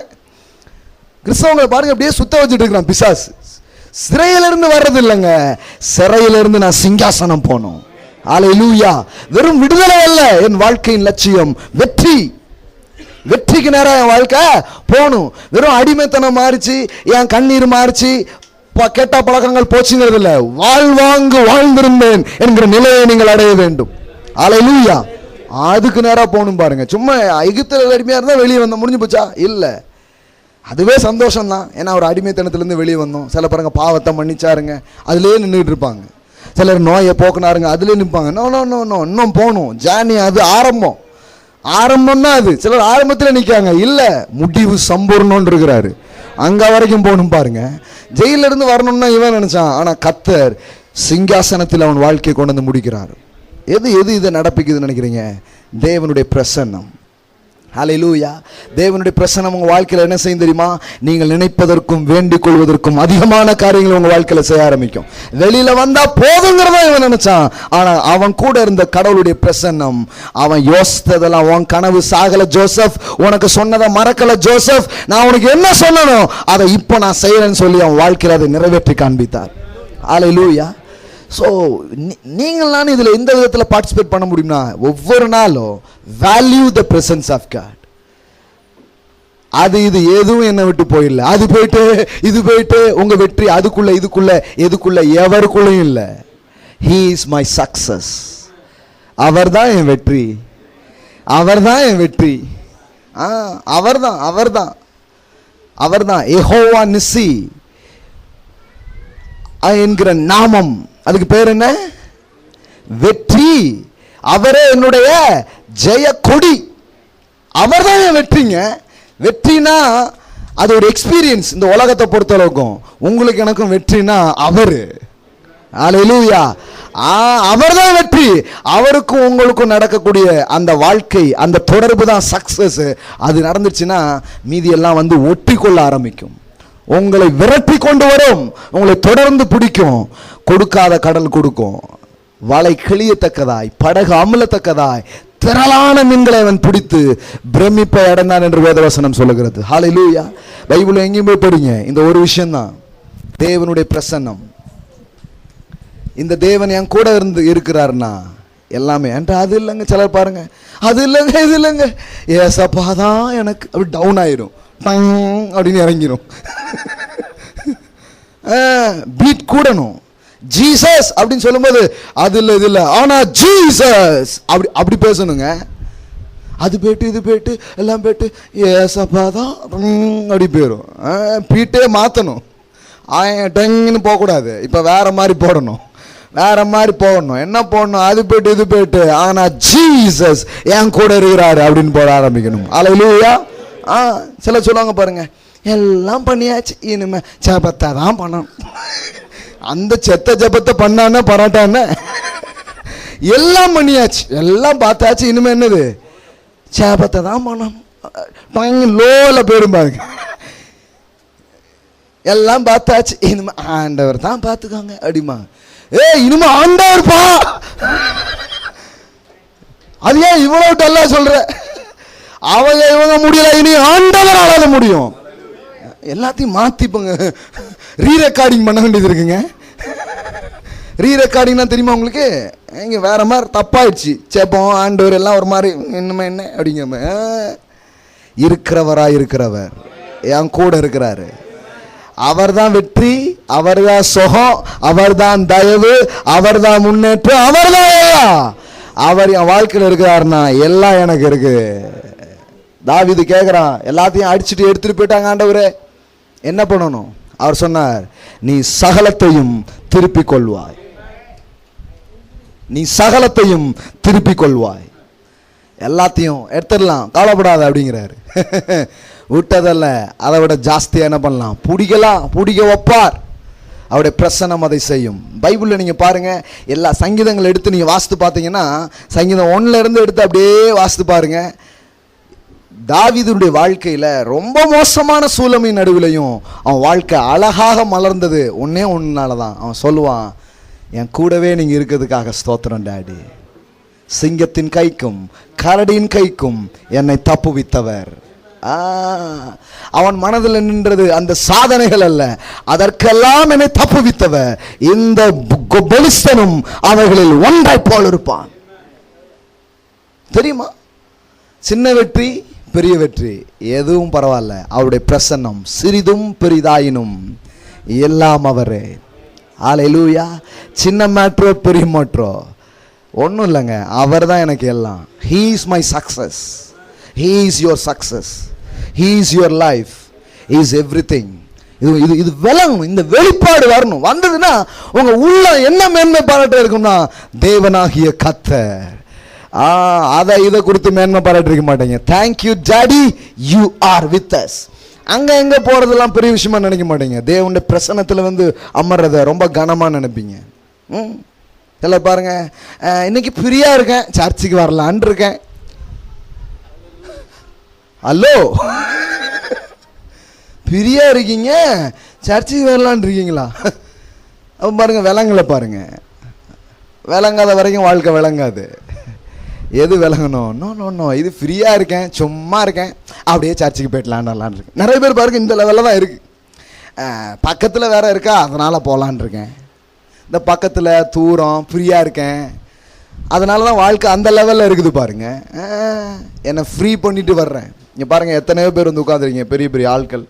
கிறிஸ்தவங்களை பாருங்க, அப்படியே சுத்த வச்சுட்டு இருக்கிறான் பிசாசு. சிறையிலிருந்து வர்றது இல்லைங்க, சிறையிலிருந்து நான் சிங்காசனம் போனோம். அல்லேலூயா. வெறும் விடுதலை அல்ல என் வாழ்க்கையின் லட்சியம், வெற்றி. வெற்றிக்கு நேரம் என் வாழ்க்கை போகணும். வெறும் அடிமைத்தனம் மாறிச்சு, என் கண்ணீர் மாறிச்சு, கெட்ட பழக்கங்கள் போச்சுங்கிறது இல்லை, வாழ்வாங்கு வாழ்ந்திருந்தேன் என்கிற நிலையை நீங்கள் அடைய வேண்டும். அல்லேலூயா. அதுக்கு நேரம் போகணும். பாருங்க, சும்மா எகிப்தில் அடிமையாக இருந்தால் வெளியே வந்தோம், முடிஞ்சு போச்சா? இல்லை, அதுவே சந்தோஷம் தான். ஏன்னா ஒரு அடிமைத்தனத்திலேருந்து வெளியே வந்தோம். சில பாருங்க பாவத்தை மன்னிச்சாருங்க, அதுலேயே நின்றுட்டு இருப்பாங்க. சிலர் நோயை போக்குனாருங்க, அதுலேயே நிற்பாங்க. நோ நோ நோ நோ இன்னும் போகணும், ஜானி அது ஆரம்பம் தான் அது. சிலர் ஆரம்பத்தில் நிற்காங்க, இல்லை முடிவு சம்பூர்ணம்னு இருக்கிறாரு, அங்கே வரைக்கும் போகணும். பாருங்க, ஜெயிலிருந்து வரணும்னா இவன் நினைச்சான், ஆனால் கர்த்தர் சிங்காசனத்தில் அவன் வாழ்க்கையை கொண்டு வந்து முடிக்கிறார். எது இதை நடப்பிக்குதுன்னு நினைக்கிறீங்க? தேவனுடைய பிரசன்னம். ஹல்லேலூயா. தேவனுடைய பிரசன்னம் உங்கள் வாழ்க்கையில் என்ன செய்யும் தெரியுமா? நீங்கள் நினைப்பதற்கும் வேண்டிக் கொள்வதற்கும் அதிகமான காரியங்கள் உங்கள் வாழ்க்கையில் செய்ய ஆரம்பிக்கும். வெளியில் வந்தால் போதுங்கிறதா இவன் நினைச்சான், ஆனால் அவன் கூட இருந்த கடவுளுடைய பிரசன்னம், அவன் யோசித்ததெல்லாம், உன் கனவு சாகல ஜோசப், உனக்கு சொன்னதை மறக்கல ஜோசப், நான் உனக்கு என்ன சொல்லணும் அதை இப்போ நான் செய்யறேன்னு சொல்லி அவன் வாழ்க்கையில் அதை நிறைவேற்றி காண்பித்தார். ஹல்லேலூயா. ஸோ நீங்கள் நான் இதில் எந்த விதத்தில் பார்ட்டிசிபேட் பண்ண முடியும்னா, ஒவ்வொரு நாளும் value the presence of God. அது இது எதுவும் என்னை விட்டு போயிடல, அது போயிட்டு இது போயிட்டு உங்கள் வெற்றி அதுக்குள்ள எதுக்குள்ள எவருக்குள்ளையும் இல்லை. He is my success. அவர் தான் என் வெற்றி, அவர் தான் என் வெற்றி. அவர் தான் யெகோவா நிசி என்கிற நாமம், அதுக்கு பேர் என்ன? வெற்றி. அவரே என்னுடைய ஜெய கொடி, அவர் தான் என் வெற்றிங்க. வெற்றினா அது ஒரு எக்ஸ்பீரியன்ஸ். இந்த உலகத்தை பொறுத்தளவுக்கும் உங்களுக்கு எனக்கும் வெற்றினா அவரு. அல்லேலூயா. அவர் தான் வெற்றி. அவருக்கும் உங்களுக்கும் நடக்கக்கூடிய அந்த வாழ்க்கை, அந்த தொடர்பு தான் சக்சஸ். அது நடந்துச்சுன்னா மீதி எல்லாம் வந்து ஒட்டி கொள்ள ஆரம்பிக்கும், உங்களை விரட்டி கொண்டு வரும், உங்களை தொடர்ந்து பிடிக்கும். கொடுக்காத கடல் கொடுக்கும், வலை கிளியத்தக்கதாய், படகு அமலத்தக்கதாய், திரளான மீன்களை அவன் பிடித்து பிரமிப்பை அடைந்தான் என்று வேதவசனம் சொல்லுகிறது. ஹல்லேலூயா. பைபிள் எங்கேயும் போய் படிங்க, இந்த ஒரு விஷயம்தான், தேவனுடைய பிரசன்னம். இந்த தேவன் என் கூட இருந்து இருக்கிறார்னா எல்லாமே என்கிட்ட. அது இல்லைங்க, சிலர் பாருங்க, அது இல்லைங்க இது இல்லைங்க, ஏசப்பா தான் எனக்கு, அப்படி டவுன் ஆயிரும், அப்படின்னு இறங்கிடும். பீட் கூடணும். ஜீசஸ் அப்படின்னு சொல்லும்போது அது இல்லை இது இல்லை, ஆனா ஜீசஸ் அப்படி பேசணுங்க. அது போயிட்டு இது போயிட்டு எல்லாம் போயிட்டு ஏசப்பா தான் அப்படி போயிடும். பீட்டே மாற்றணும், டங்குன்னு போகக்கூடாது, இப்போ வேற மாதிரி போடணும், வேற மாதிரி போடணும். என்ன போடணும்? அது போயிட்டு இது போயிட்டு ஆனா ஜீசஸ் என் கூட இருக்கிறாரு அப்படின்னு போட ஆரம்பிக்கணும். அல்லேலூயா. சில சொல்லுவாங்க பாருங்க, எல்லாம் பண்ணியாச்சு, இனிமே ஜபத்தை தான் பண்ணணும். அந்த செத்த ஜபத்தை பண்ணான பராட்டான எல்லாம் பண்ணியாச்சு, எல்லாம் பார்த்தாச்சு, இனிமே என்னது? ஜபத்தை தான் பண்ணணும். லோல போயிடும் பாருங்க. எல்லாம் பார்த்தாச்சு, இனிமே ஆண்டவர் தான் பார்த்துக்கோங்க அப்படிமா. இனிமே ஆண்டவர் பா, அது ஏன் இவ்வளவு டல்லா சொல்ற? அவங்க இவங்க முடியல, இனி ஆண்டவரால முடியும். எல்லாத்தையும் மாத்திப்போங்க. ரீ ரெக்கார்டிங் பண்ண வேண்டியது இருக்குங்க. ரீ ரெக்கார்டிங்னா தெரியுமா உங்களுக்கு? இங்கே வேற மாதிரி தப்பாயிடுச்சு. சேப்போம் ஆண்டவர் எல்லாம் ஒரு மாதிரி இன்னுமே என்ன அப்படிங்க. இருக்கிறவரா இருக்கிறவர் என் கூட இருக்கிறாரு. அவர் தான் வெற்றி, அவர் தான் சுகம், அவர் தான் தயவு, அவர் தான் முன்னேற்றம், அவர் தான். அவர் என் வாழ்க்கையில் இருக்கிறாருன்னா எல்லாம் எனக்கு இருக்கு. தாவீது கேட்குறான், எல்லாத்தையும் அடிச்சுட்டு எடுத்துட்டு போயிட்டாங்க ஆண்டவரே, என்ன பண்ணணும்? அவர் சொன்னார், நீ சகலத்தையும் திருப்பிக் கொள்வாய், நீ சகலத்தையும் திருப்பிக் கொள்வாய், எல்லாத்தையும் எடுத்துடலாம், கவலைப்படாத அப்படிங்கிறாரு. விட்டதல்ல, அதை விட ஜாஸ்தியாக என்ன பண்ணலாம்? பிடிக்க வைப்பார். அவருடைய பிரசன்னம் அதை செய்யும். பைபிளில் நீங்கள் பாருங்கள், எல்லா சங்கீதங்கள் எடுத்து நீங்கள் வாசித்து பார்த்தீங்கன்னா, சங்கீதம் 1 எடுத்து அப்படியே வாசித்து பாருங்க. தாவீதுடைய வாழ்க்கையில் ரொம்ப மோசமான சூழலின் நடுவிலையும் அவன் வாழ்க்கை அழகாக மலர்ந்தது ஒன்றுனால தான். அவன் சொல்லுவான், என் கூடவே நீங்கள் இருக்கிறதுக்காக ஸ்தோத்திரம் டாடி. சிங்கத்தின் கைக்கும் கரடியின் கைக்கும் என்னை தப்புவித்தவர். அவன் மனதில் நின்றது அந்த சாதனைகள் அல்ல, அதற்கெல்லாம் என்னை தப்புவித்தவர். இந்த பெலிஸ்தனும் அவர்களில் ஒன்றை போல் இருப்பான். தெரியுமா? சின்ன வெற்றி பெரிய வெற்றி எதுவும் பரவாயில்ல, அவருடைய பிரசன்னம் சிறிதும் பெரிதாயினும் எல்லாம் அவரே. ஹல்லேலூயா. சின்ன மேட்ரோ பெரிய மேட்ரோ ஒன்றும் இல்லைங்க, அவர் தான் எனக்கு எல்லாம். He is my success, He is your success, He is your life, He is everything. இது விளங்கணும், இந்த வெளிப்பாடு வரணும். வந்ததுன்னா உங்க உள்ள என்ன மேன்மை பாராட்ட இருக்கும்னா, தேவனாகிய கர்த்தர். அதை இதை கொடுத்து மேன்மை பாராட்டி இருக்க மாட்டேங்க. Thank you daddy, you are with as. அங்கே எங்கே போகிறதெல்லாம் பெரிய விஷயமா நினைக்க மாட்டேங்க. தேவனுடைய பிரசன்னத்தில் வந்து அமர்றதை ரொம்ப கனமாக நினைப்பீங்க. இல்லை பாருங்க, இன்னைக்கு ஃப்ரீயா இருக்கேன், சர்ச்சுக்கு வரலான் இருக்கேன். ஹலோ, ஃப்ரீயா இருக்கீங்க, சர்ச்சுக்கு வரலான் இருக்கீங்களா? அப்போ பாருங்க, விளங்கல பாருங்க. விளங்காத வரைக்கும் வாழ்க்கை விளங்காது. எது விளங்கணும்? நோ, இது ஃப்ரீயா இருக்கேன், சும்மா இருக்கேன், அப்படியே சர்ச்சுக்கு போயிடலான்னு இருக்கு. நிறைய பேர் பாருங்க இந்த லெவலில் தான் இருக்கு. பக்கத்தில் வேற இருக்கா, அதனால போகலான் இருக்கேன். இந்த பக்கத்தில் தூரம் ஃப்ரீயாக இருக்கேன், அதனால தான் வாழ்க்கை அந்த லெவலில் இருக்குது பாருங்க. என்னை ஃப்ரீ பண்ணிட்டு வர்றேன். இங்கே பாருங்கள், எத்தனையோ பேர் வந்து உட்காந்துருக்கீங்க, பெரிய பெரிய ஆட்கள்,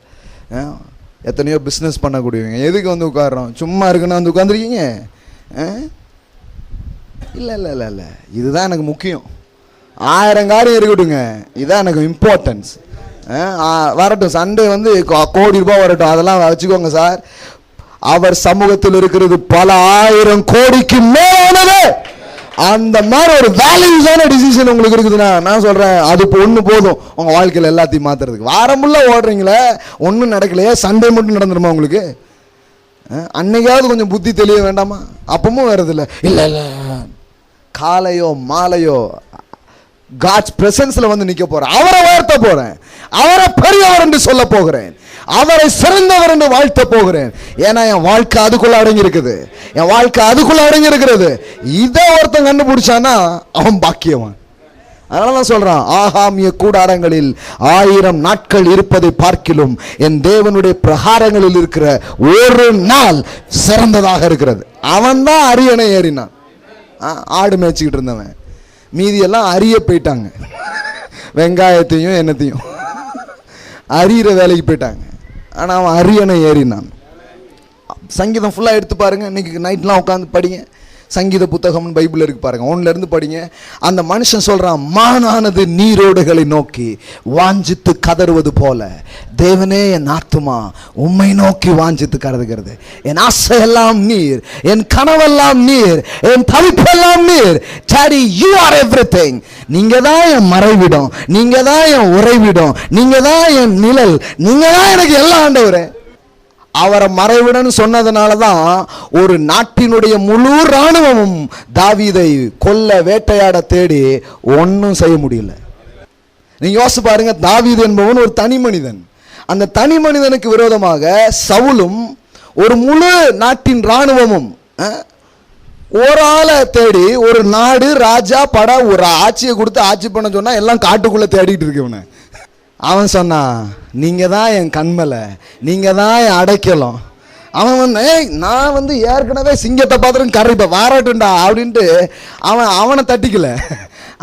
எத்தனையோ பிஸ்னஸ் பண்ணக்கூடியவங்க. எதுக்கு வந்து உட்காடுறோம்? சும்மா இருக்குன்னு வந்து உட்காந்துருக்கீங்க? இல்லை, இதுதான் எனக்கு முக்கியம். 1000 காரியம் இருக்கட்டுங்க, இதுதான் எனக்கு இம்பார்ட்டன்ஸ். வரட்டும், சண்டே வந்து கோடி ரூபாய் வரட்டும், அதெல்லாம் வச்சுக்கோங்க சார். அவர் சமூகத்தில் இருக்கிறது பல 1000 கோடிக்கு மேலானது. அந்த மாதிரி ஒரு வேல்யூஸான டிசிஷன் உங்களுக்கு இருக்குதுன்னா, நான் சொல்றேன், அது இப்போ ஒன்று போதும் உங்க வாழ்க்கையில் எல்லாத்தையும் மாத்துறதுக்கு. வாரமுள்ள ஓடுறீங்களே, ஒன்றும் நடக்கலையே, சண்டே மட்டும் நடந்துருமா உங்களுக்கு? அன்னைக்காவது கொஞ்சம் புத்தி தெளிய வேண்டாமா? அப்பவும் வருதில்ல. இல்லை, காலையோ மாலையோ காட்ஸ் பிரசன்ஸ்ல வந்து நிக்க போறேன், அவரை உயர்த்த போறேன், அவரை பெரியவர் என்று சொல்ல போகிறேன், அவரை சிறந்தவர் என்று வாழ்த்த போகிறேன். ஏன்னா என் வாழ்க்கை அதுக்குள்ள அடங்கி இருக்குது, என் வாழ்க்கை அதுக்குள்ள அடங்கி இருக்கிறது. இதை ஒருத்தன் கண்டுபிடிச்சானா அவன் பாக்கியவான். அதனாலதான் சொல்றான், ஆகாமிய கூடாரங்களில் 1000 நாட்கள் இருப்பதை பார்க்கிலும் என் தேவனுடைய பிரகாரங்களில் இருக்கிற ஒரு நாள் சிறந்ததாக இருக்கிறது. அவன் தான் அரியணை ஏறினான். ஆடு மேய்ச்சிக்கிட்டு இருந்தவன், மீதியெல்லாம் அரிய போயிட்டாங்க, வெங்காயத்தையும் என்னத்தையும் அரியிற வேலைக்கு போயிட்டாங்க. ஆனால் அவன் அரியணை ஏறினான். சங்கீதம் ஃபுல்லாக எடுத்து பாருங்க, இன்னைக்கு நைட்லாம் உட்காந்து படிங்க. சங்கீத புத்தகம்னு பைபிள் இருக்கு பாருங்க, 1 படிங்க. அந்த மனுஷன் சொல்றான், மானானது நீரோடுகளை நோக்கி வாஞ்சித்து கதறுவது போல தேவனே என் ஆத்துமா உம்மை நோக்கி வாஞ்சித்து கதறுகிறது. என் ஆசையெல்லாம் நீர், என் கனவெல்லாம் நீர், என் தவிப்பெல்லாம் நீர். Daddy, you are everything. நீங்க தான் என் மறைவிடம், நீங்க தான் என் உறைவிடம், நீங்க தான் என் நிழல், நீங்க தான் எனக்கு எல்லாம் ஆண்டவரே. அவரை மறைவிடன்னு சொன்னதுனால தான் ஒரு நாட்டினுடைய முழு இராணுவமும் தாவீதை கொல்ல வேட்டையாட தேடி ஒன்றும் செய்ய முடியல. நீங்க யோசிச்சு பாருங்க, தாவீது என்பவன் ஒரு தனி மனிதன். அந்த தனி மனிதனுக்கு விரோதமாக சவுலும் ஒரு முழு நாட்டின் இராணுவமும் ஒரு ஆளை தேடி, ஒரு நாடு ராஜா பட ஒரு ஆட்சியை கொடுத்து ஆட்சி பண்ண சொன்னா எல்லாம் காட்டுக்குள்ள தேடிட்டு இருக்கவன. அவன் சொன்னான், நீங்க தான் என் கண்மலை, நீங்க தான் என் அடைக்கலம். அவன் வந்து நான் ஏற்கனவே சிங்கத்தை பார்த்துட்டு கரைப்ப வாராட்டுண்டா அப்படின்ட்டு அவனை தட்டிக்கல.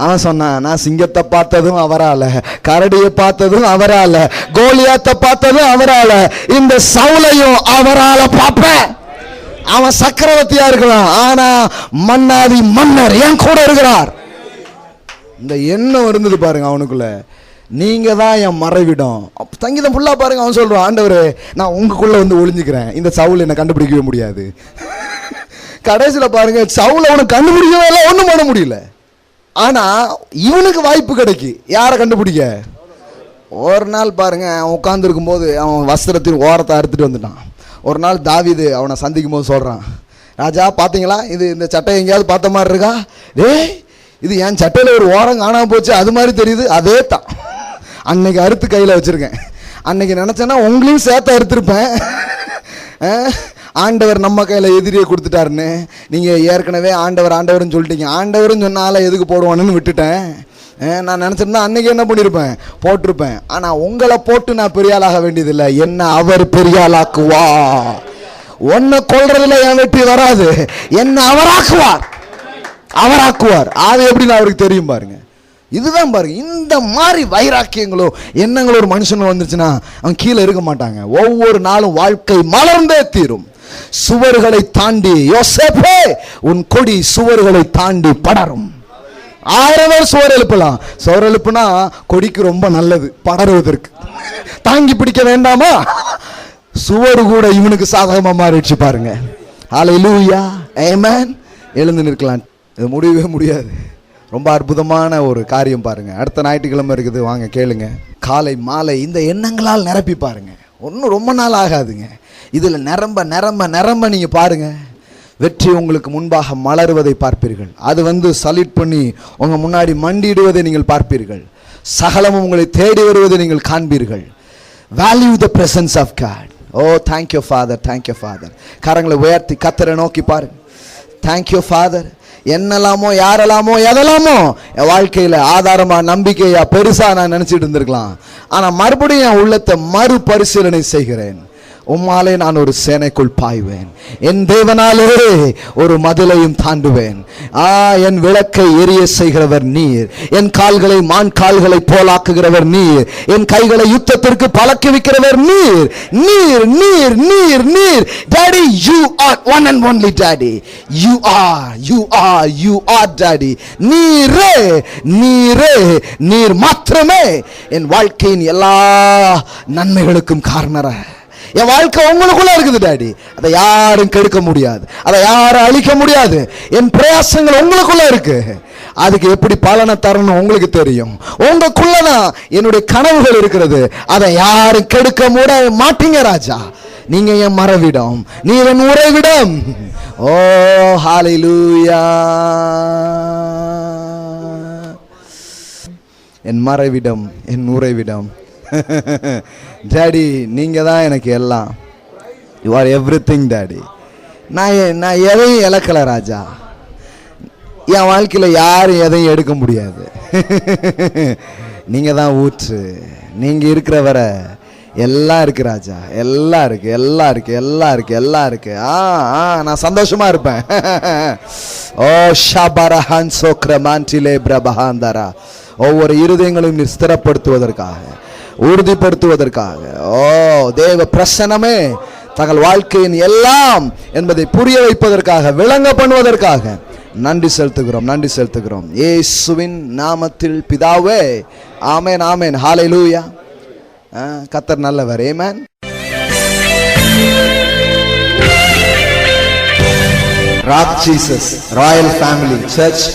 அவன் சொன்னான், நான் சிங்கத்தை பார்த்ததும் அவரால, கரடியை பார்த்ததும் அவரால, கோலியாத்தை பார்த்ததும் அவரால, இந்த சவுலையும் அவரால பார்ப்பேன். அவன் சக்கரவர்த்தியா இருக்கலாம், ஆனா மன்னாதி மன்னர் என் கூட இருக்கிறார். இந்த எண்ணம் இருந்தது பாருங்க அவனுக்குள்ள. நீங்க தான் என் மறைவிடம். சங்கீதம் ஃபுல்லா பாருங்க, அவன் சொல்றான், ஆண்டவரே நான் உங்களுக்குள்ள ஒளிஞ்சுக்கிறேன், இந்த சவுல் என்ன கண்டுபிடிக்கவே முடியாது. கடைசியில பாருங்க, சவுல் அவனுக்கு கண்டுபிடிக்கவே இல்லை, ஒண்ணும் பண்ண முடியல. ஆனா இவனுக்கு வாய்ப்பு கிடைக்கு யாரை கண்டுபிடிக்க. ஒரு நாள் பாருங்க, அவன் உட்கார்ந்து இருக்கும் போது அவன் வஸ்திரத்தின் ஓரத்தை அறுத்துட்டு வந்துட்டான். ஒரு நாள் தாவீது அவனை சந்திக்கும் போது சொல்றான், ராஜா பாத்தீங்களா, இந்த சட்டை எங்கேயாவது பார்த்த மாதிரி இருக்கா? இது என் சட்டையில ஒரு ஓரம் காணாம போச்சு, அது மாதிரி தெரியுது. அதே தான் அன்னைக்கு அறுத்து கையில வச்சிருக்கேன். அன்னைக்கு நினைச்சேன்னா உங்களையும் சேர்த்து அறுத்திருப்பேன். ஆண்டவர் நம்ம கையில எதிரியை கொடுத்துட்டாருன்னு நீங்க ஏற்கனவே ஆண்டவர்னு சொல்லிட்டீங்க. ஆண்டவர்னு சொன்னால எதுக்கு போடுவானுன்னு விட்டுட்டேன். நான் நினைச்சிருந்தா அன்னைக்கு என்ன பண்ணிருப்பேன், போட்டிருப்பேன். ஆனா உங்களை போட்டு நான் பெரிய ஆளாக வேண்டியதில்லை, என்ன அவர் பெரிய ஆளாக்குவா. ஒன்ன கொள்றதுல என் வெற்றி வராது, என்ன அவராக்குவார். அது எப்படின்னு அவருக்கு தெரியும் பாருங்க. இதுதான் பாருங்க, இந்த மாதிரி வைராக்கியங்களோ எண்ணங்களோ ஒரு மனுஷன் வந்துருச்சுன்னா அவன் கீழே இருக்க மாட்டாங்க. ஒவ்வொரு நாளும் வாழ்க்கை மலர்ந்தே தீரும். சுவர்களை தாண்டி, யோசேப்பே உன் கொடி சுவர்களை தாண்டி படரும். 1000 பேர் சுவர் எழுப்பலாம். சுவர் எழுப்புனா கொடிக்கு ரொம்ப நல்லது, படருவதற்கு. தாங்கி பிடிக்க வேண்டாமா? சுவர் கூட இவனுக்கு சாதகமா மாறிடுச்சு பாருங்க. ஹல்லேலூயா, ஆமென். எழுந்து நிற்கலாம். இது முடியவே முடியாது. ரொம்ப அற்புதமான ஒரு காரியம் பாருங்க. அடுத்த ஞாயிற்றுக்கிழமை இருக்குது, வாங்க கேளுங்க. காலை மாலை இந்த எண்ணங்களால் நிரப்பி பாருங்க. ஒன்றும் ரொம்ப நாள் ஆகாதுங்க. இதுல நிரம்ப நிரம்ப நிரம்ப நீங்க பாருங்க, வெற்றி உங்களுக்கு முன்பாக மலருவதை பார்ப்பீர்கள். அது சலிட் பண்ணி உங்க முன்னாடி மண்டிடுவதை நீங்கள் பார்ப்பீர்கள். சகலமும் உங்களை தேடி வருவதை நீங்கள் காண்பீர்கள். Value the presence of God. Oh thank you father, thank you father. கரங்களை உயர்த்தி கர்த்தரை நோக்கி பாருங்க. Thank you father. என்னெல்லாமோ யாரெல்லாமோ எதெல்லாமோ என் வாழ்க்கையில ஆதாரமா நம்பிக்கையா பெருசா நான் நினைச்சிட்டு இருந்திருக்கலாம். ஆனா மறுபடியும் என் உள்ளத்தை மறுபரிசீலனை செய்கிறேன். உம்மாலே நான் ஒரு சேனைக்குள் பாய்வேன், என் தேவனாலே ஒரு மதிலையும் தாண்டுவேன். என் விளக்கை எரிய செய்கிறவர் நீர், என் கால்களை மான் கால்களை போலாக்குகிறவர் நீர், என் கைகளை யுத்தத்திற்கு பழக்குவிக்கிறவர் நீர். நீர் நீர் நீர் நீர். Daddy, you are one and only daddy. You are daddy. நீரே நீரே நீர் மாத்திரமே என் வாழ்க்கையின் எல்லா நன்மைகளுக்கும் காரணரா. என் வாழ்க்கை உங்களுக்குள்ள இருக்குது டாடி. அதை யாரும் கெடுக்க முடியாது, அதை யாரும் அழிக்க முடியாது. என் பிரயாசங்கள் உங்களுக்குள்ள இருக்கு. அதுக்கு எப்படி பலனை தரணும் உங்களுக்கு தெரியும். உங்களுக்குள்ளதான் என்னுடைய கனவுகள் இருக்கிறது. அதை யாரும் கெடுக்க மாட்டீங்க ராஜா. நீங்க என் மறைவிடம், நீர் என் உறைவிடம். ஓ ஹல்லேலூயா. என் மறைவிடம், என் உறைவிடம். டாடி நீங்க தான் எனக்கு எல்லாம். You are everything daddy. நான் எதையும் இழக்கல ராஜா. என் வாழ்க்கையில யாரும் எதையும் எடுக்க முடியாது. நீங்க தான் ஊற்று. நீங்க இருக்கிற வர எல்லாம் இருக்கு ராஜா. எல்லாம் இருக்கு, எல்லாம் இருக்கு, எல்லாம் இருக்கு, எல்லாம் இருக்கு. நான் சந்தோஷமா இருப்பேன். ஓ ஷபரஹன் சோக்ரமான்டிலே பிரபஹாந்தரா. ஒவ்வொரு இருதயங்களையும் நீ ஸ்திரப்படுத்துவதற்காக, உறுதிப்படுத்துவதற்காக, ஓ தேவ பிரசன்னமே தங்கள் வாழ்க்கையின் எல்லாம் என்பதை புரிய வைப்பதற்காக, விளங்க பண்ணுவதற்காக நன்றி செலுத்துகிறோம், நன்றி செலுத்துகிறோம். இயேசுவின் நாமத்தில் பிதாவே, ஆமென், ஆமென். ஹல்லேலூயா. கர்த்தர் நல்லவர். Amen. Rock Jesus royal family search